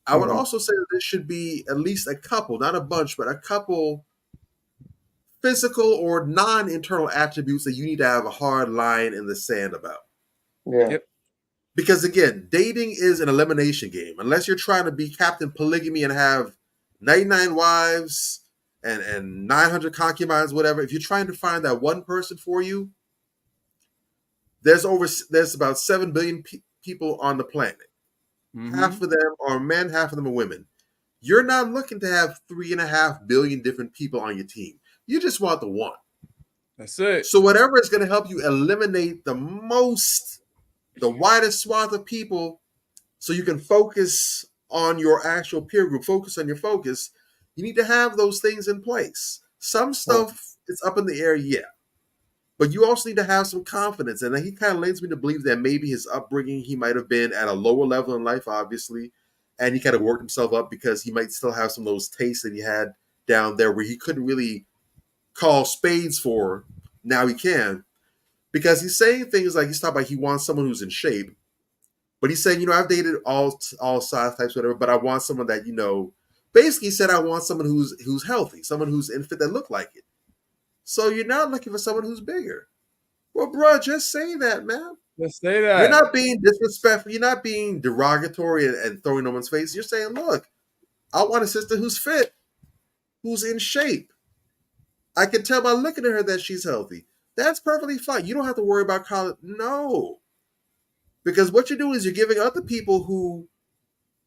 I would also say that there should be at least a couple, not a bunch, but a couple physical or non-internal attributes that you need to have a hard line in the sand about. Yeah. Because again, dating is an elimination game. Unless you're trying to be Captain Polygamy and have 99 wives and 900 concubines, whatever. If you're trying to find that one person for you, there's about 7 billion people on the planet. Half of them are men, half of them are women. You're not looking to have 3.5 billion different people on your team. You just want the one. That's it. So whatever is going to help you eliminate the widest swath of people, so you can focus on your actual peer group, focus on your focus, you need to have those things in place. Some stuff is up in the air, yeah. But you also need to have some confidence. And he kind of leads me to believe that maybe his upbringing, he might have been at a lower level in life, obviously. And he kind of worked himself up because he might still have some of those tastes that he had down there where he couldn't really call spades for. Now he can. Because he's saying things like, he's talking about he wants someone who's in shape. But he's saying, I've dated all size types, whatever, but I want someone that, basically he said, I want someone who's healthy, someone who's in fit that look like it. So you're not looking for someone who's bigger. Well, bro, just say that, man. Just say that. You're not being disrespectful. You're not being derogatory and throwing no one's face. You're saying, look, I want a sister who's fit, who's in shape. I can tell by looking at her that she's healthy. That's perfectly fine. You don't have to worry about college. No. Because what you're doing is you're giving other people who,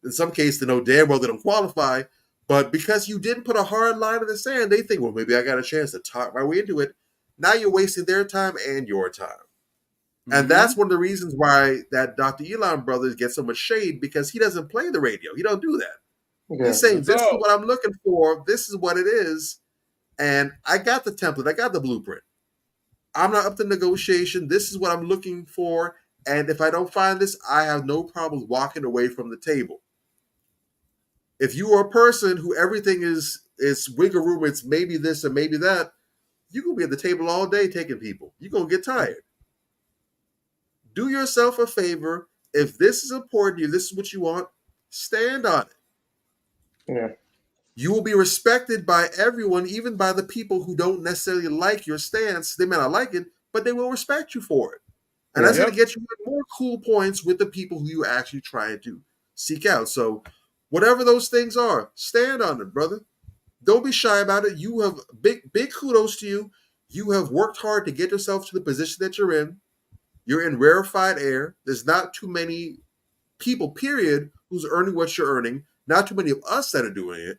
in some cases, they know damn well they don't qualify, but because you didn't put a hard line in the sand, they think, well, maybe I got a chance to talk my way into it. Now you're wasting their time and your time. And that's one of the reasons why that Dr. Elon brothers get so much shade, because he doesn't play the radio. He don't do that. Yeah. He's saying, this is what I'm looking for. This is what it is. And I got the template. I got the blueprint. I'm not up to negotiation. This is what I'm looking for. And if I don't find this, I have no problem walking away from the table. If you are a person who everything is wiggle room, it's maybe this and maybe that, you're going to be at the table all day taking people. You're going to get tired. Do yourself a favor. If this is important to you, this is what you want, stand on it. Yeah. You will be respected by everyone, even by the people who don't necessarily like your stance. They may not like it, but they will respect you for it. And that's going to get you more cool points with the people who you actually try to seek out. So whatever those things are, stand on it, brother. Don't be shy about it. You have big kudos to you. You have worked hard to get yourself to the position that you're in. You're in rarefied air. There's not too many people, period, who's earning what you're earning. Not too many of us that are doing it.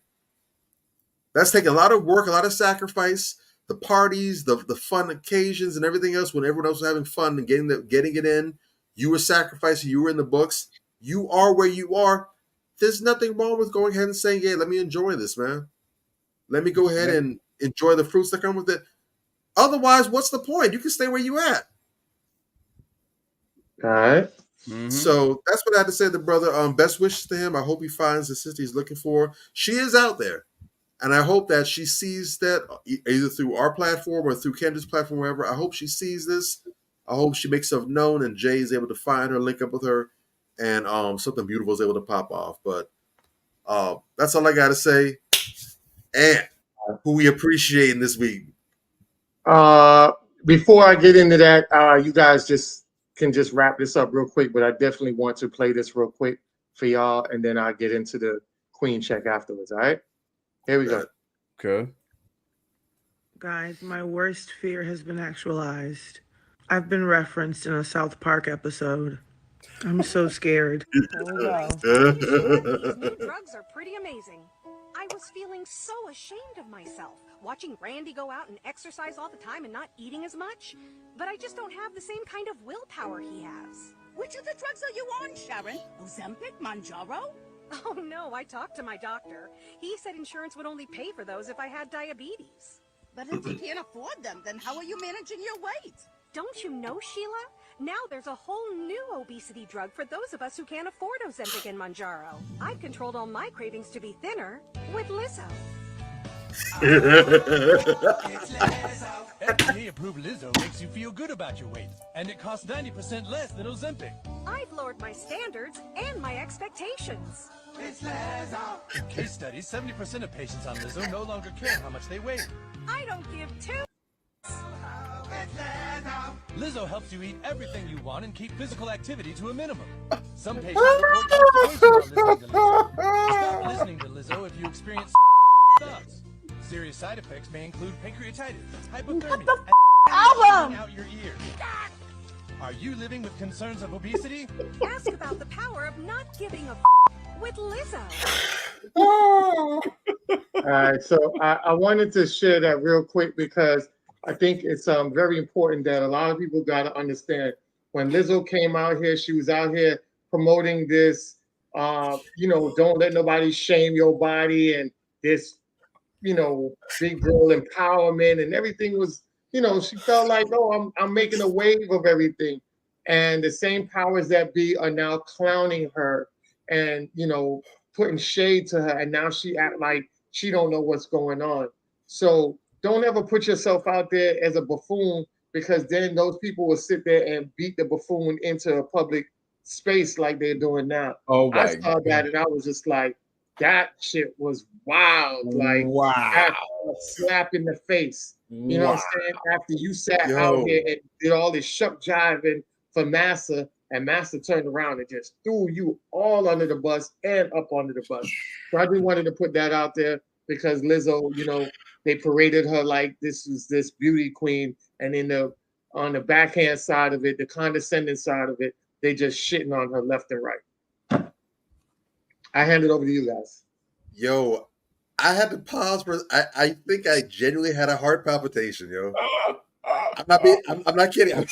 That's taking a lot of work, a lot of sacrifice. The parties, the fun occasions, and everything else. When everyone else was having fun and getting it in, you were sacrificing. You were in the books. You are where you are. There's nothing wrong with going ahead and saying, "Hey, let me enjoy this, man. Let me go ahead and enjoy the fruits that come with it." Otherwise, what's the point? You can stay where you at. All right. So that's what I had to say to the brother. Best wishes to him. I hope he finds the sister he's looking for. She is out there. And I hope that she sees that either through our platform or through Kendra's platform, wherever. I hope she sees this. I hope she makes herself known and Jay is able to find her, link up with her, and something beautiful is able to pop off. But that's all I got to say. And who we appreciating this week. Before I get into that, you guys can wrap this up real quick, but I definitely want to play this real quick for y'all, and then I'll get into the queen check afterwards. All right? Here we go. Okay. Guys, my worst fear has been actualized. I've been referenced in a South Park episode. I'm so scared. These new drugs are pretty amazing. I was feeling so ashamed of myself, watching Randy go out and exercise all the time and not eating as much. But I just don't have the same kind of willpower he has. Which of the drugs are you on, Sharon? Ozempic, Manjaro? Oh no, I talked to my doctor. He said insurance would only pay for those if I had diabetes. But if you can't afford them, then how are you managing your weight? Don't you know, Sheila? Now there's a whole new obesity drug for those of us who can't afford Ozempic and Manjaro. I've controlled all my cravings to be thinner with Lizzo. FDA-approved Lizzo makes you feel good about your weight, and it costs 90% less than Ozempic. I've lowered my standards and my expectations. It's Lizzo. In case studies, 70% of patients on Lizzo no longer care how much they weigh. I don't give two. Lizzo helps you eat everything you want and keep physical activity to a minimum. Some patients report constipation while listening to Lizzo. Stop listening to Lizzo if you experience thoughts. Serious side effects may include pancreatitis, hypothermia, and out your ears. Are you living with concerns of obesity? Ask about the power of not giving a with Lizzo. All right, so I wanted to share that real quick because I think it's very important that a lot of people got to understand. When Lizzo came out here, she was out here promoting this, don't let nobody shame your body and this, big girl empowerment and everything was, she felt like, oh, I'm making a wave of everything. And the same powers that be are now clowning her and, putting shade to her. And now she act like she don't know what's going on. So don't ever put yourself out there as a buffoon, because then those people will sit there and beat the buffoon into a public space like they're doing now. Oh my I saw that and I was just like, that shit was wild. Like, that's a slap in the face. You know what I'm saying? After you sat out here and did all this shuck jiving for Massa, and Massa turned around and just threw you all under the bus and up under the bus. So I just wanted to put that out there because Lizzo, they paraded her like this was this beauty queen, and on the backhand side of it, the condescending side of it, they just shitting on her left and right. I hand it over to you guys. Yo, I had to pause for. I think I genuinely had a heart palpitation. Yo, I'm not kidding.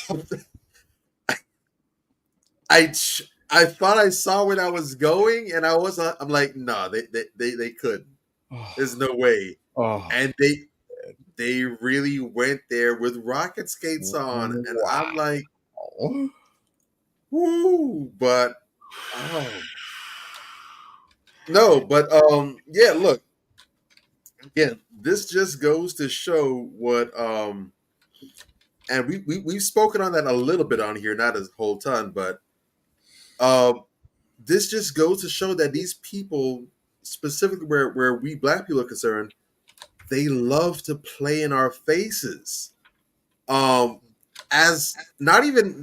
I thought I saw where I was going, and I'm like, no, they couldn't. There's no way. And they really went there with rocket skates on, and I'm like, woo, but no, but yeah, look, again, this just goes to show what and we've spoken on that a little bit on here, not a whole ton, but this just goes to show that these people, specifically where we black people are concerned, they love to play in our faces. As not even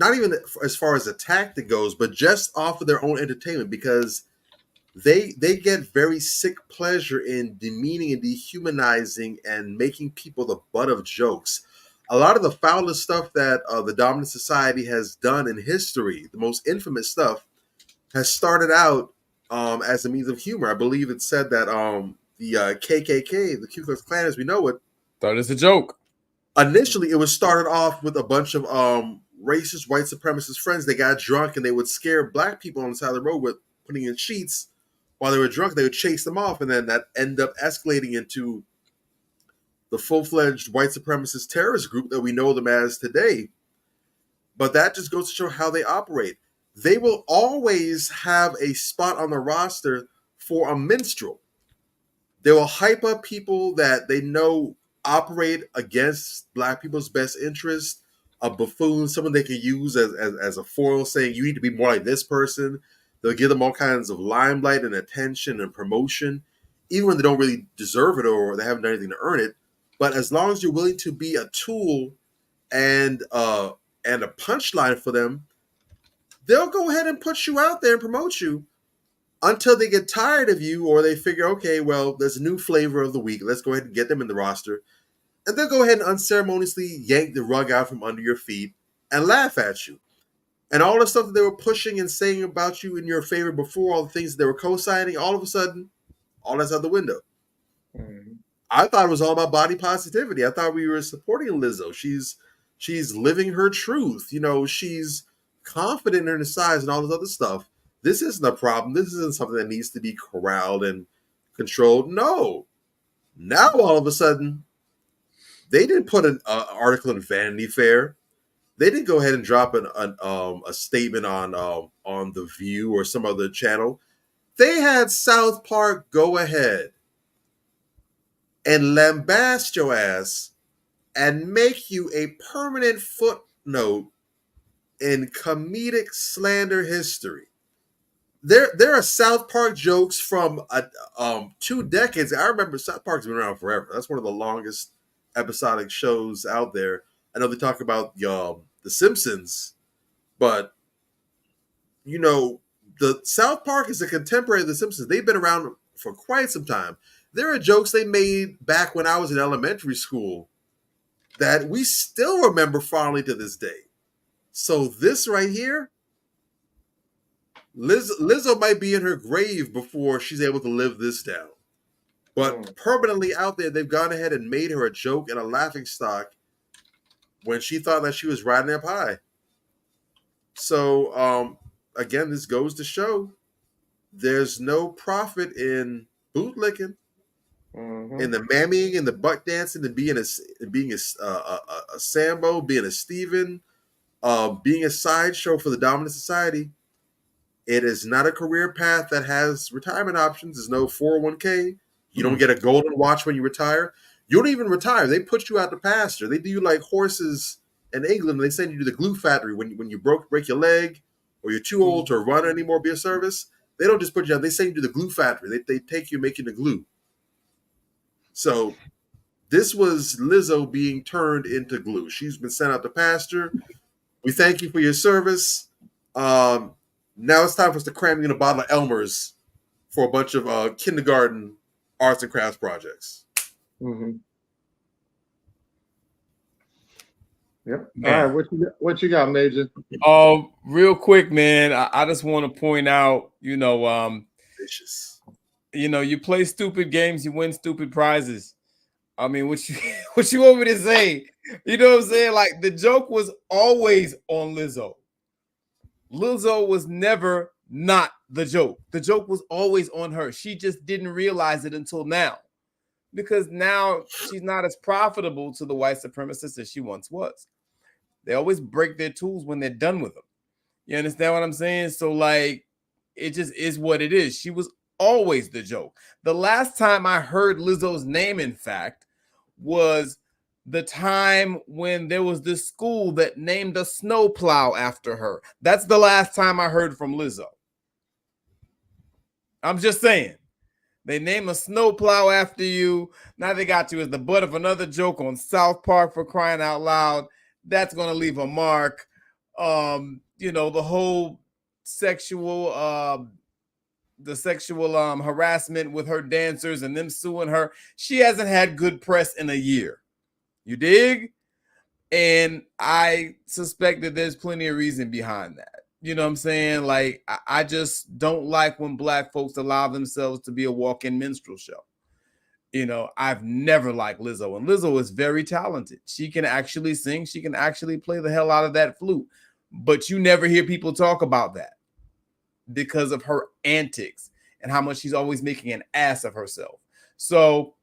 as far as a tactic goes, but just off of their own entertainment, because they get very sick pleasure in demeaning and dehumanizing and making people the butt of jokes. A lot of the foulest stuff that the dominant society has done in history, the most infamous stuff, has started out as a means of humor. I believe it said that the KKK, the Ku Klux Klan as we know it, thought it's a joke. Initially, it was started off with a bunch of racist, white supremacist friends. They got drunk and they would scare black people on the side of the road with putting in sheets. While they were drunk, they would chase them off, and then that ended up escalating into the full-fledged white supremacist terrorist group that we know them as today. But that just goes to show how they operate. They will always have a spot on the roster for a minstrel. They will hype up people that they know operate against black people's best interest, a buffoon, someone they can use as a foil, saying you need to be more like this person. They'll give them all kinds of limelight and attention and promotion, even when they don't really deserve it or they haven't done anything to earn it. But as long as you're willing to be a tool and a punchline for them, they'll go ahead and put you out there and promote you until they get tired of you, or they figure, okay, well, there's a new flavor of the week. Let's go ahead and get them in the roster. And they'll go ahead and unceremoniously yank the rug out from under your feet and laugh at you. And all the stuff that they were pushing and saying about you in your favor before, all the things that they were co-signing, all of a sudden, all that's out the window. Mm-hmm. I thought it was all about body positivity. I thought we were supporting Lizzo. She's living her truth. You know, she's confident in her size and all this other stuff. This isn't a problem. This isn't something that needs to be corralled and controlled. No. Now, all of a sudden, they didn't put an article in Vanity Fair. They didn't go ahead and drop a statement on The View or some other channel. They had South Park go ahead and lambast your ass and make you a permanent footnote in comedic slander history. There are South Park jokes from 2 decades. I remember South Park's been around forever. That's one of the longest episodic shows out there. I know they talk about The Simpsons, but you know, the South Park is a contemporary of The Simpsons. They've been around for quite some time. There are jokes they made back when I was in elementary school that we still remember fondly to this day. So this right here, Lizzo might be in her grave before she's able to live this down. But permanently out there, they've gone ahead and made her a joke and a laughing stock when she thought that she was riding up high. So, again, this goes to show there's no profit in bootlicking, in the mammying, and the butt dancing, and being a Sambo, being a Steven, being a sideshow for the dominant society. It is not a career path that has retirement options. There's no 401k. You don't get a golden watch when you retire. You don't even retire. They put you out to pasture. They do you like horses in England. They send you to the glue factory when you break your leg or you're too old to run anymore, be of service. They don't just put you out. They send you to the glue factory. They take you, make you the glue. So this was Lizzo being turned into glue. She's been sent out to pasture. We thank you for your service. Now it's time for us to cram you in a bottle of Elmer's for a bunch of kindergarten arts and crafts projects. Mm-hmm. Yep. Man. All right, what you got, Major? Real quick, man. I just want to point out, you know, you play stupid games, you win stupid prizes. I mean, what you want me to say? You know what I'm saying? Like, the joke was always on Lizzo. Lizzo was never not the joke. The joke was always on her. She just didn't realize it until now, because now she's not as profitable to the white supremacists as she once was. They always break their tools when they're done with them. You understand what I'm saying? So, like, it just is what it is. She was always the joke. The last time I heard Lizzo's name, in fact, was the time when there was this school that named a snowplow after her. That's the last time I heard from Lizzo. I'm just saying. They name a snowplow after you. Now they got you as the butt of another joke on South Park, for crying out loud. That's going to leave a mark. You know, the whole sexual harassment with her dancers and them suing her. She hasn't had good press in a year. You dig? And I suspect that there's plenty of reason behind that. You know what I'm saying? Like, I just don't like when black folks allow themselves to be a walk-in minstrel show. You know, I've never liked Lizzo, and Lizzo is very talented. She can actually sing. She can actually play the hell out of that flute. But you never hear people talk about that because of her antics and how much she's always making an ass of herself. So,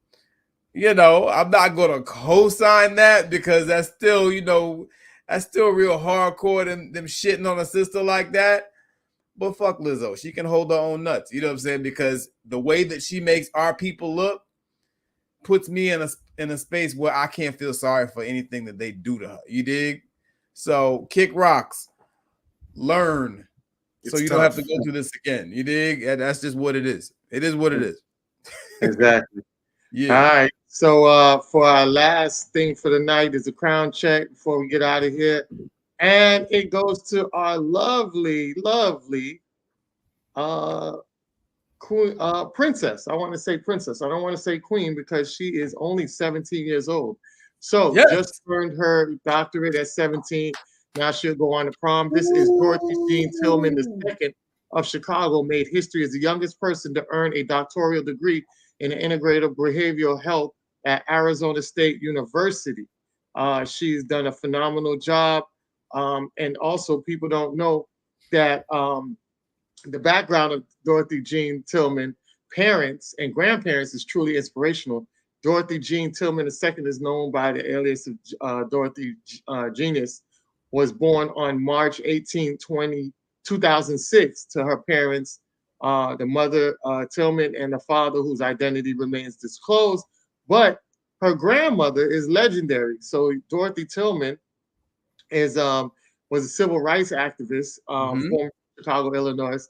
you know, I'm not going to co-sign that, because that's still, you know, that's still real hardcore, them shitting on a sister like that. But fuck Lizzo. She can hold her own nuts. You know what I'm saying? Because the way that she makes our people look puts me in a space where I can't feel sorry for anything that they do to her. You dig? So kick rocks. Learn. So you don't have to go through this again. You dig? And that's just what it is. It is what it is. Exactly. Yeah. All right. So for our last thing for the night is a crown check before we get out of here. And it goes to our lovely, lovely queen, princess. I want to say princess. I don't want to say queen, because she is only 17 years old. So just earned her doctorate at 17. Now she'll go on to prom. This is Dorothy Jean Tillman II of Chicago, made history as the youngest person to earn a doctoral degree in integrative behavioral health at Arizona State University. She's done a phenomenal job. And also, people don't know that the background of Dorothy Jean Tillman, parents and grandparents, is truly inspirational. Dorothy Jean Tillman II is known by the alias of Dorothy Genius, was born on March 18, 2006 to her parents, the mother Tillman and the father, whose identity remains disclosed. But her grandmother is legendary. So Dorothy Tillman is was a civil rights activist from Chicago, Illinois.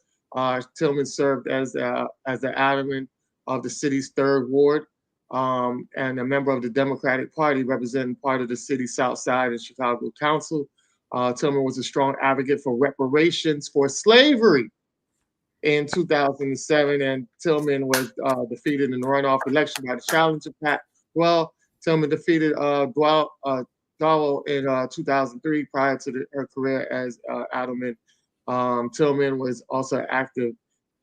Tillman served as the alderman of the city's 3rd Ward, and a member of the Democratic Party representing part of the city's South Side and Chicago Council. Tillman was a strong advocate for reparations for slavery in 2007, and Tillman was defeated in the runoff election by the challenger, Pat. Well, Tillman defeated Dwell in 2003 prior to her career as alderman. Tillman was also active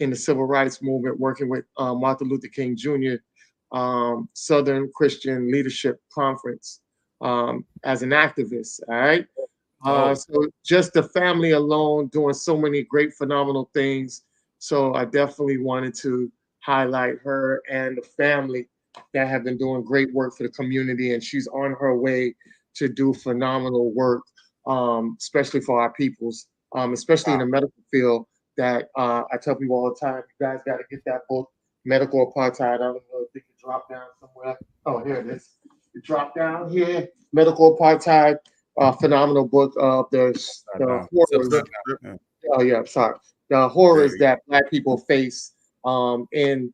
in the civil rights movement, working with Martin Luther King Jr. Southern Christian Leadership Conference as an activist. All right. So just the family alone doing so many great, phenomenal things. So I definitely wanted to highlight her and the family that have been doing great work for the community. And she's on her way to do phenomenal work, especially for our peoples, especially in the medical field. That I tell people all the time, you guys got to get that book, Medical Apartheid. I don't know if it can drop down somewhere. Oh, here it is. It dropped down here. Medical Apartheid, phenomenal book of the horrors. Oh yeah, sorry. The horrors that Black people face in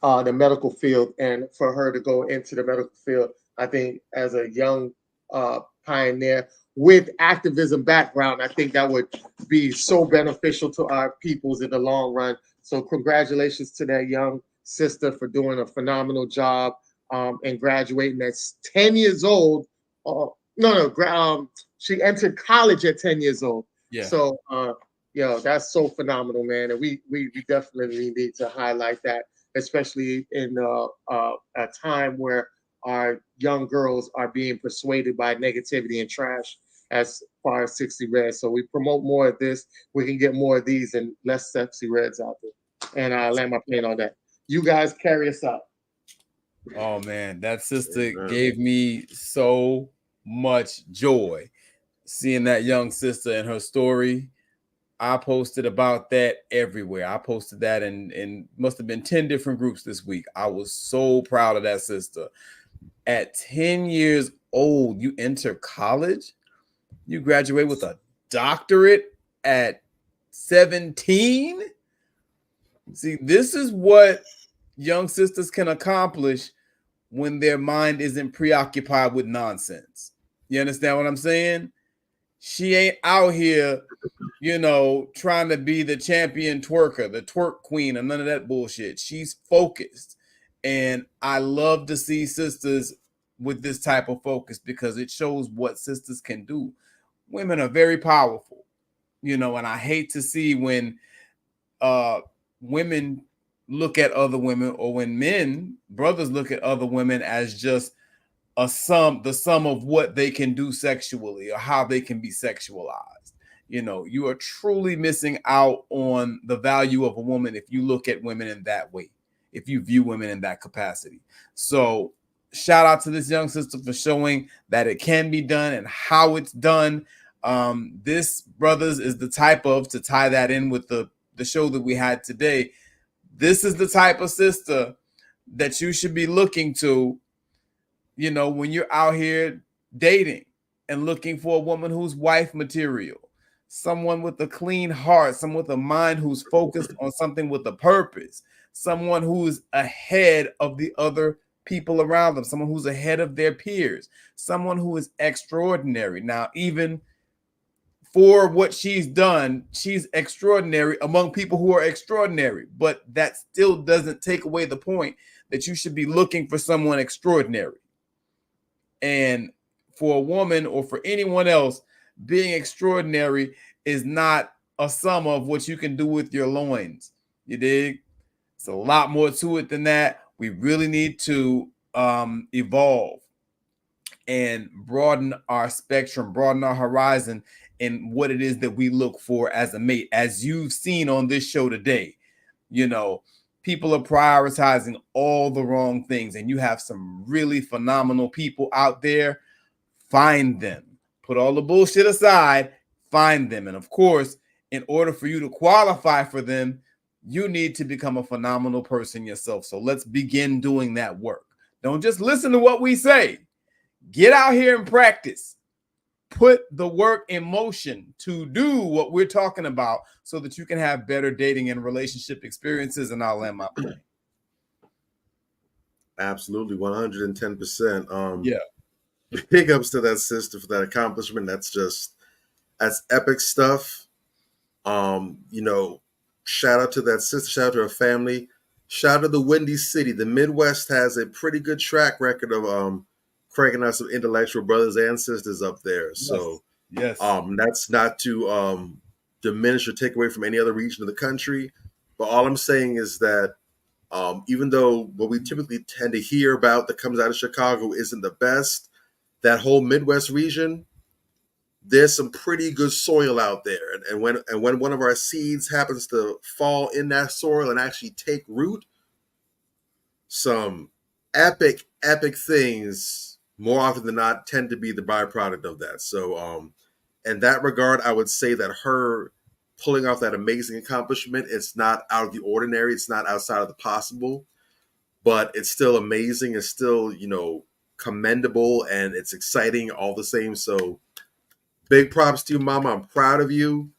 the medical field, and for her to go into the medical field, I think as a young pioneer with activism background, I think that would be so beneficial to our peoples in the long run. So congratulations to that young sister for doing a phenomenal job and graduating at 10 years old. She entered college at 10 years old. Yeah. So, that's so phenomenal, man. And we definitely need to highlight that, especially in a time where our young girls are being persuaded by negativity and trash as far as 60 Reds. So we promote more of this. We can get more of these and less sexy Reds out there. And I'll land my plane on that. You guys carry us out. Oh man, that sister gave me so much joy seeing that young sister and her story. I posted about that everywhere. I posted that in must have been 10 different groups this week. I was so proud of that sister. At 10 years old, you enter college, you graduate with a doctorate at 17. See, this is what young sisters can accomplish when their mind isn't preoccupied with nonsense. You understand what I'm saying? She ain't out here, trying to be the champion twerker, the twerk queen, and none of that bullshit. She's focused. And I love to see sisters with this type of focus because it shows what sisters can do. Women are very powerful, and I hate to see when women look at other women, or when brothers look at other women as just the sum of what they can do sexually or how they can be sexualized. You are truly missing out on the value of a woman if you look at women in that way, if you view women in that capacity. So shout out to this young sister for showing that it can be done and how it's done. This, brothers, is the type of, to tie that in with the show that we had today, this is the type of sister that you should be looking to, when you're out here dating and looking for a woman who's wife material, someone with a clean heart, someone with a mind who's focused on something with a purpose, someone who's ahead of the other people around them, someone who's ahead of their peers, someone who is extraordinary. Now, even for what she's done, she's extraordinary among people who are extraordinary, but that still doesn't take away the point that you should be looking for someone extraordinary. And for a woman or for anyone else, being extraordinary is not a sum of what you can do with your loins. You dig? It's a lot more to it than that. We really need to evolve and broaden our spectrum, broaden our horizon in what it is that we look for as a mate. As you've seen on this show today, people are prioritizing all the wrong things, and you have some really phenomenal people out there. Find them. Put all the bullshit aside, find them. And of course, in order for you to qualify for them, you need to become a phenomenal person yourself. So let's begin doing that work. Don't just listen to what we say. Get out here and practice. Put the work in motion to do what we're talking about so that you can have better dating and relationship experiences. And I'll land my plane. Absolutely, 110%. Yeah. Big ups to that sister for that accomplishment. That's epic stuff. Shout out to that sister, shout out to her family, shout out to the Windy City. The Midwest has a pretty good track record of cranking out some intellectual brothers and sisters up there. Yes. So yes, that's not to diminish or take away from any other region of the country. But all I'm saying is that even though what we typically tend to hear about that comes out of Chicago isn't the best, that whole Midwest region, there's some pretty good soil out there. And when one of our seeds happens to fall in that soil and actually take root, some epic things more often than not tend to be the byproduct of that. So in that regard, I would say that her pulling off that amazing accomplishment, it's not out of the ordinary. It's not outside of the possible, but it's still amazing. It's still, commendable, and it's exciting all the same. So big props to you, Mama. I'm proud of you.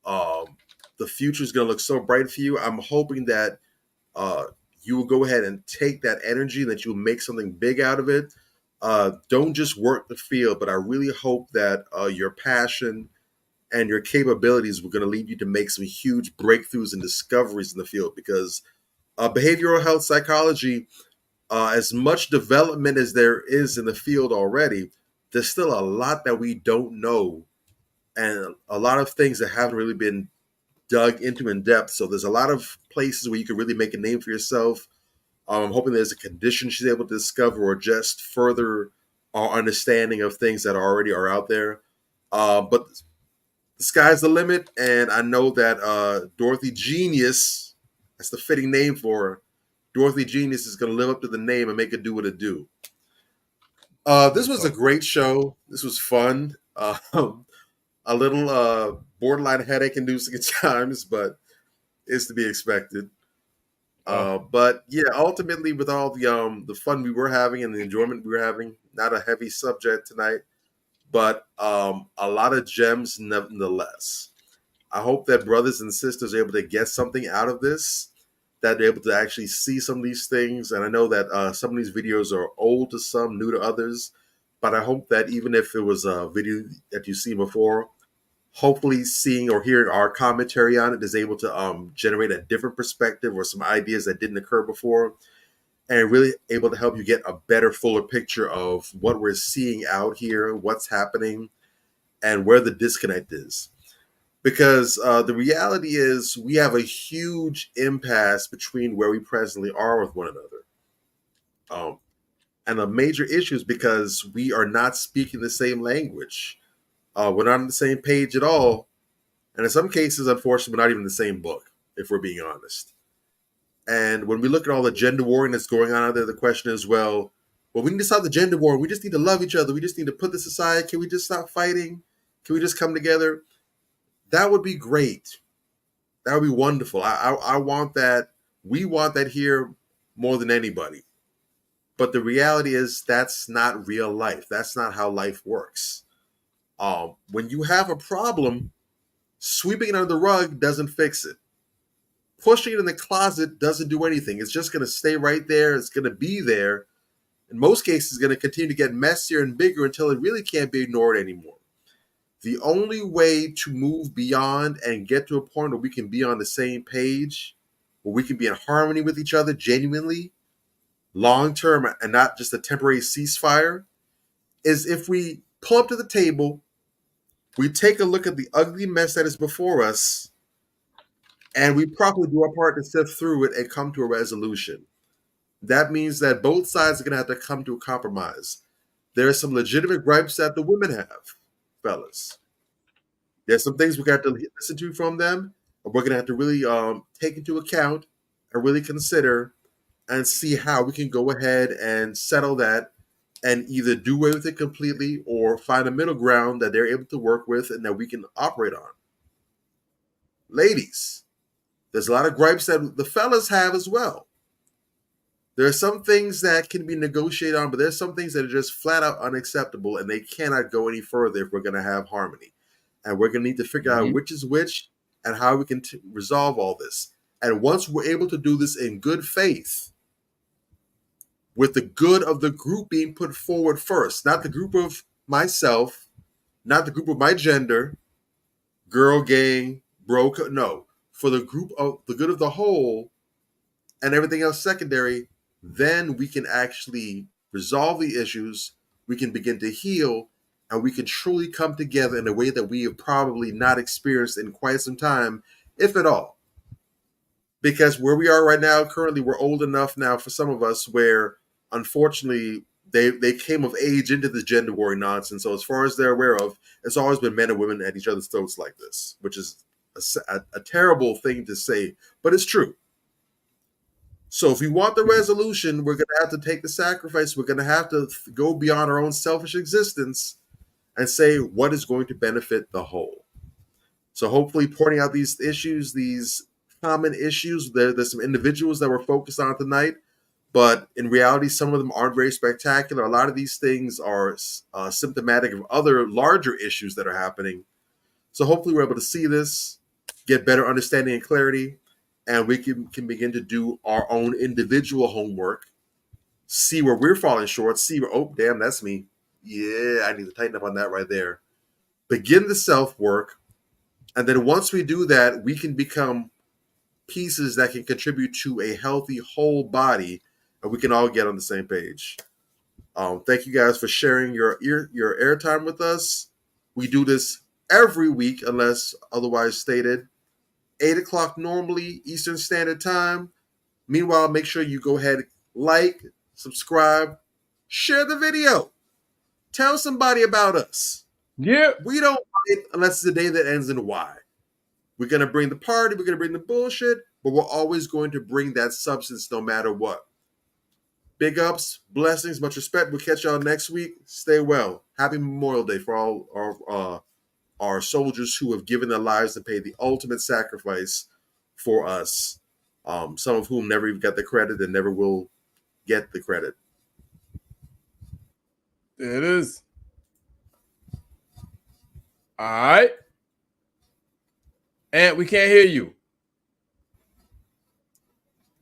The future is going to look so bright for you. I'm hoping that you will go ahead and take that energy and that you'll make something big out of it. Don't just work the field, but I really hope that your passion and your capabilities were going to lead you to make some huge breakthroughs and discoveries in the field, because behavioral health psychology, as much development as there is in the field already, there's still a lot that we don't know, and a lot of things that haven't really been dug into in depth. So there's a lot of places where you can really make a name for yourself. I'm hoping there's a condition she's able to discover, or just further our understanding of things that already are out there. But the sky's the limit, and I know that Dorothy Genius, that's the fitting name for her. Dorothy Genius is going to live up to the name and make it do what it do. This was a great show. This was fun. A little borderline headache inducing at times, but it's to be expected. But yeah, ultimately, with all the fun we were having and the enjoyment we were having, not a heavy subject tonight, but a lot of gems nonetheless. I hope that brothers and sisters are able to get something out of this, that they're able to actually see some of these things. And I know that some of these videos are old to some, new to others, but I hope that even if it was a video that you've seen before, hopefully seeing or hearing our commentary on it is able to generate a different perspective or some ideas that didn't occur before, and really able to help you get a better, fuller picture of what we're seeing out here, what's happening, and where the disconnect is. Because the reality is we have a huge impasse between where we presently are with one another. And the major issue is because we are not speaking the same language. We're not on the same page at all. And in some cases, unfortunately, we're not even in the same book, if we're being honest. And when we look at all the gender warring that's going on out there, the question is, well, we need to stop the gender war. We just need to love each other. We just need to put this aside. Can we just stop fighting? Can we just come together? That would be great. That would be wonderful. I want that. We want that here more than anybody. But the reality is that's not real life. That's not how life works. When you have a problem, sweeping it under the rug doesn't fix it. Pushing it in the closet doesn't do anything. It's just going to stay right there. It's going to be there. In most cases, it's going to continue to get messier and bigger until it really can't be ignored anymore. The only way to move beyond and get to a point where we can be on the same page, where we can be in harmony with each other genuinely, long term, and not just a temporary ceasefire, is if we pull up to the table, we take a look at the ugly mess that is before us, and we properly do our part to sift through it and come to a resolution. That means that both sides are going to have to come to a compromise. There are some legitimate gripes that the women have, fellas. There's some things we're going to have to listen to from them, and we're going to have to really take into account and really consider and see how we can go ahead and settle that and either do away with it completely or find a middle ground that they're able to work with and that we can operate on. Ladies, there's a lot of gripes that the fellas have as well. There are some things that can be negotiated on, but there's some things that are just flat out unacceptable, and they cannot go any further if we're going to have harmony. And we're going to need to figure out which is which and how we can resolve all this. And once we're able to do this in good faith, with the good of the group being put forward first, not the group of myself, not the group of my gender, girl, gang, bro, no, for the group of the good of the whole and everything else secondary, then we can actually resolve the issues, we can begin to heal, and we can truly come together in a way that we have probably not experienced in quite some time, if at all. Because where we are right now, currently, we're old enough now for some of us where, unfortunately, they came of age into this gender warring nonsense. So as far as they're aware of, it's always been men and women at each other's throats like this, which is a terrible thing to say, but it's true. So if we want the resolution, we're going to have to take the sacrifice. We're going to have to go beyond our own selfish existence and say what is going to benefit the whole. So hopefully pointing out these issues, these common issues, there's some individuals that we're focused on tonight, but in reality, some of them aren't very spectacular. A lot of these things are symptomatic of other larger issues that are happening. So hopefully we're able to see this, get better understanding and clarity, and we can begin to do our own individual homework, see where we're falling short, see where, oh, damn, that's me. Yeah, I need to tighten up on that right there. Begin the self-work, and then once we do that, we can become pieces that can contribute to a healthy whole body, and we can all get on the same page. Thank you guys for sharing your airtime with us. We do this every week, unless otherwise stated. 8 o'clock normally, Eastern Standard Time. Meanwhile, make sure you go ahead, like, subscribe, share the video. Tell somebody about us. Yeah. We don't fight unless it's a day that ends in Y. We're going to bring the party, we're going to bring the bullshit, but we're always going to bring that substance no matter what. Big ups, blessings, much respect. We'll catch y'all next week. Stay well. Happy Memorial Day for all our soldiers who have given their lives and paid the ultimate sacrifice for us. Some of whom never even got the credit and never will get the credit. There it is. All right. And we can't hear you.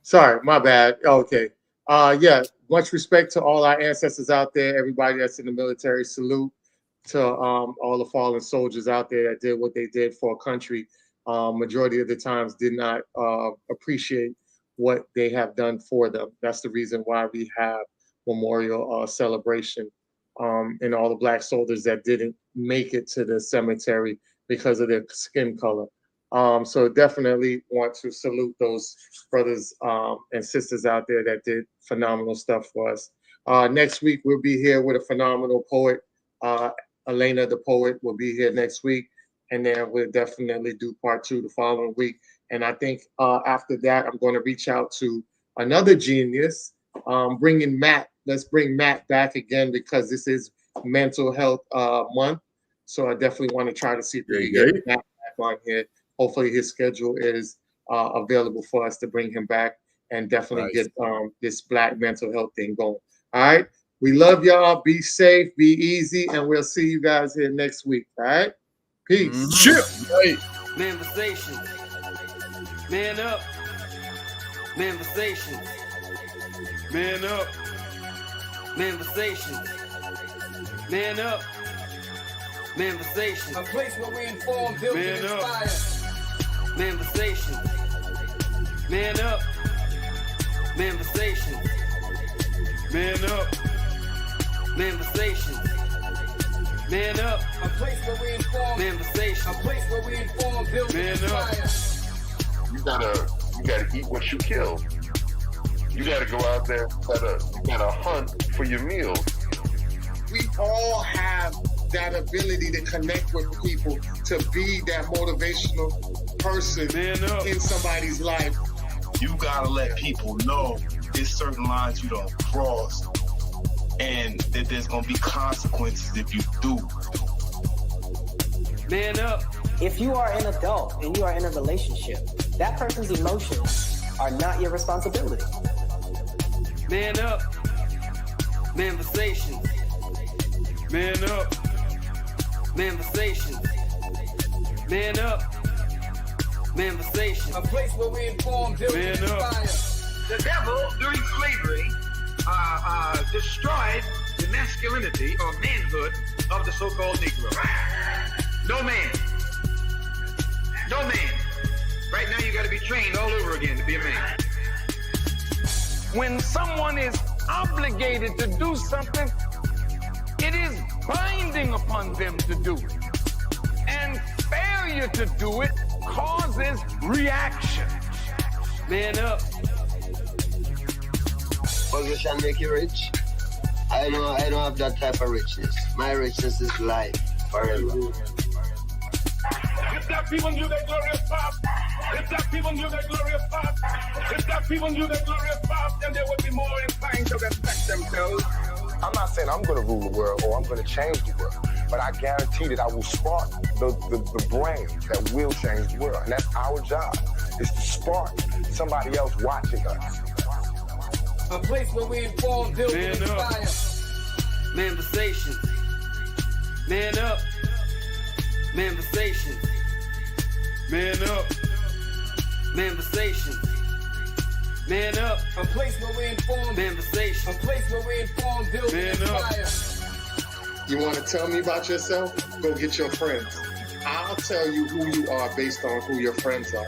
Sorry, my bad. Okay. Yeah, much respect to all our ancestors out there, everybody that's in the military. Salute to all the fallen soldiers out there that did what they did for a country. Majority of the times did not appreciate what they have done for them. That's the reason why we have memorial celebration. And all the Black soldiers that didn't make it to the cemetery because of their skin color. So definitely want to salute those brothers and sisters out there that did phenomenal stuff for us. Next week, we'll be here with a phenomenal poet. Elena, the poet, will be here next week. And then we'll definitely do part 2 the following week. And I think after that, I'm going to reach out to another genius, bringing Matt. Let's bring Matt back again because this is Mental Health Month. So I definitely want to try to see if we can get Matt back on here. Hopefully his schedule is available for us to bring him back and definitely get this Black mental health thing going. All right. We love y'all. Be safe, be easy, and we'll see you guys here next week. All right. Peace. Manifestation. Man up. Manifestation. Man up. Manifestation. Man up. Manifestation. A place where we inform, build, and inspire. Manifestation. Man up. Manifestation. Man up. Manifestation. Man up. A place where we inform. Manifestation. A place where we inform, build, and inspire. You gotta eat what you kill. You gotta go out there. You gotta hunt for your meals. We all have that ability to connect with people, to be that motivational person in somebody's life. You gotta let people know there's certain lines you don't cross and that there's gonna be consequences if you do. Man up. If you are an adult and you are in a relationship, that person's emotions are not your responsibility. Man up. Manifestation. Man up. Manifestation. Man up. Manifestation. A place where we inform, build, and inspire. The devil, during slavery, destroyed the masculinity or manhood of the so-called Negro. No man. Right now you got to be trained all over again to be a man. When someone is obligated to do something, it is binding upon them to do it. And failure to do it causes reaction. Man up. Position make you rich? I don't have that type of richness. My richness is life forever. If black people knew their glorious past, if black people knew their glorious past, if black people knew their glorious past, then they would be more inclined to respect themselves. I'm not saying I'm going to rule the world or I'm going to change the world, but I guarantee that I will spark the brain that will change the world. And that's our job, is to spark somebody else watching us. A place where we inform, build, and inspire. Manifestation. Man up. Manifestation. Man up. Manifestation. Man up. A place where we inform. Manifestation. A place where we inform, build, and inspire. You want to tell me about yourself? Go get your friends. I'll tell you who you are based on who your friends are.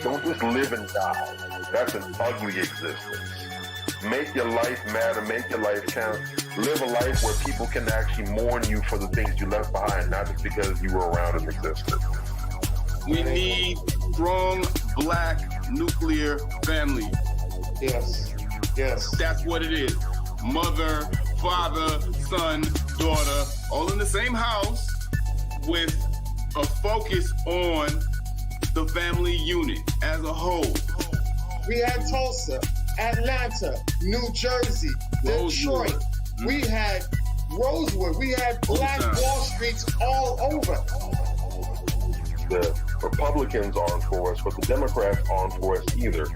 Don't just live and die. That's an ugly existence. Make your life matter. Make your life count. Live a life where people can actually mourn you for the things you left behind, not just because you were around and existed. We need strong Black nuclear family. Yes. That's what it is. Mother, father, son, daughter, all in the same house with a focus on the family unit as a whole. We had Tulsa, Atlanta, New Jersey, Detroit. We had Rosewood. We had Black Wall Streets all over. The Republicans aren't for us, but the Democrats aren't for us either.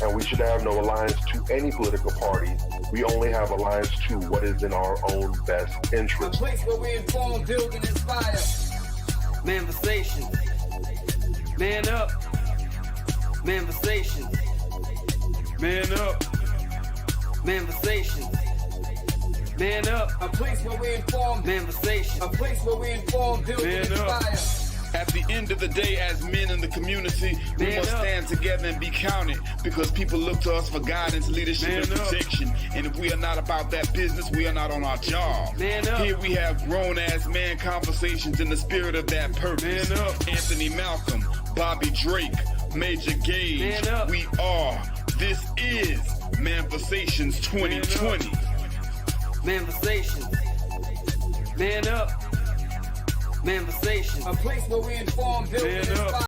And we should have no alliance to any political party. We only have alliance to what is in our own best interest. A place where we inform, build, and inspire. Manifestation. Man up. Manifestation. Man up. Manifestation. Man up. A place where we inform. Manifestation. A place where we inform, build, and inspire. At the end of the day, as men in the community, we must stand together and be counted, because people look to us for guidance, leadership, and protection. And if we are not about that business, we are not on our job. Here we have grown-ass man conversations in the spirit of that purpose. Anthony Malcolm, Bobby Drake, Major Gage, we are. This is Manifestations 2020. Manifestations. Man up. Manifestation. A place where we inform, build, and inspire.